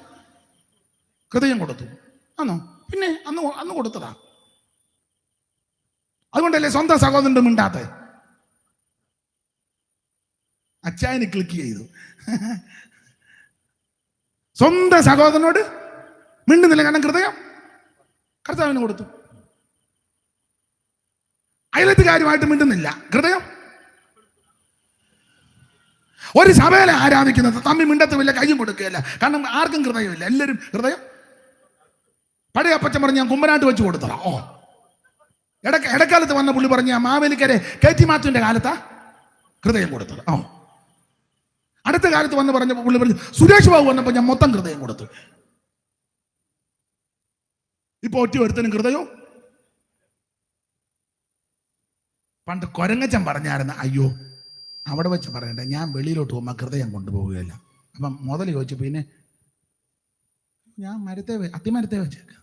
ഹൃദയം കൊടുത്തു. ആണോ? പിന്നെ അന്ന് കൊടുത്തതാ. അതുകൊണ്ടല്ലേ സ്വന്തം സഹോദരന്റെ മിണ്ടാത്ത. അച്ചായന് ക്ലിക്ക് ചെയ്തു. സ്വന്തം സഹോദരനോട് മിണ്ടുന്നില്ല, കാരണം ഹൃദയം കർത്താവിന് കൊടുത്തു. അയലത്തുകാരുമായിട്ട് മിണ്ടുന്നില്ല, ഹൃദയം. ഒരു സഭയിലെ ആരാധിക്കുന്നത് തമ്മിൽ മിണ്ടത്തുമില്ല, കയ്യും കൊടുക്കുകയില്ല, കാരണം ആർക്കും ഹൃദയമില്ല. എല്ലാവരും ഹൃദയം. പഴയ അപ്പച്ചൻ പറഞ്ഞ് ഞാൻ കുമ്പനാട്ട് വെച്ച് കൊടുത്തതാ. ഇടക്കാലത്ത് വന്ന പുള്ളി പറഞ്ഞ മാവേലിക്കരെ കയറ്റി മാത്തുവിന്റെ കാലത്താ ഹൃദയം കൊടുത്തത്. അടുത്ത കാലത്ത് വന്ന് പറഞ്ഞ പുള്ളി പറഞ്ഞു സുരേഷ് ബാബു വന്നപ്പോൾ ഞാൻ മൊത്തം ഹൃദയം കൊടുത്തു. ഇപ്പൊ ഒറ്റ ഒരുത്തനും ഹൃദയം. പണ്ട് കൊരങ്ങച്ചൻ പറഞ്ഞായിരുന്നു, അയ്യോ അവിടെ വെച്ച് പറയണ്ട, ഞാൻ വെളിയിലോട്ട് പോകുമ്പോൾ ഹൃദയം കൊണ്ടുപോവുകയില്ല. അപ്പം മുതൽ ചോദിച്ചു, പിന്നെ ഞാൻ അത്തിമരത്തെ വെച്ചേക്കാം,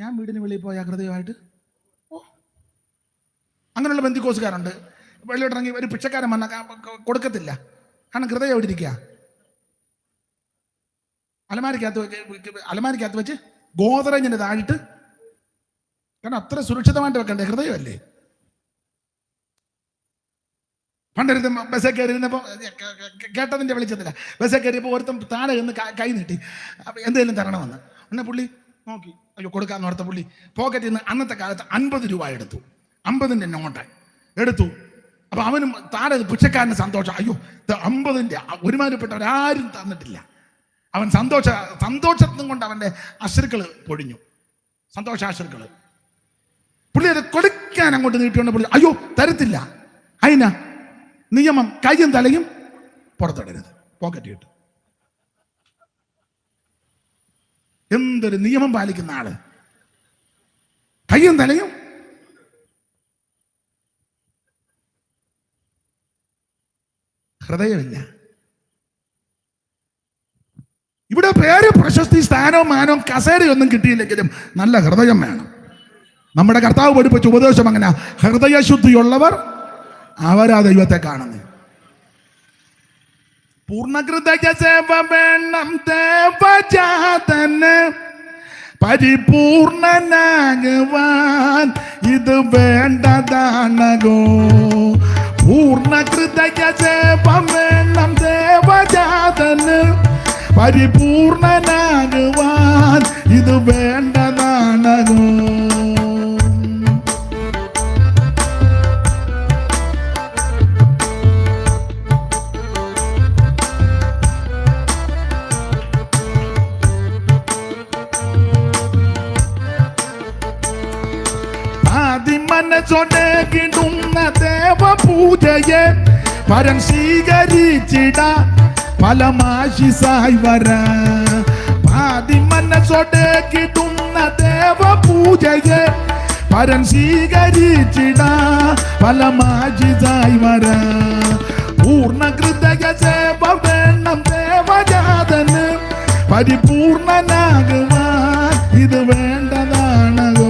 ഞാൻ വീടിന് വെളിയിൽ പോയ ഹൃദയമായിട്ട്. ഓ, അങ്ങനെയുള്ള ബന്ധിക്കോസുകാരുണ്ട്. വെളിയിലോട്ടിറങ്ങി ഒരു പിച്ചക്കാരൻ വന്നാൽ കൊടുക്കത്തില്ല, കാരണം ഹൃദയം എവിടെ ഇരിക്കുക? അലമാരിക്കകത്ത് വെച്ച് ഗോദറേജിന്റെ താഴിട്ട്, കാരണം അത്ര സുരക്ഷിതമായിട്ട് വെക്കണ്ടേ, ഹൃദയമല്ലേ. പണ്ടൊരുത്തം ബസ്സേ കയറിയിരുന്നപ്പോൾ കേട്ടതിൻ്റെ വെളിച്ചത്തില്ല, ബസ്സേ കയറിയപ്പോൾ ഒരുത്തം താഴെ നിന്ന് കൈ നീട്ടി എന്തെങ്കിലും തരണമെന്ന്. പിന്നെ പുള്ളി നോക്കി, അയ്യോ കൊടുക്കാന്ന് ഓർത്ത പുള്ളി പോക്കറ്റിൽ നിന്ന് അന്നത്തെ കാലത്ത് 50 രൂപ എടുത്തു, 50ൻ്റെ നോട്ട് എടുത്തു. അപ്പൊ അവനും താഴെ പിച്ചക്കാരന് സന്തോഷം, അയ്യോ 50ൻ്റെ ഒരുമാതിരിപ്പെട്ടവരാരും തന്നിട്ടില്ല. അവൻ സന്തോഷത്തും കൊണ്ട് അവൻ്റെ അശ്രുക്കള് പൊഴിഞ്ഞു, സന്തോഷാശ്രുക്കള്. പുള്ളി അത് കൊടുക്കാൻ അങ്ങോട്ട് നീട്ടിക്കൊണ്ട് പുള്ളി അയ്യോ തരത്തില്ല. അതിനാ നിയമം, കയ്യും തലയും പുറത്തിടരുത്, പോക്കറ്റ് ഇട്ട്. എന്തൊരു നിയമം പാലിക്കുന്ന ആള്, കയ്യും തലയും. ഹൃദയമില്ല. ഇവിടെ പേര്, പ്രശസ്തി, സ്ഥാനവും മാനവും കസേരയൊന്നും കിട്ടിയില്ലെങ്കിലും നല്ല ഹൃദയം വേണം. നമ്മുടെ കർത്താവ് പഠിപ്പിച്ച ഉപദേശം അങ്ങനെ, ഹൃദയശുദ്ധിയുള്ളവർ അവരാ ദൈവത്തെ കാണുന്നത്. പൂർണ്ണഹൃദയ സേവ വേണം ദേവജാതന്, പരിപൂർണനാകുവാൻ ഇത് വേണ്ടതാണോ. പൂർണ്ണഹൃദയ സേവ വേണം ദേവജാതന്, പരിപൂർണനാകുവാൻ ഇത് വേണ്ടതാണോ. മനസ്സോടെ കിടുന്ന ദേവപൂജയെ പരൻ സ്വീകരിച്ചിട ഫലമാശിസായി വര. മനസ്സോടെ കിടുന്ന ദേവപൂജയെ പരൻ സ്വീകരിച്ചിട ഫലമാശിസായി വര. പൂർണ്ണഹൃദയ സേവ വേണം ദേവജാതന്, പരിപൂർണനാകുവാൻ ഇത് വേണ്ടതാണോ.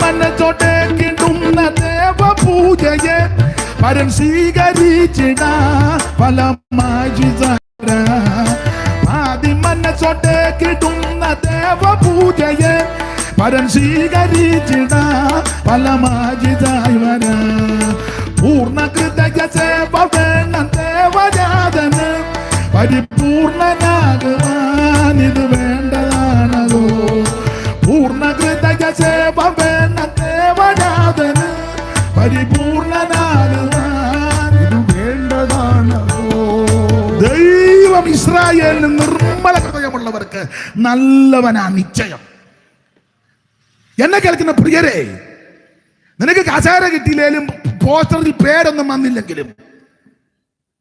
മനസ്സോടെ കിടുന്ന ദേവപൂജയെ പരൻ സ്വീകരിച്ചിട ഫലമായി. മനസ്സോടെ കിടുന്ന ദേവപൂജയെ പരൻ സ്വീകരിച്ചിട ഫലമായി വര. പൂർണ്ണഹൃദയ സേവ വേണം ദേവജാതന്, പരിപൂർണനാകുവാൻ ഇത് വേണ്ടതാണോ. പൂർണ്ണഹൃദയ സേവ വേണം ദേവജാതന്, പരിപൂർണനാകുവാൻ ഇത് വേണ്ടതാണോ. ദൈവം ഇസ്രായേലിന് നിർമ്മല ഹൃദയമുള്ളവർക്ക് നല്ലവനാ നിശ്ചയം. എന്നെ കേൾക്കുന്ന പ്രിയരെ, നിനക്ക് കസേര കിട്ടിയില്ലേലും പോസ്റ്ററിൽ പേരൊന്നും വന്നില്ലെങ്കിലും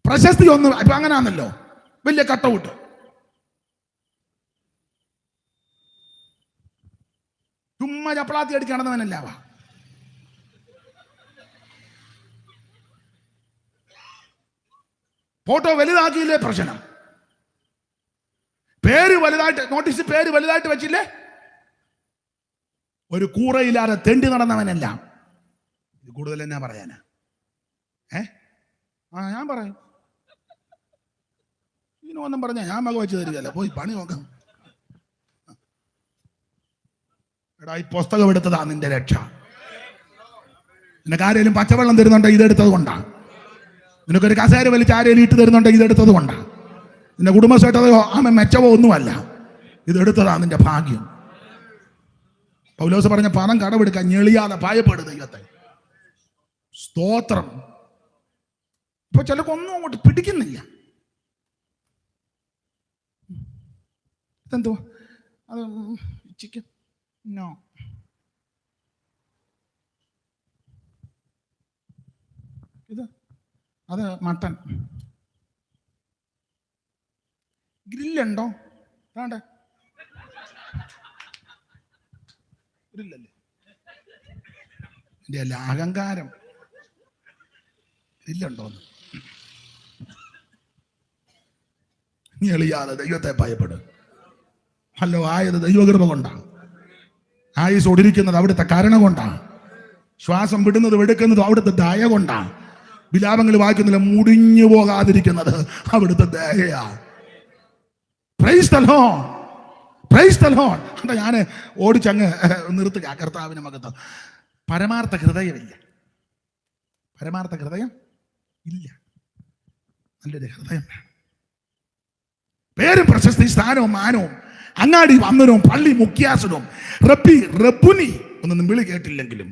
പ്രശസ്തി ഒന്നും ഇപ്പൊ അങ്ങനാണല്ലോ, വലിയ കട്ടൗട്ട്. ചുമ്മാ ചപ്പളാത്തി അടിച്ച് നടന്നവനല്ല. ഫോട്ടോ വലുതാക്കിയില്ലേ പ്രശ്നം, പേര് വലുതായിട്ട് നോട്ടീസ്, പേര് വലുതായിട്ട് വെച്ചില്ലേ. ഒരു കൂറയില്ലാതെ തെണ്ടി നടന്നവനല്ല. ഇത് കൂടുതൽ എന്നാ പറയാനാ? ഞാൻ പറയും, ഇതിനൊന്നും പറഞ്ഞാ ഞാൻ മക വെച്ച് തരികയല്ല, പോയി പണി നോക്കാം. എടാ, ഈ പുസ്തകം എടുത്തതാ നിന്റെ രക്ഷ. നിനക്ക് ആരെങ്കിലും പച്ചവെള്ളം തരുന്നുണ്ടെങ്കിൽ ഇതെടുത്തത് കൊണ്ടാണ്. നിനക്കൊരു കസേര വലിച്ച് ആരെങ്കിലും ഇട്ട് തരുന്നുണ്ടെങ്കിൽ ഇതെടുത്തത് കൊണ്ടാണ്. നിന്റെ കുടുംബശ്രേഷ്ഠതയോ മെച്ചവോ ഒന്നുമല്ല, ഇതെടുത്തതാ നിന്റെ ഭാഗ്യം. പൗലോസ് പറഞ്ഞ പണം കടമെടുക്കാൻ ഞെളിയാതെ ഭയപ്പെടും ദൈവത്തെ. സ്തോത്രം. ഇപ്പൊ ചിലക്കൊന്നും അങ്ങോട്ട് പിടിക്കുന്നില്ല. ഇതെന്തോ അത് ചിക്കൻ, നോ, ഇത് അത് മട്ടൻ. ഗ്രില്ലുണ്ടോ? വേണ്ട, ഗ്രില്ലല്ലേ? എൻ്റെ അല്ല അഹങ്കാരം. ഗ്രില്ലുണ്ടോന്ന് നീ എളിയാതെ ദൈവത്തെ ഭയപ്പെടും. ഹലോ, ആയത് ദൈവകൃപ കൊണ്ടാണ്. ആയുസ് ഒടിരിക്കുന്നത് അവിടുത്തെ കരുണ കൊണ്ടാണ്. ശ്വാസം വിടുന്നതും എടുക്കുന്നതും അവിടുത്തെ ദയ കൊണ്ടാണ്. വിലാപങ്ങൾ വായിക്കുന്നില്ല, മുടിഞ്ഞു പോകാതിരിക്കുന്നത് അവിടുത്തെ ദയയാ. Praise the Lord, praise the Lord. അതാ ഞാൻ ഓടിച്ചങ്ങ് നിർത്തുക. കർത്താവിന്റെ മകത്വം. പരമാർത്ഥ ഹൃദയമില്ല, പരമാർത്ഥ ഹൃദയം ഇല്ല. നല്ലൊരു ഹൃദയം വേണം. പേരും പ്രശസ്തി, സ്ഥാനവും മാനവും, അങ്ങാടി വന്നനവും പള്ളി മുഖ്യാസനവും റബ്ബി റബ്ബുനി ഒന്നും വിളി കേട്ടില്ലെങ്കിലും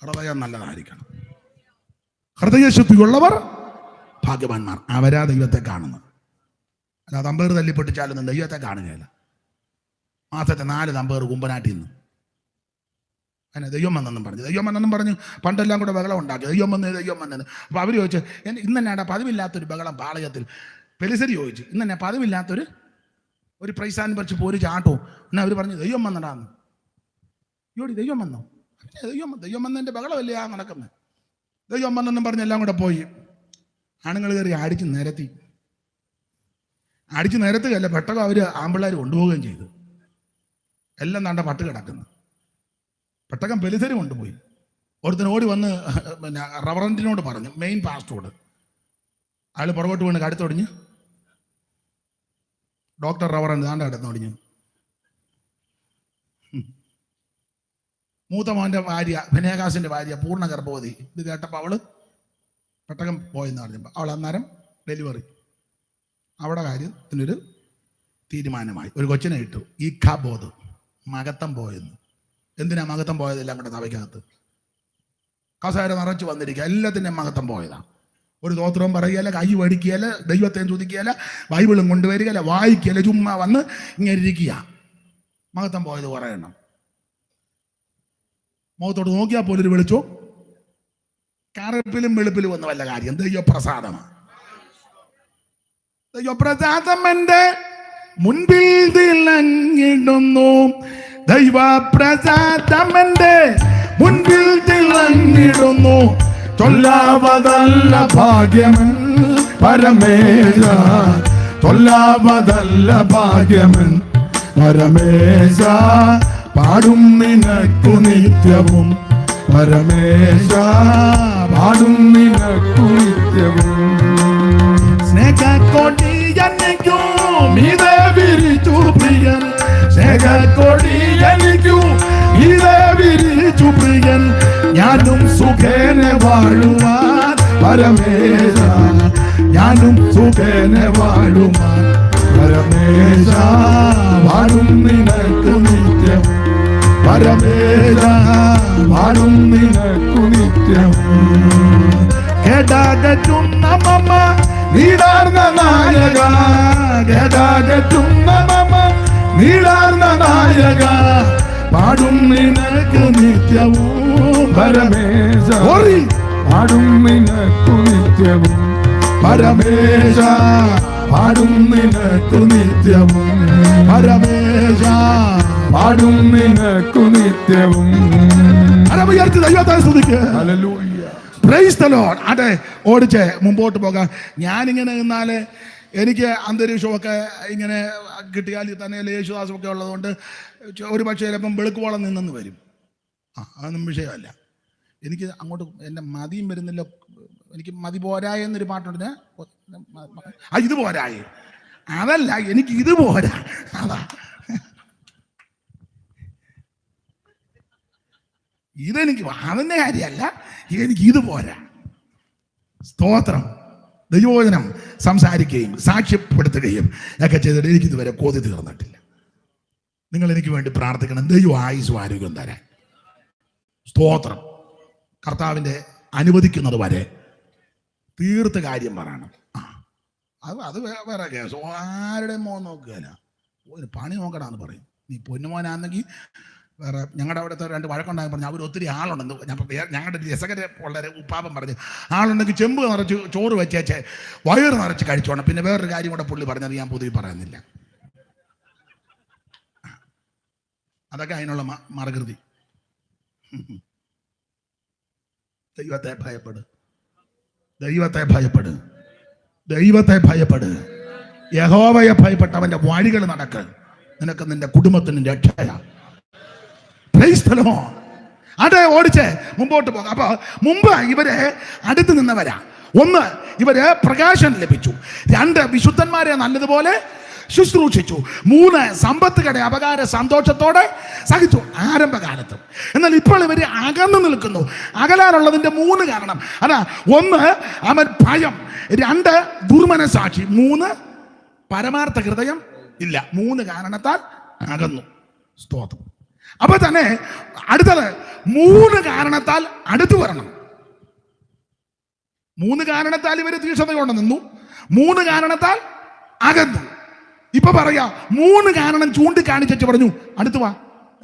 ഹൃദയം നല്ലതായിരിക്കണം. ഹൃദയശുദ്ധിയുള്ളവർ ഭാഗ്യവാന്മാർ, അവരാ ദൈവത്തെ കാണുന്നത്. അല്ലാതെ അമ്പേർ തല്ലിപ്പൊട്ടിച്ചാലൊന്നും ദൈവത്തെ കാണുകയില്ല. മാസത്തെ 4 തമ്പേർ കുമ്പനാട്ടിൽ നിന്ന് അതിനെ ദൈവം വന്നെന്നും പറഞ്ഞു പണ്ടെല്ലാം കൂടെ ബഹളം ഉണ്ടാക്കി. ദൈവം വന്നത്. അപ്പോൾ അവർ ചോദിച്ചു, ഇന്നെന്നാടാ പതിവില്ലാത്തൊരു ബഹളം പാളയത്തിൽ? പെലിസരി ചോദിച്ചു, ഇന്നെന്നാ പതിവില്ലാത്തൊരു പ്രൈസാൻ പറിച്ച് പോര് ചാട്ടോ? എന്നാൽ അവർ പറഞ്ഞു ദൈവം വന്നടാന്ന്. യോടി ദൈവം വന്നോ? ദൈവം വന്നതിൻ്റെ ബഹളമല്ലേ ആ നടക്കുന്നത്? ദൈവം വന്നെന്നും പറഞ്ഞ് എല്ലാം കൂടെ പോയി. ആണുങ്ങൾ കയറി അടിച്ച് നിരത്തുകയല്ല, പെട്ടകം അവർ ആമ്പിള്ളേർ കൊണ്ടുപോവുകയും ചെയ്തു. എല്ലാം താണ്ട പട്ട് കിടക്കുന്നു. പെട്ടകം പെലിസരി കൊണ്ടുപോയി. ഒരുത്തൻ ഓടി വന്ന് പിന്നെ റവറൻറ്റിനോട് പറഞ്ഞു, മെയിൻ പാസ്റ്റോട്. അയാൾ പുറകോട്ട് വീണ് കടുത്തൊടിഞ്ഞ്. ഡോക്ടർ റവറൻറ്റ് താണ്ട കടന്നൊടിഞ്ഞു. മൂത്ത മോൻ്റെ ഭാര്യ, ഫിനേഹാസിൻ്റെ ഭാര്യ, പൂർണ്ണ ഗർഭവതി. ഇത് കേട്ടപ്പോൾ അവള് പെട്ടകം പോയെന്ന് പറഞ്ഞപ്പോൾ അവൾ അന്നേരം ഡെലിവറി. അവിടെ കാര്യത്തിനൊരു തീരുമാനമായി. ഒരു കൊച്ചിനെ ഇട്ടു. ഈ ഖബോധ് മകത്തം പോയെന്ന്. എന്തിനാ മകത്തം പോയതെല്ലാം കൂടെ സഭയ്ക്കകത്ത്? കസേര നിറച്ച് വന്നിരിക്കുക, എല്ലാത്തിൻ്റെയും മകത്തം പോയതാണ്. ഒരു സ്തോത്രവും പറയുകയല്ല, കൈ വടിക്കുകയല്ല, ദൈവത്തെയും തുതിക്കുകയല്ല, ബൈബിളും കൊണ്ടുവരികയല്ല, വായിക്കുകയല്ല, ചുമ്മാ വന്ന് ഇങ്ങനെ ഇരിക്കുക. മകത്തം പോയത് കുറേ എണ്ണം. മുഖത്തോട്ട് നോക്കിയാൽ പോലൊരു വെളിച്ചോ, കറുപ്പിലും വെളുപ്പിലും ഒന്നും വല്ല കാര്യം. ദൈവപ്രസാദമാണ്. ദൈവപ്രസാദം എൻ്റെ മുൻപിൽ തിളങ്ങിടുന്നു. ദൈവപ്രസാദം എൻ്റെ മുൻപിൽ തിളങ്ങിടുന്നു. ചൊല്ലാവതല്ല ഭാഗ്യമൻ പരമേശ, ചൊല്ലാവതല്ല ഭാഗ്യമൻ പരമേശ. പാടും നിനക്കു നിത്യവും പരമേശ, പാടും നിനക്കു നിത്യവും. സ്നേഹക്കൊടി എനിക്കു മീതെ വിരിച്ചു പ്രിയൻ, സ്നേഹക്കൊടി എനിക്കു മീതെ വിരിച്ചു പ്രിയൻ. ഞാനും സുഖേന വാഴുവാൻ പരമേശ, ഞാനും സുഖേന വാഴുവാൻ പരമേശ. വാഴും നിനക്കു നിത്യവും പരമേശ, വാഴും നിനക്കു നിത്യവും. കേടാകറ്റുന്ന മമ നീടാർന്ന നായക, കേടാകറ്റുന്ന മമ നീടാർന്ന നായക. പാടും നിനക്കു നിത്യവും പരമേശ, പാടും നിനക്കു നിത്യവും പരമേശ. പാടും നിനക്കു നിത്യവും പരമേശ, പാടും നിനക്കു നിത്യവും. ഉയർത്തി ദൈവത്തെ സ്തുതിക്ക്. ഹല്ലേലൂയ. Price the Lord. അതെ, ഓടിച്ച് മുമ്പോട്ട് പോകാം. ഞാനിങ്ങനെ നിന്നാൽ എനിക്ക് അന്തരീക്ഷമൊക്കെ ഇങ്ങനെ കിട്ടിയാൽ തന്നെ യേശുദാസമൊക്കെ ഉള്ളതുകൊണ്ട് ഒരു പക്ഷേ ചിലപ്പം വെളുക്കുവോളം നിന്നെന്ന് വരും. അതൊന്നും വിഷയമല്ല. എനിക്ക് അങ്ങോട്ട് എൻ്റെ മതിയും വരുന്നില്ല. എനിക്ക് മതി പോരായ എന്നൊരു പാട്ടുണ്ട്. ഇത് പോരായേ, അതല്ല, എനിക്ക് ഇത് പോരാ. അതാ, ഇതെനിക്ക് അതിൻ്റെ കാര്യമല്ല, എനിക്ക് ഇത് പോരാ. സ്തോത്രം. ദൈവവചനം സംസാരിക്കുകയും സാക്ഷ്യപ്പെടുത്തുകയും ഒക്കെ ചെയ്തിട്ട് എനിക്കിതുവരെ കൊതി തീർന്നിട്ടില്ല. നിങ്ങൾ എനിക്ക് വേണ്ടി പ്രാർത്ഥിക്കണം. ദൈവം ആയുസ്സും ആരോഗ്യം തരാൻ. സ്തോത്രം. കർത്താവിൻ്റെ അനുവദിക്കുന്നത് വരെ തീർത്ത കാര്യം പറയണം. അത് വേറെ കേസ്. ആരുടെയും മോൻ നോക്കുകയല്ല, ഒരു പണി നോക്കടാന്ന് പറയും. നീ പൊന്നുമോനാണെങ്കിൽ വേറെ ഞങ്ങളുടെ അവിടുത്തെ 2 വഴക്കുണ്ടായി പറഞ്ഞു അവർ ഒത്തിരി ആളുണ്ടെന്ന്. ഞങ്ങളുടെ രസകര വളരെ ഉപ്പാപം പറഞ്ഞു ആളുണ്ടെങ്കിൽ ചെമ്പ് നിറച്ച് ചോറ് വെച്ചേച്ചേ വയറ് നിറച്ച് കഴിച്ചോണം. പിന്നെ വേറൊരു കാര്യം കൂടെ പുള്ളി പറഞ്ഞത് ഞാൻ പൊതുവെ പറയുന്നില്ല. അതൊക്കെ അതിനുള്ള മറുകൃതി. ദൈവത്തെ ഭയപ്പെട്, ദൈവത്തെ ഭയപ്പെട്, ദൈവത്തെ ഭയപ്പെട്. യഹോവയെ ഭയപ്പെട്ട് അവന്റെ വഴികൾ നടക്ക്. നിനക്ക് നിന്റെ കുടുംബത്തിന് രക്ഷയാ. അതെ, ഓടിച്ച് മുമ്പോട്ട് പോകാം. അപ്പൊ മുമ്പ് ഇവരെ അടുത്ത് നിന്നവരാ. 1 ഇവര് പ്രകാശം ലഭിച്ചു. 2 വിശുദ്ധന്മാരെ നല്ലതുപോലെ ശുശ്രൂഷിച്ചു. 3 സമ്പത്തുകളുടെ അപകാര സന്തോഷത്തോടെ സഹിച്ചു ആരംഭകാലത്തും. എന്നാൽ ഇപ്പോൾ ഇവര് അകന്നു നിൽക്കുന്നു. അകലാനുള്ളതിന്റെ 3 കാരണം അതാ. 1 അവൻ ഭയം, 2 ദുർമനസാക്ഷി, 3 പരമാർത്ഥ ഹൃദയം ഇല്ല. 3 കാരണത്താൽ അകന്നു. സ്തോത്രം. അപ്പൊ തന്നെ അടുത്തത് 3 കാരണത്താൽ അടുത്തു വരണം. 3 കാരണത്താൽ ഇവര് തീക്ഷ്ണതയോടെ നിന്നു, 3 കാരണത്താൽ അകന്നു. ഇപ്പൊ പറയാ 3 കാരണം ചൂണ്ടിക്കാണിച്ചു പറഞ്ഞു അടുത്തു വാ.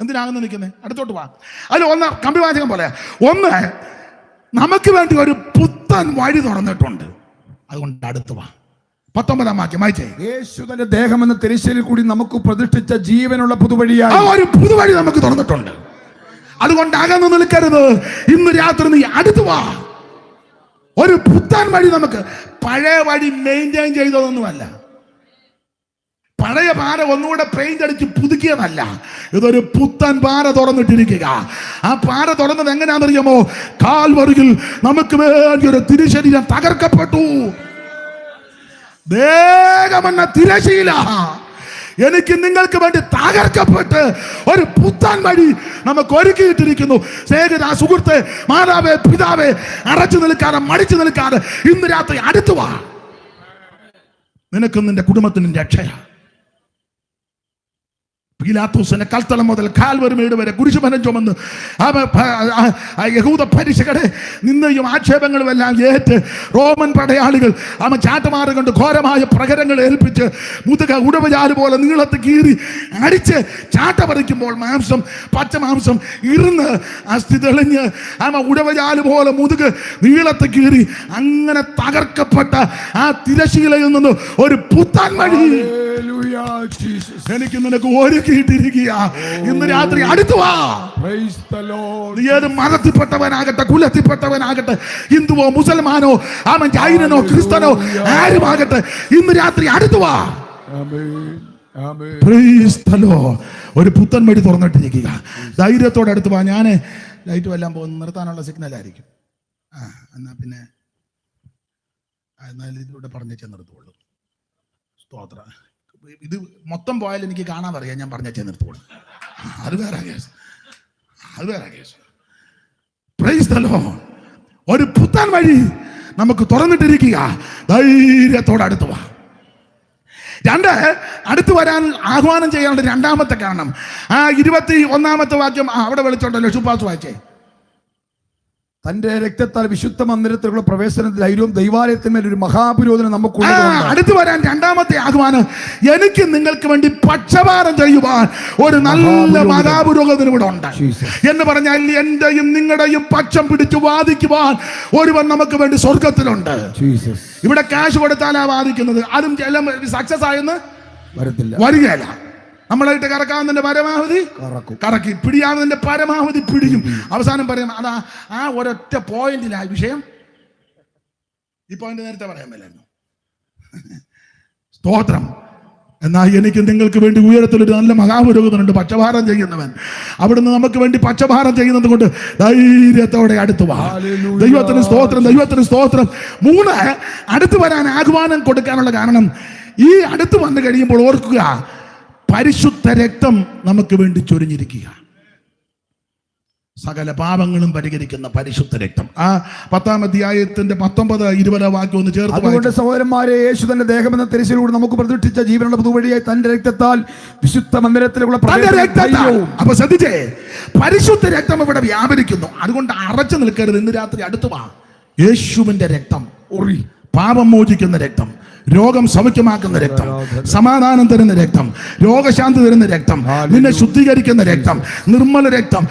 എന്തിനാകുന്നു നിൽക്കുന്നത്? അടുത്തോട്ട് വാ. അതിൽ 1 കമ്പിവാചകം പോലെ 1 നമുക്ക് വേണ്ടി ഒരു പുത്തൻ വഴി തുറന്നിട്ടുണ്ട്, അതുകൊണ്ട് അടുത്തു വാ. 19-ാം വാക്യം വായിച്ചേ. യേശു തന്റെ ദേഹം എന്ന തിരശ്ശീലയിൽ കൂടി നമുക്ക് പ്രതിഷ്ഠിച്ച ജീവനുള്ള പുതുവഴിയായി ഒരു പുതുവഴി നമുക്ക് തുറന്നിട്ടുണ്ട്. അതുകൊണ്ട് അകന്നു നിൽക്കരുത്. ഇന്ന് രാത്രി നീ അടുത്തു വാ. ഒരു പുത്തൻ വഴി നമുക്ക്. പഴയ വഴി മെയിൻറ്റെയിൻ ചെയ്തതൊന്നുമല്ല. പഴയ പാറ ഒന്നുകൂടെ പെയിന്റ് അടിച്ച് പുതുക്കിയതല്ല. ഇതൊരു പുത്തൻ പാറ തുറന്നിട്ടിരിക്കുക. ആ പാറ തുറന്നത് എങ്ങനെയാണെന്നറിയാമോ? കാൽവരിയിൽ നമുക്ക് വേണ്ടി ഒരു തിരുശരീരം തകർക്കപ്പെട്ടു. ദേഹമെന്ന തിരശീല എനിക്ക് നിങ്ങൾക്ക് വേണ്ടി തകർക്കപ്പെട്ട് ഒരു പുത്തൻ വഴി നമുക്ക് ഒരുക്കിയിട്ടിരിക്കുന്നു. സ്നേഹിത, സുഹൃത്ത്, മാതാവേ, പിതാവേ, അടച്ചു നിൽക്കാതെ മടിച്ചു നിൽക്കാതെ ഇന്ന് രാത്രി അടുത്തു വാ. നിനക്കും നിന്റെ കുടുംബത്തിനും രക്ഷയാ. പീലാത്തോസിന്റെ കൽത്തളം മുതൽ കാൽവരി മേട് വരെ കുരിശുമരം ചുമന്ന് യഹൂദ പരീക്ഷകളെ നിന്നയും ആക്ഷേപങ്ങളും എല്ലാം ഏറ്റ് റോമൻ പടയാളികൾ ചാട്ടമാറ് കൊണ്ട് ഘോരമായ പ്രഹരങ്ങൾ ഏൽപ്പിച്ച് മുതുക ഉടവചാല് പോലെ നീളത്ത് കീറി അടിച്ച് ചാട്ട പറിക്കുമ്പോൾ മാംസം, പച്ച മാംസം ഇരുന്ന് അസ്ഥി തെളിഞ്ഞ് ഉടവചാല് പോലെ മുതുക് നീളത്ത് കീറി അങ്ങനെ തകർക്കപ്പെട്ട ആ തിരശീലയിൽ നിന്ന് ഒരു പുത്തൻ വഴി എനിക്ക് നിനക്ക് ഒരുക്കിയിട്ടിരിക്കുക. ഇന്ന് രാത്രി അടുത്തു വാ. നീ ഏത് മതത്തിൽപ്പെട്ടവനാകട്ടെ, കുലത്തിൽപ്പെട്ടവനാകട്ടെ, ഹിന്ദുവോ മുസൽമാനോ അവൻ ജൈനനോ ക്രിസ്തനോ ആരുമാകട്ടെ, ഇന്ന് രാത്രി അടുത്തു വാ. ഒരു പുത്തൻ വഴി തുറന്നിട്ടിരിക്കുക. ധൈര്യത്തോടെ അടുത്ത് വാ. ഞാൻ ലൈറ്റ് വല്ലാൻ പോകുന്നു, നിർത്താനുള്ള സിഗ്നൽ ആയിരിക്കും. എന്നാ പിന്നെ എന്നാൽ ഇതിലൂടെ പറഞ്ഞേച്ചേ നിർത്തുള്ളൂ. സ്തോത്ര. ഇത് മൊത്തം പോയാലും എനിക്ക് കാണാൻ അറിയാം, ഞാൻ പറഞ്ഞേച്ചേ നിർത്തുള്ളൂ. അത് വേറെ കേസ്, അത് വേറെ കേസ്. Price the Lord. ഒരു പുത്തൻ വഴി നമുക്ക് തുറന്നിട്ടിരിക്കുക. ധൈര്യത്തോടെ അടുത്ത് വാ. 2 അടുത്ത് വരാൻ ആഹ്വാനം ചെയ്യാനുള്ള 2ാമത്തെ കാരണം 21-ാമത്തെ വാക്യം അവിടെ വിളിച്ചോണ്ടല്ലോ. ശുപാസ് വായിച്ചേ. തന്റെ രക്തത്താൽ വിശുദ്ധ മന്ദിരത്തിലുള്ള പ്രവേശനത്തിൽ ധൈര്യവും ദൈവാലയത്തിന്മേൽ ഒരു മഹാപുരോധനം നമുക്ക് അടുത്ത് വരാൻ 2ാമത്തെ ആഹ്വാനം. എനിക്ക് നിങ്ങൾക്ക് വേണ്ടി പക്ഷപാതം ചെയ്യുവാൻ ഒരു നല്ല മഹാപുരോഹിതൻ ഇവിടെ ഉണ്ട് എന്ന് പറഞ്ഞാൽ എന്റെയും നിങ്ങളുടെയും പക്ഷം പിടിച്ചു വാദിക്കുവാൻ ഒരുവൻ നമുക്ക് വേണ്ടി സ്വർഗത്തിലുണ്ട്. ഇവിടെ കാശ് കൊടുത്താലാ വാദിക്കുന്നത്. അതും സക്സസ് ആയെന്ന് വരികയല്ല. നമ്മളായിട്ട് കറക്കാവുന്നതിന്റെ പരമാവധി കറക്കി, പിടിയാവുന്നതിന്റെ പരമാവധി പിടിയും. അവസാനം പറയും അതാ ആ ഒരൊറ്റ പോയിന്റിലാ വിഷയം. ഈ പോയിന്റ് നേരത്തെ പറയാൻ മേലായിരുന്നു. സ്തോത്രം. എന്നാൽ എനിക്ക് നിങ്ങൾക്ക് വേണ്ടി ഉയരത്തിലൊരു നല്ല മഹാപുരോഹിതനുണ്ട്, പക്ഷപാതം ചെയ്യുന്നവൻ. അവിടുന്ന് നമുക്ക് വേണ്ടി പക്ഷപാതം ചെയ്യുന്നത് കൊണ്ട് ധൈര്യത്തോടെ അടുത്തു വാ. ദൈവത്തിന് സ്തോത്രം, ദൈവത്തിന് സ്തോത്രം. 3 അടുത്ത് വരാൻ ആഹ്വാനം കൊടുക്കാനുള്ള കാരണം, ഈ അടുത്ത് വന്നു കഴിയുമ്പോൾ ഓർക്കുക, പരിശുദ്ധ രക്തം നമുക്ക് വേണ്ടി ചൊരിഞ്ഞിരിക്കുക. സകല പാപങ്ങളും പരിഹരിക്കുന്ന പരിശുദ്ധ രക്തം. ആ 10-ാം അധ്യായത്തിന്റെ 19-20 വാക്യം ഒന്ന് ചേർത്ത്. അതുകൊണ്ട് സഹോദരന്മാരെ, യേശു തന്റെ ദേഹമെന്ന തിരശ്ശീലയിലൂടെ നമുക്ക് പ്രതിഷ്ഠിച്ച ജീവനുള്ള പുതുവഴിയായി തന്റെ രക്തത്താൽ വിശുദ്ധ മന്ദിരത്തിലുള്ള അപ്പൊ ശ്രദ്ധിച്ചേ, പരിശുദ്ധ രക്തം ഇവിടെ വ്യാപരിക്കുന്നു. അതുകൊണ്ട് അറച്ചു നിൽക്കരുത്. ഇന്ന് രാത്രി അടുത്തു വാ. യേശുവിന്റെ രക്തം, പാപം മോചിക്കുന്ന രക്തം, രോഗം സൗഖ്യമാക്കുന്ന രക്തം, സമാധാനം തരുന്ന രക്തം, രോഗശാന്തി തരുന്ന രക്തം, നിന്നെ ശുദ്ധീകരിക്കുന്ന രക്തം, നിർമ്മല രക്തം,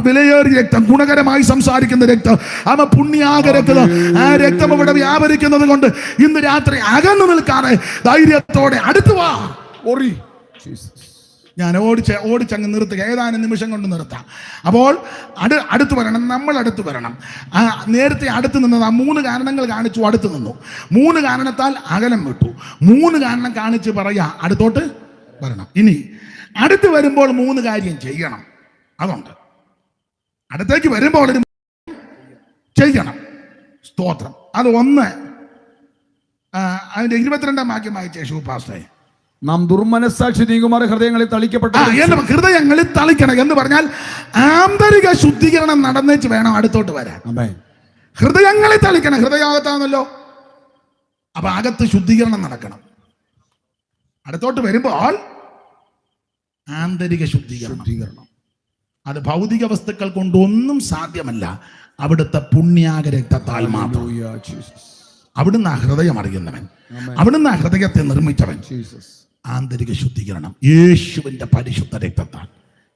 വിലയേറിയ രക്തം, ഗുണകരമായി സംസാരിക്കുന്ന രക്തം, അവ പുണ്യാക രക്തം. ആ രക്തം ഇവിടെ വ്യാപരിക്കുന്നത് കൊണ്ട് ഇന്ന് രാത്രി അകന്നു നിൽക്കാതെ ധൈര്യത്തോടെ അടുത്തു വാ. ഞാൻ ഓടിച്ചങ്ങ് നിർത്തുക, ഏതാനും നിമിഷം കൊണ്ട് നിർത്താം. അപ്പോൾ അടുത്ത് വരണം, നമ്മൾ അടുത്ത് വരണം. നേരത്തെ അടുത്ത് നിന്നത് ആ 3 കാരണങ്ങൾ കാണിച്ചു, അടുത്ത് നിന്നു. 3 കാരണത്താൽ അകലം വിട്ടു. 3 കാരണം കാണിച്ച് പറയാ അടുത്തോട്ട് വരണം. ഇനി അടുത്ത് വരുമ്പോൾ 3 കാര്യം ചെയ്യണം. അതുണ്ട്, അടുത്തേക്ക് വരുമ്പോൾ ചെയ്യണം. സ്തോത്രം. അത് ഒന്ന്, അതിന്റെ 22-ാം വാക്യം വായിച്ചേ ശുപാസ്റ്റേ. നാം ദുർമനസ്സാക്ഷി നീങ്ങുമാറ് ഹൃദയങ്ങളിൽ തളിക്കപ്പെട്ട ഹൃദയങ്ങളിൽ തളിക്കണം എന്ന് പറഞ്ഞാൽ ആന്തരിക ശുദ്ധീകരണം നടന്നേച്ച് വേണം അടുത്തോട്ട് വരാൻ. ഹൃദയങ്ങളിൽ തളിക്കണം. ഹൃദയാകത്താണല്ലോ, അപ്പൊ അകത്ത് ശുദ്ധീകരണം നടക്കണം. അടുത്തോട്ട് വരുമ്പോൾ ആന്തരിക ശുദ്ധീകരണം. അത് ഭൗതിക വസ്തുക്കൾ കൊണ്ടൊന്നും സാധ്യമല്ല, അവിടുത്തെ പുണ്യാക രക്തത്താൽ മാത്രം. അവിടുന്ന് ആ ഹൃദയം അറിയുന്നവൻ, അവിടുന്ന് ആ ഹൃദയത്തെ നിർമ്മിച്ചവൻ. ആന്തരിക ശുദ്ധീകരണം യേശുവിൻ്റെ പരിശുദ്ധ രക്തത്താൽ.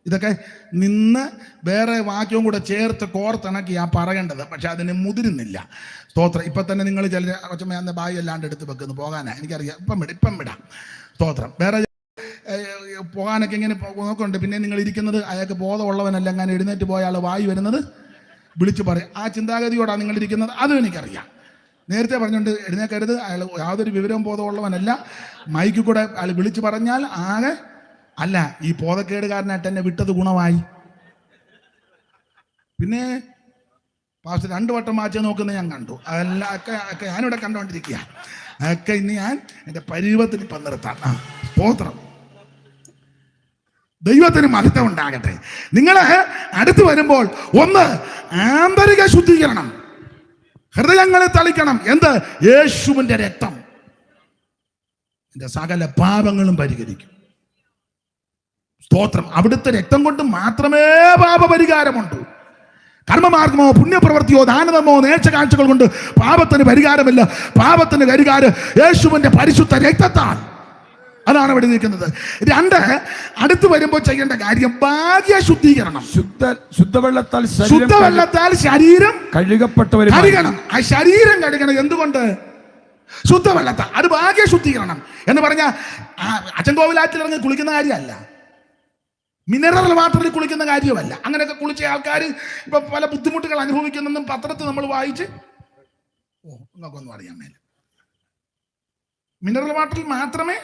ഇതൊക്കെ നിന്ന് വേറെ വാക്യവും കൂടെ ചേർത്ത് കോർത്തിണക്കി ഞാൻ പറയേണ്ടത്, പക്ഷെ അതിന് മുതിരുന്നില്ല. സ്തോത്രം. ഇപ്പം തന്നെ നിങ്ങൾ ചില കൊച്ചമ്മ ബായി അല്ലാണ്ട് എടുത്ത് വെക്കുന്നു പോകാനാ, എനിക്കറിയാം. ഇപ്പം വിടാം. സ്തോത്രം. വേറെ പോകാനൊക്കെ ഇങ്ങനെ നോക്കുന്നുണ്ട്. പിന്നെ നിങ്ങൾ ഇരിക്കുന്നത് അയാൾക്ക് ബോധമുള്ളവനല്ല, അങ്ങനെ എഴുന്നേറ്റ് പോയ ആൾ വായി വരുന്നത് വിളിച്ചു പറയും. ആ ചിന്താഗതിയോടാണ് നിങ്ങളിരിക്കുന്നത്, അതും എനിക്കറിയാം. നേരത്തെ പറഞ്ഞുകൊണ്ട് എഴുന്നേക്കരുത്, അയാൾ യാതൊരു വിവരവും ബോധമുള്ളവനല്ല. മൈക്കിൽ കൂടെ അയാൾ വിളിച്ചു പറഞ്ഞാൽ ആകെ അല്ല, ഈ ബോധക്കേടുകാരനായിട്ട് എന്നെ വിട്ടത് ഗുണമായി. പിന്നെ പാസ്റ്റർ 2 വട്ടം മാറ്റി നോക്കുന്നത് ഞാൻ കണ്ടു. അതെല്ലാം ഒക്കെ ഞാനിവിടെ കണ്ടുകൊണ്ടിരിക്കുക. ഒക്കെ ഇന്ന് ഞാൻ എൻ്റെ പരുവത്തിന് ഇപ്പം നിർത്താം. സ്തോത്രം. ദൈവത്തിന് മഹത്വം ഉണ്ടാകട്ടെ. നിങ്ങൾ അടുത്ത് വരുമ്പോൾ ഒന്ന്, ആന്തരിക ശുദ്ധീകരണം, ഹൃദയങ്ങളെ തളിക്കണം. എന്ത്? യേശുവിൻ്റെ രക്തം എൻ്റെ സകല പാപങ്ങളും പരിഹരിക്കും. സ്തോത്രം. അവിടുത്തെ രക്തം കൊണ്ട് മാത്രമേ പാപപരിഹാരമുണ്ട്. കർമ്മമാർഗമോ പുണ്യപ്രവൃത്തിയോ ദാനധർമ്മോ നേർച്ചകാഴ്ചകൾ കൊണ്ട് പാപത്തിന് പരിഹാരമില്ല. പാപത്തിന് പരിഹാരം യേശുവിൻ്റെ പരിശുദ്ധ രക്തത്താൽ. അതാണ് ഇവിടെ നിൽക്കുന്നത്. 2, അടുത്ത് വരുമ്പോൾ ചെയ്യേണ്ട കാര്യം ഭാഗ്യ ശുദ്ധീകരണം. ശുദ്ധവെള്ളത്താൽ ശരീരം കഴുകണം. ആ ശരീരം കഴുകണം. എന്തുകൊണ്ട്? ശുദ്ധവെള്ളത്താൽ. അത് ഭാഗ്യ ശുദ്ധീകരണം എന്ന് പറഞ്ഞാൽ അച്ഛൻ കോവിലാറ്റിൽ ഇറങ്ങി കുളിക്കുന്ന കാര്യമല്ല, മിനറൽ വാട്ടറിൽ കുളിക്കുന്ന കാര്യമല്ല. അങ്ങനെയൊക്കെ കുളിച്ച ആൾക്കാർ ഇപ്പൊ പല ബുദ്ധിമുട്ടുകൾ അനുഭവിക്കുന്നെന്നും പത്രത്തിൽ നമ്മൾ വായിച്ച് നിങ്ങൾക്കൊന്നും അറിയാൻ മേല. മിനറൽ വാട്ടറിൽ മാത്രമേ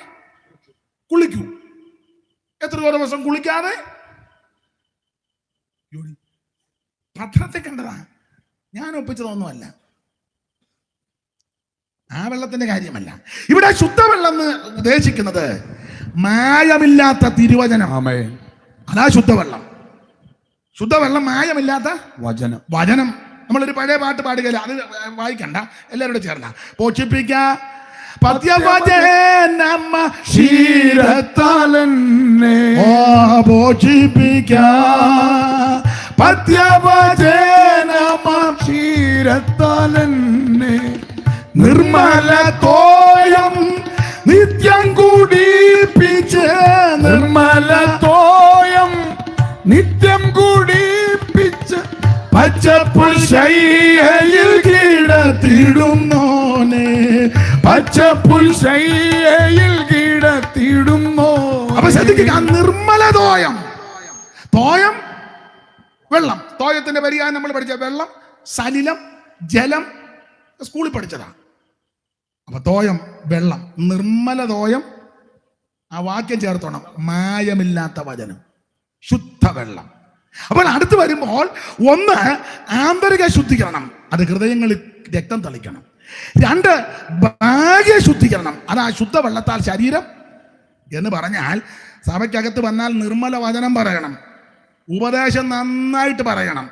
കുളിക്കൂ. എത്രയോ ദിവസം കുളിക്കാതെ പത്രത്തെ കണ്ടതാ, ഞാൻ ഒപ്പിച്ചതൊന്നുമല്ല. ആ വെള്ളത്തിന്റെ കാര്യമല്ല ഇവിടെ. ശുദ്ധവെള്ളം എന്ന് ഉദ്ദേശിക്കുന്നത് മായമില്ലാത്ത തിരുവചനം. അതാ ശുദ്ധവെള്ളം. ശുദ്ധവെള്ളം മായമില്ലാത്ത വചനം. നമ്മളൊരു പഴയ പാട്ട് പാടുകയില്ല, അത് വായിക്കണ്ട, എല്ലാവരോടും ചേർന്ന പോഷിപ്പിക്ക പത്യവചനമ ക്ഷീരത്താലെന്നെ പോഷിപ്പിക്ക പത്യവചനമ ക്ഷീരത്താലെന്നെ നിർമ്മല തോയം നിത്യം കുടിപ്പിച്ച് നിർമ്മല തോയം നിത്യം കുടിപ്പിച്ച് പച്ചപ്പുൽശയ്യയിൽ കിടത്തിടുന്നോനെ പച്ചപ്പുൽശയ്യയിൽ കിടത്തിടുന്നോ. അപ്പൊ ശ്രദ്ധിക്കുക, നിർമ്മല തോയം. തോയം വെള്ളം. തോയത്തിന്റെ പരിഹാരം നമ്മൾ പഠിച്ച വെള്ളം, സലിലം, ജലം സ്കൂളിൽ പഠിച്ചതാ. അപ്പൊ തോയം വെള്ളം, നിർമ്മല തോയം. ആ വാക്യം ചേർത്തോണം, മായമില്ലാത്ത വചനം, ശുദ്ധവെള്ളം. അപ്പോൾ അടുത്ത് വരുമ്പോൾ ഒന്ന്, ആന്തരിക ശുദ്ധീകരണം, അത് ഹൃദയങ്ങളിൽ രക്തം തളിക്കണം. 2, ഭാഗ്യ ശുദ്ധീകരണം, അത് ആ ശുദ്ധവെള്ളത്താൽ ശരീരം എന്ന് പറഞ്ഞാൽ സഭയ്ക്കകത്ത് വന്നാൽ നിർമ്മല വചനം പറയണം, ഉപദേശം നന്നായിട്ട് പറയണം.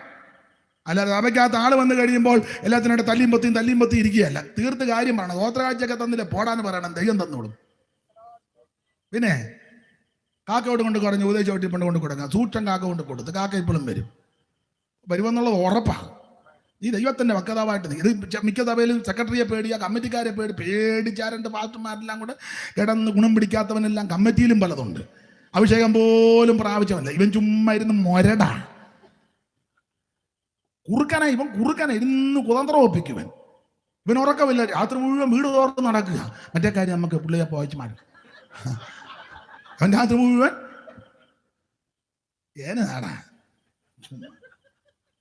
അല്ലാതെ സഭയ്ക്കകത്ത് ആള് വന്നു കഴിയുമ്പോൾ എല്ലാത്തിനായിട്ട് തല്ലിയും പൊത്തി ഇരിക്കുകയല്ല. തീർത്ത് കാര്യം പറയണം. ഗോത്രകാഴ്ചയൊക്കെ തന്നില്ല, പോടാന്ന് പറയണം, ദൈവം തന്നോളും. പിന്നെ കാക്കയോട് കൊണ്ട് കുറഞ്ഞ് ഉപദേശിച്ചോട്ടി കൊണ്ട് കൊടുക്കാം, സൂക്ഷം കാക്ക കൊണ്ട് കൊടുത്ത് കാക്ക ഇപ്പോഴും വരുമെന്നുള്ളത് ഉറപ്പാണ്. നീ ദൈവത്തിന്റെ വക്താവായിട്ട് നീ ഇത് മിക്ക സഭയിലും സെക്രട്ടറിയെ പേടിയാ, കമ്മിറ്റിക്കാരെ പേടിച്ചാരണ്ട് പാസ്റ്റർമാരെല്ലാം കൂടെ കിടന്ന് ഗുണം പിടിക്കാത്തവനെല്ലാം കമ്മിറ്റിയിലും പലതുണ്ട്. അഭിഷേകം പോലും പ്രാപിച്ചവല്ല. ഇവൻ ചുമ്മാ ഇരുന്ന് മൊരടാ കുറുക്കനെ ഇരുന്ന് കുതന്ത്രം ഒപ്പിക്കുവൻ. ഇവൻ ഉറക്കമില്ല, രാത്രി മുഴുവൻ വീട് തോർത്ത് നടക്കുക. മറ്റേ കാര്യം നമുക്ക് പിള്ളയെ പോയിച്ച് മാറ്റും. അവൻ രാത്രി മുഴുവൻ ഏനാടാ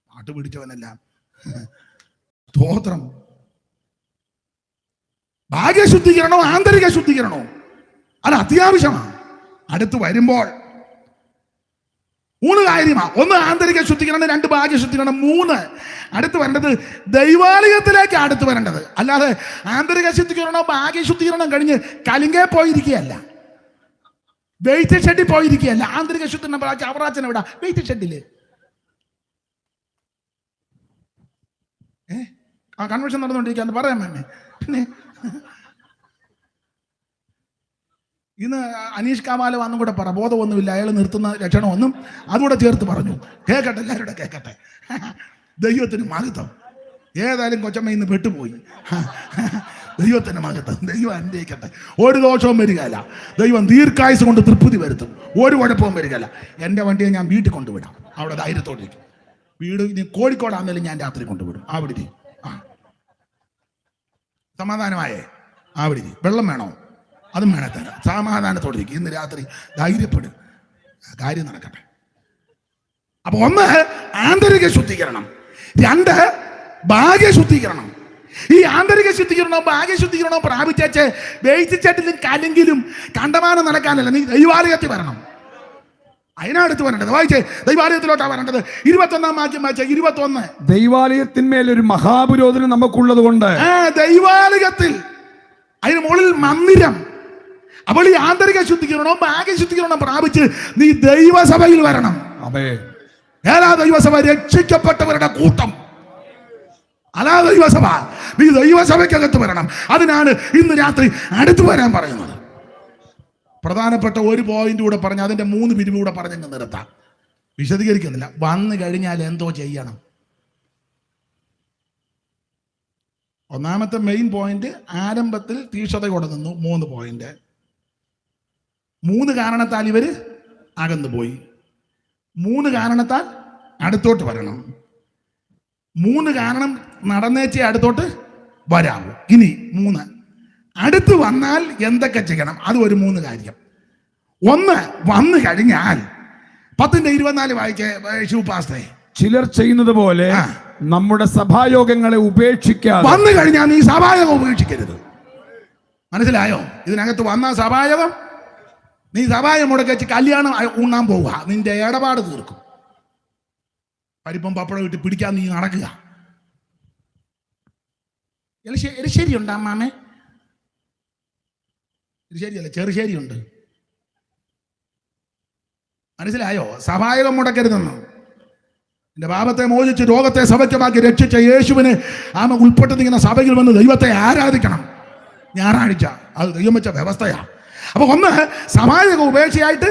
പാട്ട് പിടിച്ചവനെല്ലാം. സ്തോത്രം. ഭാഗ്യശുദ്ധീകരണോ ആന്തരിക ശുദ്ധീകരണോ അത് അത്യാവശ്യമാണ്. അടുത്ത് വരുമ്പോൾ 3 കാര്യമാണ്. 1 ആന്തരിക ശുദ്ധീകരണം, 2 ഭാഗ്യശുദ്ധീകരണം, 3 അടുത്ത് വരേണ്ടത് ദൈവാലയത്തിലേക്ക് അടുത്ത് വരേണ്ടത്. അല്ലാതെ ആന്തരിക ശുദ്ധീകരണോ ഭാഗ്യശുദ്ധീകരണം കഴിഞ്ഞ് കലിങ്കേ പോയിരിക്കുകയല്ല, വെയിറ്റ് ഷെഡിൽ പോയിരിക്കുകയല്ല. ആന്തരിക ശുദ്ധീകരണം അവറാച്ചൻ എവിടെ? വെയിറ്റ് ഷെഡില്. ആ കൺവെൻഷൻ നടന്നുകൊണ്ടിരിക്കുകയെന്ന് പറയാൻ വേണ്ടേ. പിന്നെ ഇന്ന് അനീഷ് കാമാല വന്നും കൂടെ പറ, ബോധമൊന്നുമില്ല, അയാൾ നിർത്തുന്ന ലക്ഷണമൊന്നും അതുകൂടെ ചേർത്ത് പറഞ്ഞു. കേൾക്കട്ടെ, എല്ലാവരുടെ കേൾക്കട്ടെ. ദൈവത്തിന് മഹത്വം. ഏതായാലും കൊച്ചമ്മ ഇന്ന് പെട്ടുപോയി. ദൈവത്തിന് മഹത്വം. ദൈവം അനുഗ്രഹിക്കട്ടെ. ഒരു ദോഷവും വരികയില്ല. ദൈവം ദീർഘായുസ് കൊണ്ട് തൃപ്തി വരുത്തും. ഒരു കുഴപ്പവും വരികയില്ല. എൻ്റെ വണ്ടിയെ ഞാൻ വീട്ടിൽ കൊണ്ടുവിടാം. അവിടെ ധൈര്യത്തോടിരിക്കും. വീട് ഇനി കോഴിക്കോടാണെങ്കിലും ഞാൻ രാത്രി കൊണ്ടുവിടും. അവിടെ സമാധാനമായേ. അവിടെ വെള്ളം വേണോ? അതും വേണേ തരാം. സമാധാനത്തോടിരിക്കും. ഇന്ന് രാത്രി ധൈര്യപ്പെടും. കാര്യം നടക്കട്ടെ. അപ്പൊ 1 ആന്തരിക ശുദ്ധീകരണം, 2 ഭാഗ്യശുദ്ധീകരണം. ഈ ആന്തരിക ശുദ്ധീകരണവും ഭാഗ്യശുദ്ധീകരണവും പ്രാപിച്ചേച്ച് വേയിച്ചിട്ടിലും കല്ലെങ്കിലും കണ്ടമാനം നടക്കാനല്ല, നീ ദൈവാലയത്തിൽ വരണം. അതിനടുത്ത് വരേണ്ടത്. വായിച്ചേ, ദൈവാലയത്തിലോട്ടാ വരേണ്ടത്. 21 വാക്യം വായിച്ചേ. 21. ദൈവാലയത്തിന്മേൽ ഒരു മഹാപുരോധനം നമുക്കുള്ളത് കൊണ്ട്. ദൈവാലയത്തിൽ അതിന് മുകളിൽ മന്ദിരം. അപ്പോൾ ഈ ആന്തരിക ശുദ്ധീകരണവും ഭാഗ്യശുദ്ധീകരണം പ്രാപിച്ച് നീ ദൈവസഭയിൽ വരണം. ഏതാ ദൈവസഭ? രക്ഷിക്കപ്പെട്ടവരുടെ കൂട്ടം. അതാ ദൈവസഭ. നീ ദൈവസഭയ്ക്കകത്ത് വരണം. അതിനാണ് ഇന്ന് രാത്രി അടുത്ത് വരാൻ പറയുന്നത്. പ്രധാനപ്പെട്ട ഒരു പോയിന്റ് കൂടെ പറഞ്ഞ് അതിന്റെ 3 പിരിവ് കൂടെ പറഞ്ഞങ്ങ് നിർത്താം. വിശദീകരിക്കുന്നില്ല. വന്നു കഴിഞ്ഞാൽ എന്തോ ചെയ്യണം. ഒന്നാമത്തെ മെയിൻ പോയിന്റ്, ആരംഭത്തിൽ തീക്ഷണതയോടെ നിന്നു. 3 പോയിന്റ്. 3 കാരണത്താൽ ഇവര് അകന്നു പോയി. 3 കാരണത്താൽ അടുത്തോട്ട് വരണം. 3 കാരണം നടന്നേച്ചേ അടുത്തോട്ട് വരാവൂ. ഇനി 3 അടുത്ത് വന്നാൽ എന്തൊക്കെ ചെയ്യണം? അത് ഒരു 3 കാര്യം. 1 വന്നു കഴിഞ്ഞാൽ 10:24 വായിച്ചേ ശിവപാസ്റ്റേ. ചിലർ ചെയ്യുന്നത് പോലെ നമ്മുടെ സഭായോഗങ്ങളെ ഉപേക്ഷിക്കാതെ. വന്നു കഴിഞ്ഞാൽ നീ സഭായോഗം ഉപേക്ഷിക്കരുത്. മനസ്സിലായോ? ഇതിനകത്ത് വന്ന സഭായോഗം നീ സഭായം മുടക്കി കല്യാണം ഉണ്ണാൻ പോവുക. നിന്റെ ഇടപാട് തീർക്കും. പരിപ്പം പപ്പടം ഇട്ട് പിടിക്കാൻ നീ നടക്കുക. എരിശ്ശേരി ഉണ്ട് അമ്മാമേ. എരിശ്ശേരിയല്ല, ചെറുശ്ശേരി ഉണ്ട്. മനസ്സിലായോ? സഭായോഗം മുടക്കരുതെന്ന്. എന്റെ പാപത്തെ മോചിച്ച് രോഗത്തെ സൗഖ്യമാക്കി രക്ഷിച്ച യേശുവിന് ഉൾപ്പെട്ടിരിക്കുന്ന സഭയിൽ വന്ന് ദൈവത്തെ ആരാധിക്കണം. ഞായറാഴ്ച അത് ദൈവം വെച്ച വ്യവസ്ഥയാ. അപ്പൊ 1 സഭായോഗം ഉപേക്ഷയായിട്ട്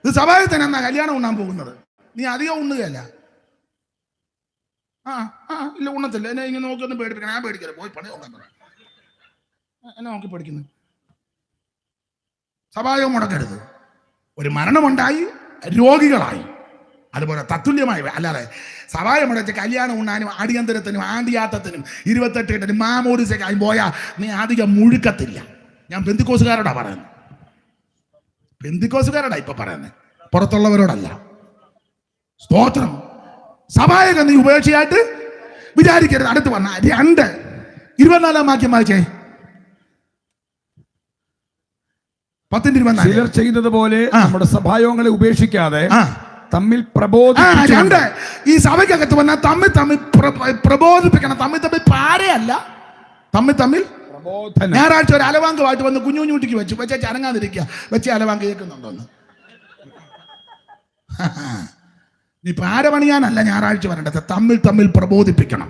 ഇത് സഭായത്തിന് എന്നാ കല്യാണം ഉണ്ണാൻ പോകുന്നത്. നീ അധികം ഉണ്ണുകയല്ല. ഇല്ല, ഉണ്ണത്തില്ല. എന്നെ ഇങ്ങനെ നോക്കി ഒന്ന് പേടിപ്പിക്കണം. ഞാൻ പേടിക്കരുത്. പോയി പണി നോക്കാൻ പറ. എന്നെ നോക്കി പേടിക്കുന്നു. സഭായോഗം മുടക്കരുത്. ഒരു മരണമുണ്ടായി, രോഗികളായി, അതുപോലെ തത്തുല്യമായി. അല്ലാതെ സഭായം മുടച്ച് കല്യാണം ഉണ്ണാനും അടിയന്തരത്തിനും ആണ്ടിയാത്തത്തിനും 28 മാമോദിസയ്ക്കായി പോയാൽ നീ അധികം മുഴുക്കത്തില്ല. ഞാൻ പെന്തിക്കോസുകാരോടാ പറയുന്നത്. പെന്തിക്കോസുകാരോടാ ഇപ്പൊ പറയുന്നത്, പുറത്തുള്ളവരോടല്ല. സ്തോത്രം. സഭായോഗം നീ ഉപേക്ഷയായിട്ട് വിചാരിക്കരുത്. അടുത്ത് വന്ന 2 24 വാക്യം വായിച്ചേ. 10:24. ചിലർ ചെയ്യുന്നത് പോലെ നമ്മുടെ സഭായോഗങ്ങളെ ഉപേക്ഷിക്കാതെ തമ്മിൽ പ്രബോധിപ്പിക്കണം. ഈ സഭയ്ക്കകത്ത് വന്നാൽ തമ്മിൽ പ്രബോധിപ്പിക്കണം. തമ്മിൽ പാരയല്ല, തമ്മിൽ ഞായറാഴ്ച ഒരു അലവാങ്കമായിട്ട് വന്ന് കുഞ്ഞുകുഞ്ഞുട്ടിക്ക് വെച്ച് അനങ്ങാതിരിക്കുക. വെച്ച് അലവാങ്ക് കേൾക്കുന്നുണ്ടോന്ന്. നീ പാര പണിയാനല്ല ഞായറാഴ്ച വരേണ്ടത്. തമ്മിൽ പ്രബോധിപ്പിക്കണം.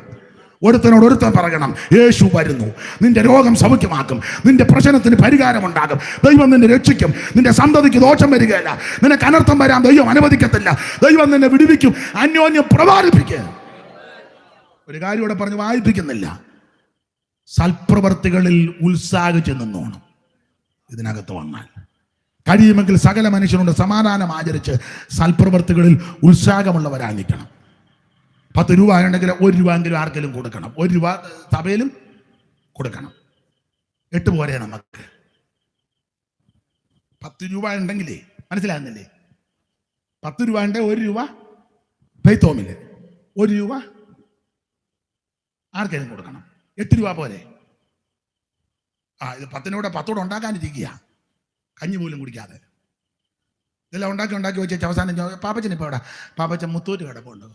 ഒരുത്തനോട് ഒരുത്തൻ പറയണം, യേശു വരുന്നു, നിന്റെ രോഗം സൗഖ്യമാക്കും, നിന്റെ പ്രശ്നത്തിന് പരിഹാരമുണ്ടാകും, ദൈവം നിന്നെ രക്ഷിക്കും, നിന്റെ സന്തതിക്ക് ദോഷം വരികയില്ല, നിനക്ക് അനർത്ഥം വരാൻ ദൈവം അനുവദിക്കത്തില്ല, ദൈവം നിന്നെ വിടുവിക്കും. അന്യോന്യം പ്രബോധിപ്പിക്കുക. ഒരു കാര്യം ഇവിടെ പറഞ്ഞ് വായിപ്പിക്കുന്നില്ല. സൽപ്രവർത്തികളിൽ ഉത്സാഹിച്ച് നിന്നോണം. ഇതിനകത്ത് വന്നാൽ കഴിയുമെങ്കിൽ സകല മനുഷ്യനോട് സമാധാനം ആചരിച്ച് സൽപ്രവർത്തികളിൽ ഉത്സാഹമുള്ളവരായിരിക്കണം. 10 രൂപ ഉണ്ടെങ്കിൽ 1 രൂപ എങ്കിലും ആർക്കെങ്കിലും കൊടുക്കണം. 1 രൂപ സഭയിലും കൊടുക്കണം. 8 പോരെ നമുക്ക്. 10 രൂപ ഉണ്ടെങ്കിലേ, മനസ്സിലാകുന്നില്ലേ? 10 രൂപ ഉണ്ട്, 1 രൂപ പെയ്ത്തോമില്, 1 രൂപ ആർക്കെങ്കിലും കൊടുക്കണം. 8 രൂപ പോരെ. ഇത് 10 കൂടെ ഉണ്ടാക്കാനിരിക്കുക, കഞ്ഞി പോലും കുടിക്കാതെ. ഇതെല്ലാം ഉണ്ടാക്കി വെച്ച് അവസാനം പാപ്പച്ചൻ ഇപ്പൊ എവിടെ? പാപ്പച്ചൻ മുത്തൂറ്റ് കിടപ്പുണ്ട്.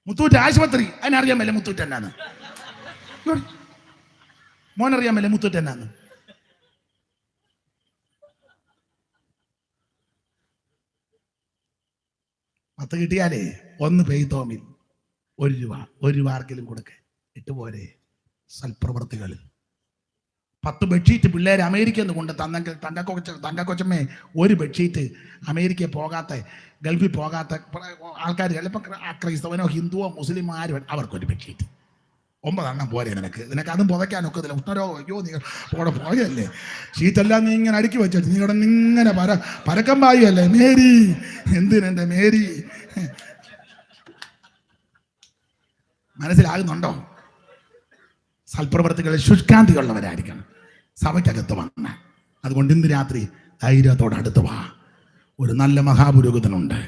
മുത്തൂറ്റ് ആശുപത്രി, അതിനറിയാൻ മേലെ മുത്തൂറ്റ് എന്നാന്ന്. മോനറിയാൻ മേലെ മുത്തൂറ്റ് എന്നാന്ന്. പത്ത് കിട്ടിയാലേ 1 പെയ്ത്തോമിൽ 1 രൂപ, 1 രൂപ ആർക്കെങ്കിലും കൊടുക്കേ. 8 പോരെ. സൽപ്രവർത്തികളിൽ 10 ബെഡ്ഷീറ്റ് പിള്ളേർ അമേരിക്കയിൽ നിന്ന് കൊണ്ട് തന്നെങ്കിൽ തങ്കക്കൊച്ചമ്മേ, 1 ബെഡ്ഷീറ്റ് അമേരിക്കയിൽ പോകാത്ത, ഗൾഫിൽ പോകാത്ത ആൾക്കാർ, ചിലപ്പോൾ ക്രൈസ്തവനോ ഹിന്ദുവോ മുസ്ലിമോ ആരും, അവർക്കൊരു ബെഡ്ഷീറ്റ്. 9 പോരെ നിനക്ക്. അതും പുതയ്ക്കാനൊക്കെ ഇതില്ല. ഉത്തരോ അയ്യോ, നീ അവിടെ പോയല്ലേ, ഷീറ്റെല്ലാം നീ ഇങ്ങനെ അടുക്കി വെച്ചിട്ട് നീ ഇവിടെ ഇങ്ങനെ പരക്കം പായല്ലേ. മേരി, എന്തിനെന്റെ മേരി, മനസ്സിലാകുന്നുണ്ടോ? സൽപ്രവർത്തികളിൽ ശുഷ്കാന്തിയുള്ളവരായിരിക്കണം സഭയ്ക്കകത്ത് വന്ന്. അതുകൊണ്ട് ഇന്ന് രാത്രി ധൈര്യത്തോടെ അടുത്ത് വാ. ഒരു നല്ല മഹാപുരോഹിതനുണ്ട്.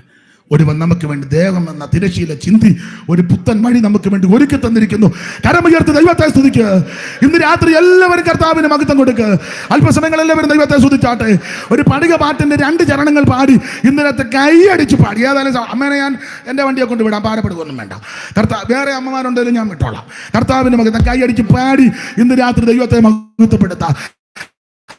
ഒരുവൻ നമുക്ക് വേണ്ടി ദേഹം എന്ന തിരശീല ചിന്തി ഒരു പുത്തൻ വഴി നമുക്ക് വേണ്ടി ഒരുക്കി തന്നിരിക്കുന്നു. കരമുയർത്തി ദൈവത്തെ സ്തുതിക്ക്. ഇന്ന് രാത്രി എല്ലാവരും കർത്താവിന് മഹത്വം കൊടുക്ക്. അല്പസമയങ്ങൾ എല്ലാവരും ദൈവത്തെ സ്തുതിച്ചാട്ടെ. ഒരു പടിക പാട്ടിന്റെ 2 ചരണങ്ങൾ പാടി ഇന്നലത്തെ കൈയടിച്ച് പാടി. ഏതായാലും അമ്മേനെ ഞാൻ എൻ്റെ വണ്ടിയെ കൊണ്ട് വിടാൻ ഭാരപ്പെടുകയൊന്നും വേണ്ട. വേറെ അമ്മമാരുണ്ടെങ്കിലും ഞാൻ വിട്ടോളാം. കർത്താവിന് മഹത്വം കൈയടിച്ച് പാടി ഇന്ന് രാത്രി ദൈവത്തെ മഹത്വപ്പെടുത്താം.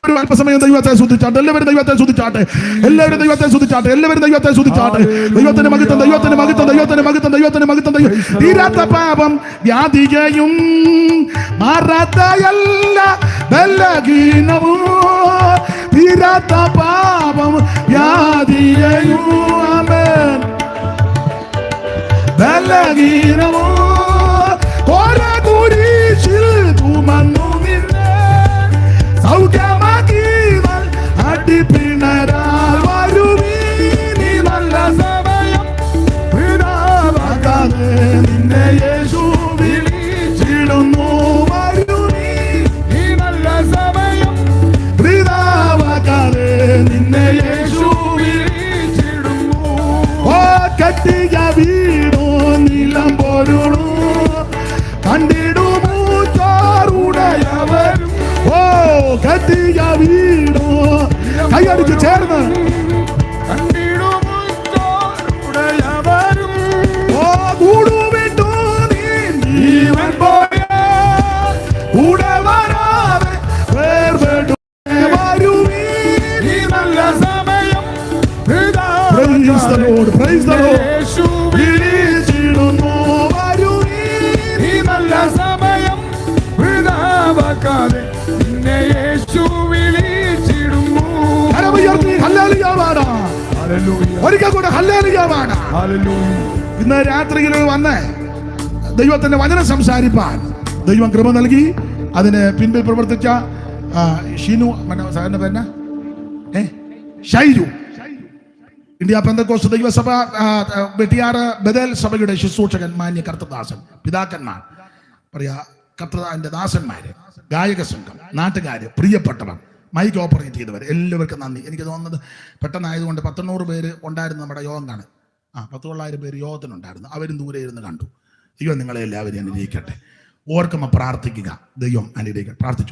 ഒരു അല്പസമയം ദൈവത്തെ സ്തുതിച്ചാട്ടെ. എല്ലാവരും ദൈവത്തെ സ്തുതിച്ചാട്ടെ. എല്ലാവരും ദൈവത്തെ സ്തുതിച്ചാട്ടെ. എല്ലാവരും ദൈവത്തെ സ്തുതിച്ചാട്ടെ. ദൈവത്തിന് മഹത്വം, ദൈവത്തിന് മഹത്വം, ദൈവത്തിന് മഹത്വം, ദൈവത്തിന് മഹത്വം. തീരാത്ത പാപം വ്യാധികയും മാറാത്ത എല്ലാ ബലഹീനവും, തീരാത്ത പാപം വ്യാധികയും ബലഹീനവും കുരിശിൽ ചുമന്നു നിന്നെ സൗഖ്യമാക്കി അടിപ്പിണരാൽ വരുവീ. നീ നല്ല സമയം പിതാവാകാതെ നിന്നെ യേശു വിളിച്ചിടുന്നു. വരുവീ, നീ നല്ല സമയം പിതാവാകാതെ നിന്നെ യേശു വിളിച്ചിടുന്നു. ഓ കെട്ടിയ വീടോ നിലം പൊരുളൂ കണ്ടിടുമോ ചോറുടയവരും. ഓ കെട്ടിയ വീടോ കൈയടിച്ച് ചേർന്ന് കണ്ടിടുമോ ചോറുടയവരും. ഓ കൂടുവിട്ടു നീ ജീവൻ പോയ കൂടെ വരാതെ വേർപെട്ടു വരുവീ. നീ നല്ല സമയം Praise the Lord, praise the Lord. യേശു വിളിച്ചിടുന്നു. വരുവീ, നീ നല്ല സമയം പിതാവാകാതെ നിന്നെ യേശു വിളിച്ചിടുന്നു. കരമുയർത്തി ഹല്ലേലൂയ പാടാം. ഒരിക്കൽ കൂടെ ഹല്ലേലൂയ പാടാം. ഇന്ന് രാത്രിയിൽ വന്ന് ദൈവത്തിന്റെ വചനം സംസാരിപ്പാൻ ദൈവം കൃപ നൽകി. അതിന് പിൻപിൽ പ്രവർത്തിച്ച ഷിനു, സാറിന്റെ പേര് ഷൈജു, ഇന്ത്യ പെന്തക്കോസ്ത് ദൈവസഭ വെട്ടിയാറ് ബദൽ സഭയുടെ ശുശ്രൂഷകൻ, മാന്യ കർത്തദാസൻ, പിതാക്കന്മാർ, പറയാ കർത്തദാന്റെ ദാസന്മാര്, ഗായക സംഘം, നാട്ടുകാര്, പ്രിയപ്പെട്ടവർ, മൈക്ക് ഓപ്പറേറ്റ് ചെയ്തവർ, എല്ലാവർക്കും നന്ദി. എനിക്ക് തോന്നുന്നത് പെട്ടെന്നായതുകൊണ്ട് 100 പേര് ഉണ്ടായിരുന്നു നമ്മുടെ യോഗം കാണാൻ. 10,000 പേര് യോഗത്തിനുണ്ടായിരുന്നു. അവരും ദൂരെ ഇരുന്ന് കണ്ടു. ദൈവം നിങ്ങളെ എല്ലാവരും അനുഗ്രഹിക്കട്ടെ. ഓർക്കുമ്പോൾ പ്രാർത്ഥിക്കുക. ദൈവം അനുഗ്രഹിക്കട്ടെ. പ്രാർത്ഥിച്ചു.